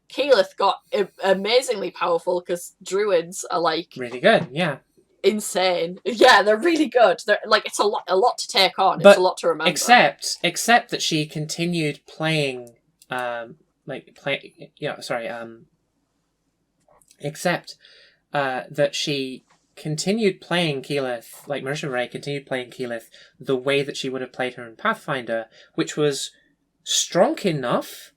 Keyleth got amazingly powerful because druids are like really good. Yeah. Insane. Yeah, they're really good. They're like it's a lot to take on. It's a lot to remember. Except that she continued playing except that she continued playing Keyleth, like Marisha Ray continued playing Keyleth the way that she would have played her in Pathfinder, which was strong enough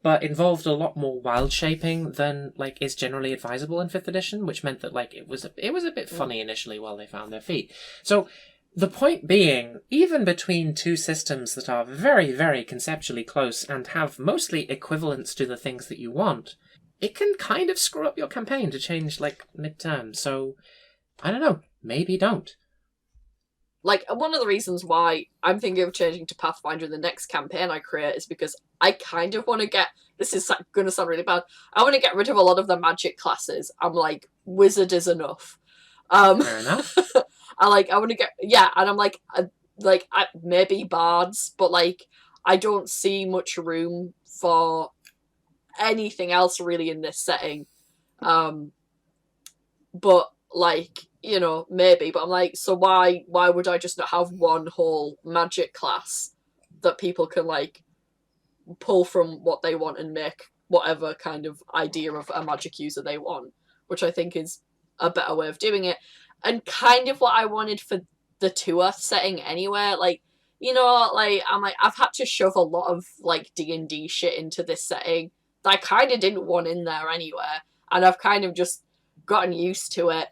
but involved a lot more wild shaping than like is generally advisable in 5th edition, which meant that like it was a bit funny initially while they found their feet. So the point being, even between two systems that are very, very conceptually close and have mostly equivalents to the things that you want, it can kind of screw up your campaign to change like mid-term. So I don't know, maybe don't. Like, one of the reasons why I'm thinking of changing to Pathfinder in the next campaign I create is because I kind of want to get... This is going to sound really bad. I want to get rid of a lot of the magic classes. I'm like, wizard is enough. Fair enough. I want to get... Yeah, and I'm like maybe bards, but, like, I don't see much room for anything else, really, in this setting. But, like... maybe, but I'm like, so why would I just not have one whole magic class that people can, like, pull from what they want and make whatever kind of idea of a magic user they want, which I think is a better way of doing it, and kind of what I wanted for the 2 Earth setting anyway. Like, I'm like, I've had to shove a lot of, like, D&D shit into this setting that I kind of didn't want in there anywhere, and I've kind of just gotten used to it.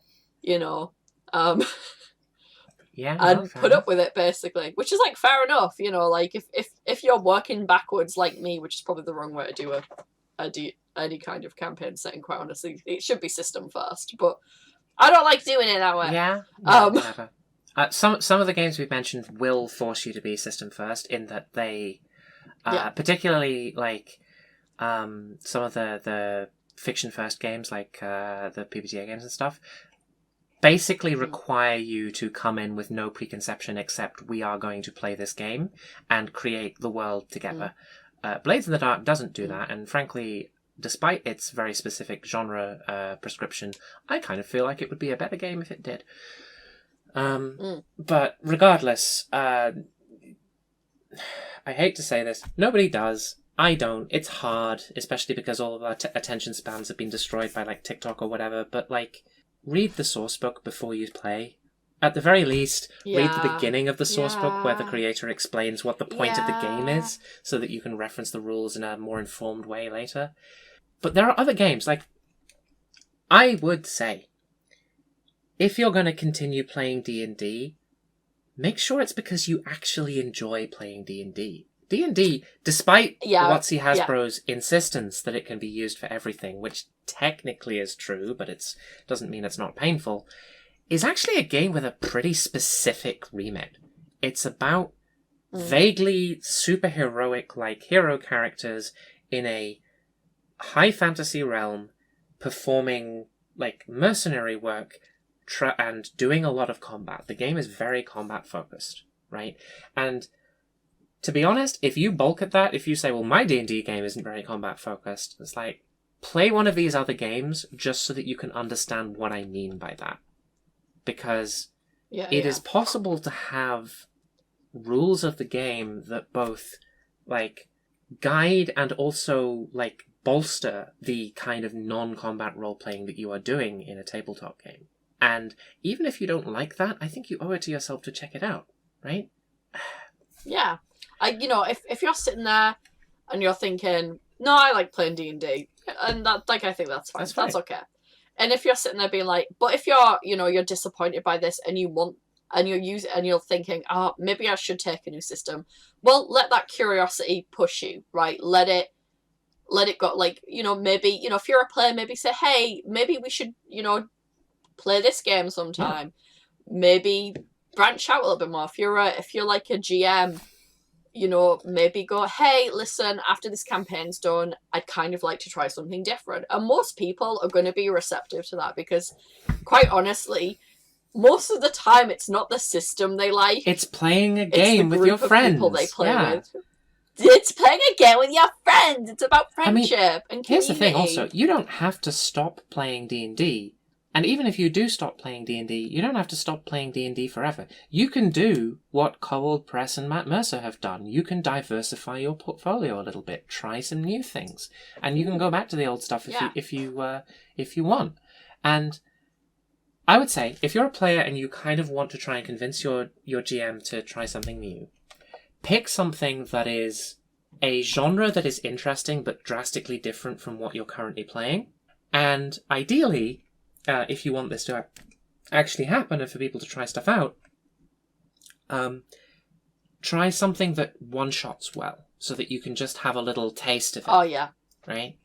And put up with it basically, which is like fair enough. Like if you're working backwards like me, which is probably the wrong way to do any kind of campaign setting. Quite honestly, it should be system first, but I don't like doing it that way. Yeah. Whatever. Some of the games we've mentioned will force you to be system first in that they, particularly like some of the fiction first games like the PBTA games and stuff. Basically require you to come in with no preconception except we are going to play this game and create the world together. Blades in the Dark doesn't do that, and frankly, despite its very specific genre prescription, I kind of feel like it would be a better game if it did. But regardless, I hate to say this, nobody does. I don't. It's hard, especially because all of our attention spans have been destroyed by, like, TikTok or whatever, but, like, read the source book before you play. At the very least, read the beginning of the source book where the creator explains what the point of the game is, so that you can reference the rules in a more informed way later. But there are other games, like, I would say, if you're going to continue playing D&D, make sure it's because you actually enjoy playing D&D. D&D, despite WotC Hasbro's insistence that it can be used for everything, which technically is true, but it doesn't mean it's not painful, is actually a game with a pretty specific remit. It's about vaguely superheroic, like, hero characters in a high fantasy realm performing, like, mercenary work and doing a lot of combat. The game is very combat focused, right? And to be honest, if you bulk at that, if you say, well, my D&D game isn't very combat focused, it's like, play one of these other games just so that you can understand what I mean by that. Because it is possible to have rules of the game that both, like, guide and also, like, bolster the kind of non-combat role-playing that you are doing in a tabletop game. And even if you don't like that, I think you owe it to yourself to check it out, right? Yeah. If you're sitting there and you're thinking, no, I like playing D&D, and that, like, I think that's fine. That's okay. And if you're sitting there being like, but if you're disappointed by this and you're thinking, maybe I should take a new system. Well, let that curiosity push you, right? Let it go. Like, maybe, if you're a player, maybe say, hey, maybe we should, play this game sometime. Yeah. Maybe branch out a little bit more. If you're like a GM, maybe go, hey, listen, after this campaign's done, I'd kind of like to try something different. And most people are going to be receptive to that because, quite honestly, most of the time it's not the system they like. It's playing a game with your friends. People they play with. It's playing a game with your friends. It's about friendship and community. Here's the thing also, you don't have to stop playing D&D. And even if you do stop playing D&D, you don't have to stop playing D&D forever. You can do what Cold Press and Matt Mercer have done. You can diversify your portfolio a little bit, try some new things, and you can go back to the old stuff if you want. And I would say, if you're a player and you kind of want to try and convince your GM to try something new, pick something that is a genre that is interesting but drastically different from what you're currently playing. And ideally, if you want this to actually happen and for people to try stuff out, try something that one-shots well, so that you can just have a little taste of it. Oh, yeah. Right?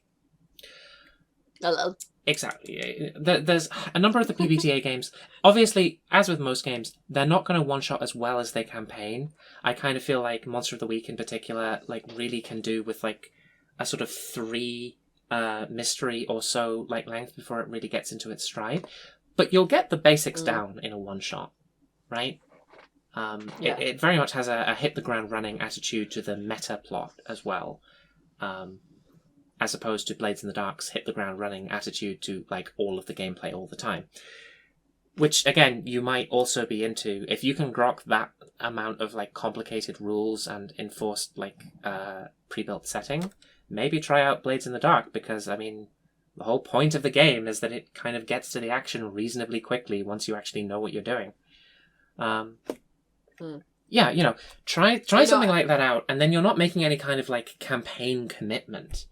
Hello. Exactly. There's a number of the PBTA games. Obviously, as with most games, they're not going to one-shot as well as they campaign. I kind of feel like Monster of the Week in particular, like, really can do with, like, a sort of 3 mystery or so, like, length before it really gets into its stride. But you'll get the basics down in a one-shot, right? It very much has a hit the ground running attitude to the meta plot as well. As opposed to Blades in the Dark's hit the ground running attitude to, like, all of the gameplay all the time. Which, again, you might also be into. If you can grok that amount of, like, complicated rules and enforced, like, pre-built setting, maybe try out Blades in the Dark, because, I mean, the whole point of the game is that it kind of gets to the action reasonably quickly once you actually know what you're doing. Yeah, try something like that out, and then you're not making any kind of, like, campaign commitment.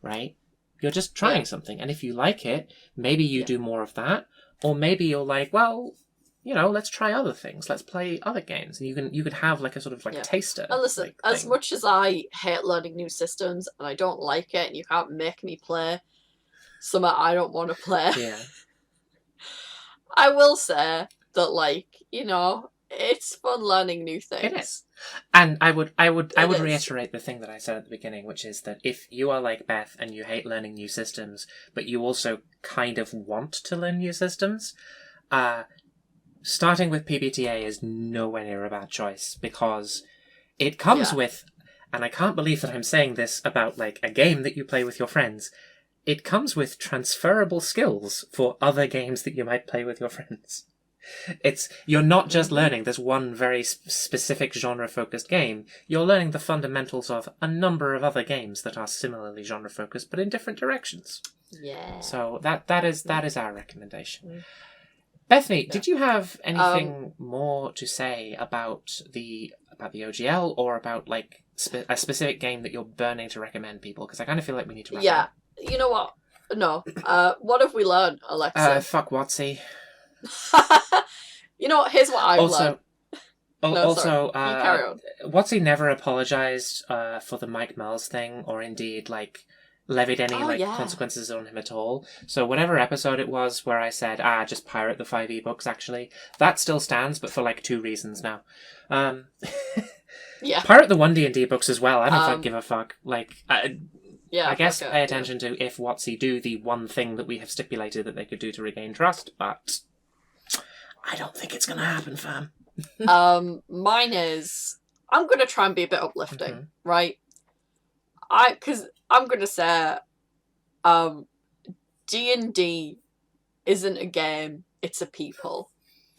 Right? You're just trying something. And if you like it, maybe you do more of that. Or maybe you're like, well, let's try other things. Let's play other games. And you could have like a sort of like taster. And listen, like, as thing. much as I hate learning new systems and I don't like it and you can't make me play something I don't want to play. Yeah. I will say that, like, it's fun learning new things. It is. And I would reiterate the thing that I said at the beginning, which is that if you are like Beth and you hate learning new systems, but you also kind of want to learn new systems, starting with PBTA is nowhere near a bad choice, because it comes with, and I can't believe that I'm saying this about like a game that you play with your friends, it comes with transferable skills for other games that you might play with your friends. You're not just learning this one very specific genre-focused game. You're learning the fundamentals of a number of other games that are similarly genre-focused, but in different directions. Yeah. So that is our recommendation. Bethany, did you have anything more to say about the OGL, or about like a specific game that you're burning to recommend people? Because I kind of feel like we need to wrap up. You know what? No. What have we learned, Alexa? Fuck WotC. You know what? Here's what I've learned. Also, you carry on. WotC never apologized for the Mike Mills thing, or indeed like levied any consequences on him at all. So whatever episode it was where I said, just pirate the 5 ebooks, actually, that still stands, but for like 2 reasons now. Pirate the 1 D&D books as well. I don't give a fuck. Like, I guess pay attention to if WotC do the one thing that we have stipulated that they could do to regain trust, but I don't think it's going to happen, fam. Mine is, I'm going to try and be a bit uplifting, right? Because I'm going to say, D&D isn't a game, it's a people,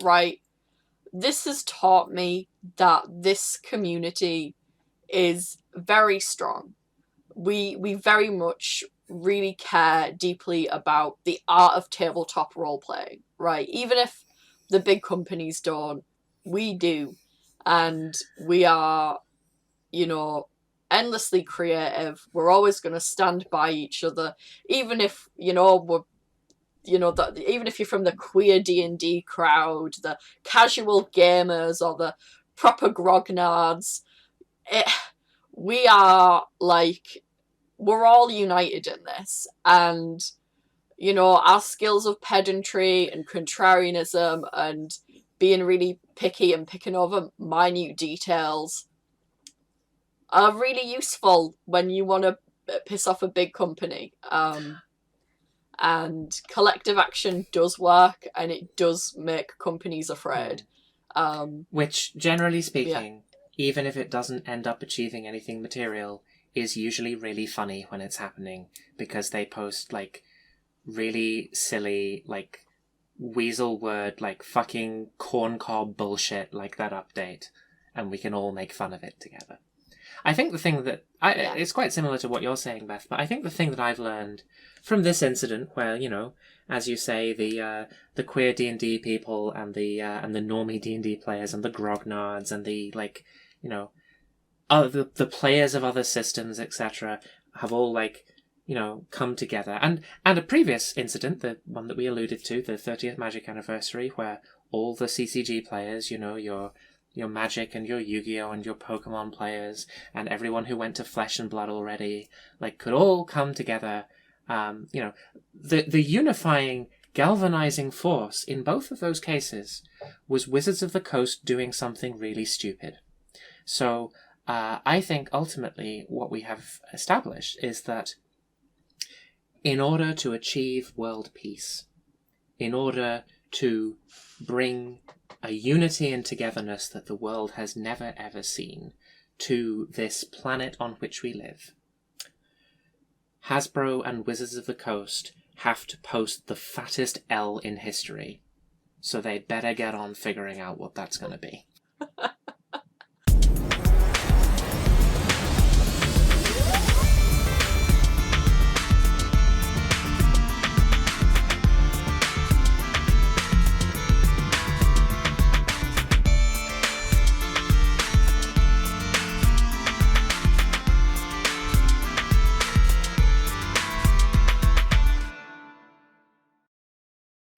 right? This has taught me that this community is very strong. We very much really care deeply about the art of tabletop role-playing, right? Even if the big companies don't, we do. And we are, endlessly creative. We're always going to stand by each other, even if even if you're from the queer D&D crowd, the casual gamers, or the proper grognards. We are like, we're all united in this, and our skills of pedantry and contrarianism and being really picky and picking over minute details are really useful when you want to piss off a big company. And collective action does work, and it does make companies afraid. Which, generally speaking, even if it doesn't end up achieving anything material, is usually really funny when it's happening, because they post, like, really silly, like, weasel word, like, fucking corncob bullshit like that update, and we can all make fun of it together. I think the thing that it's quite similar to what you're saying, Beth, but I think the thing that I've learned from this incident, where, as you say, the queer D&D people and the normie D&D players and the grognards and the, like, the players of other systems, etc., have all, like, come together. And a previous incident, the one that we alluded to, the 30th Magic anniversary, where all the CCG players, your Magic and your Yu-Gi-Oh! And your Pokemon players, and everyone who went to Flesh and Blood already, like, could all come together. The unifying, galvanizing force in both of those cases was Wizards of the Coast doing something really stupid. So I think ultimately what we have established is that in order to achieve world peace, in order to bring a unity and togetherness that the world has never ever seen to this planet on which we live, Hasbro and Wizards of the Coast have to post the fattest L in history, so they better get on figuring out what that's going to be.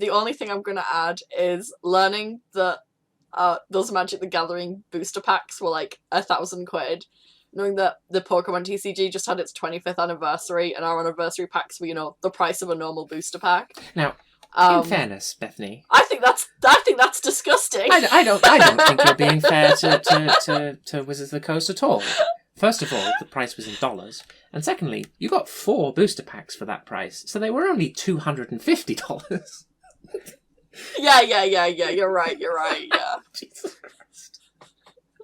The only thing I'm going to add is learning that those Magic the Gathering booster packs were like £1,000. Knowing that the Pokemon TCG just had its 25th anniversary, and our anniversary packs were, the price of a normal booster pack. Now, in fairness, Bethany, I think that's disgusting. I don't think you're being fair to Wizards of the Coast at all. First of all, the price was in dollars, and secondly, you got 4 booster packs for that price, so they were only $250. Yeah, you're right, yeah. Jesus Christ.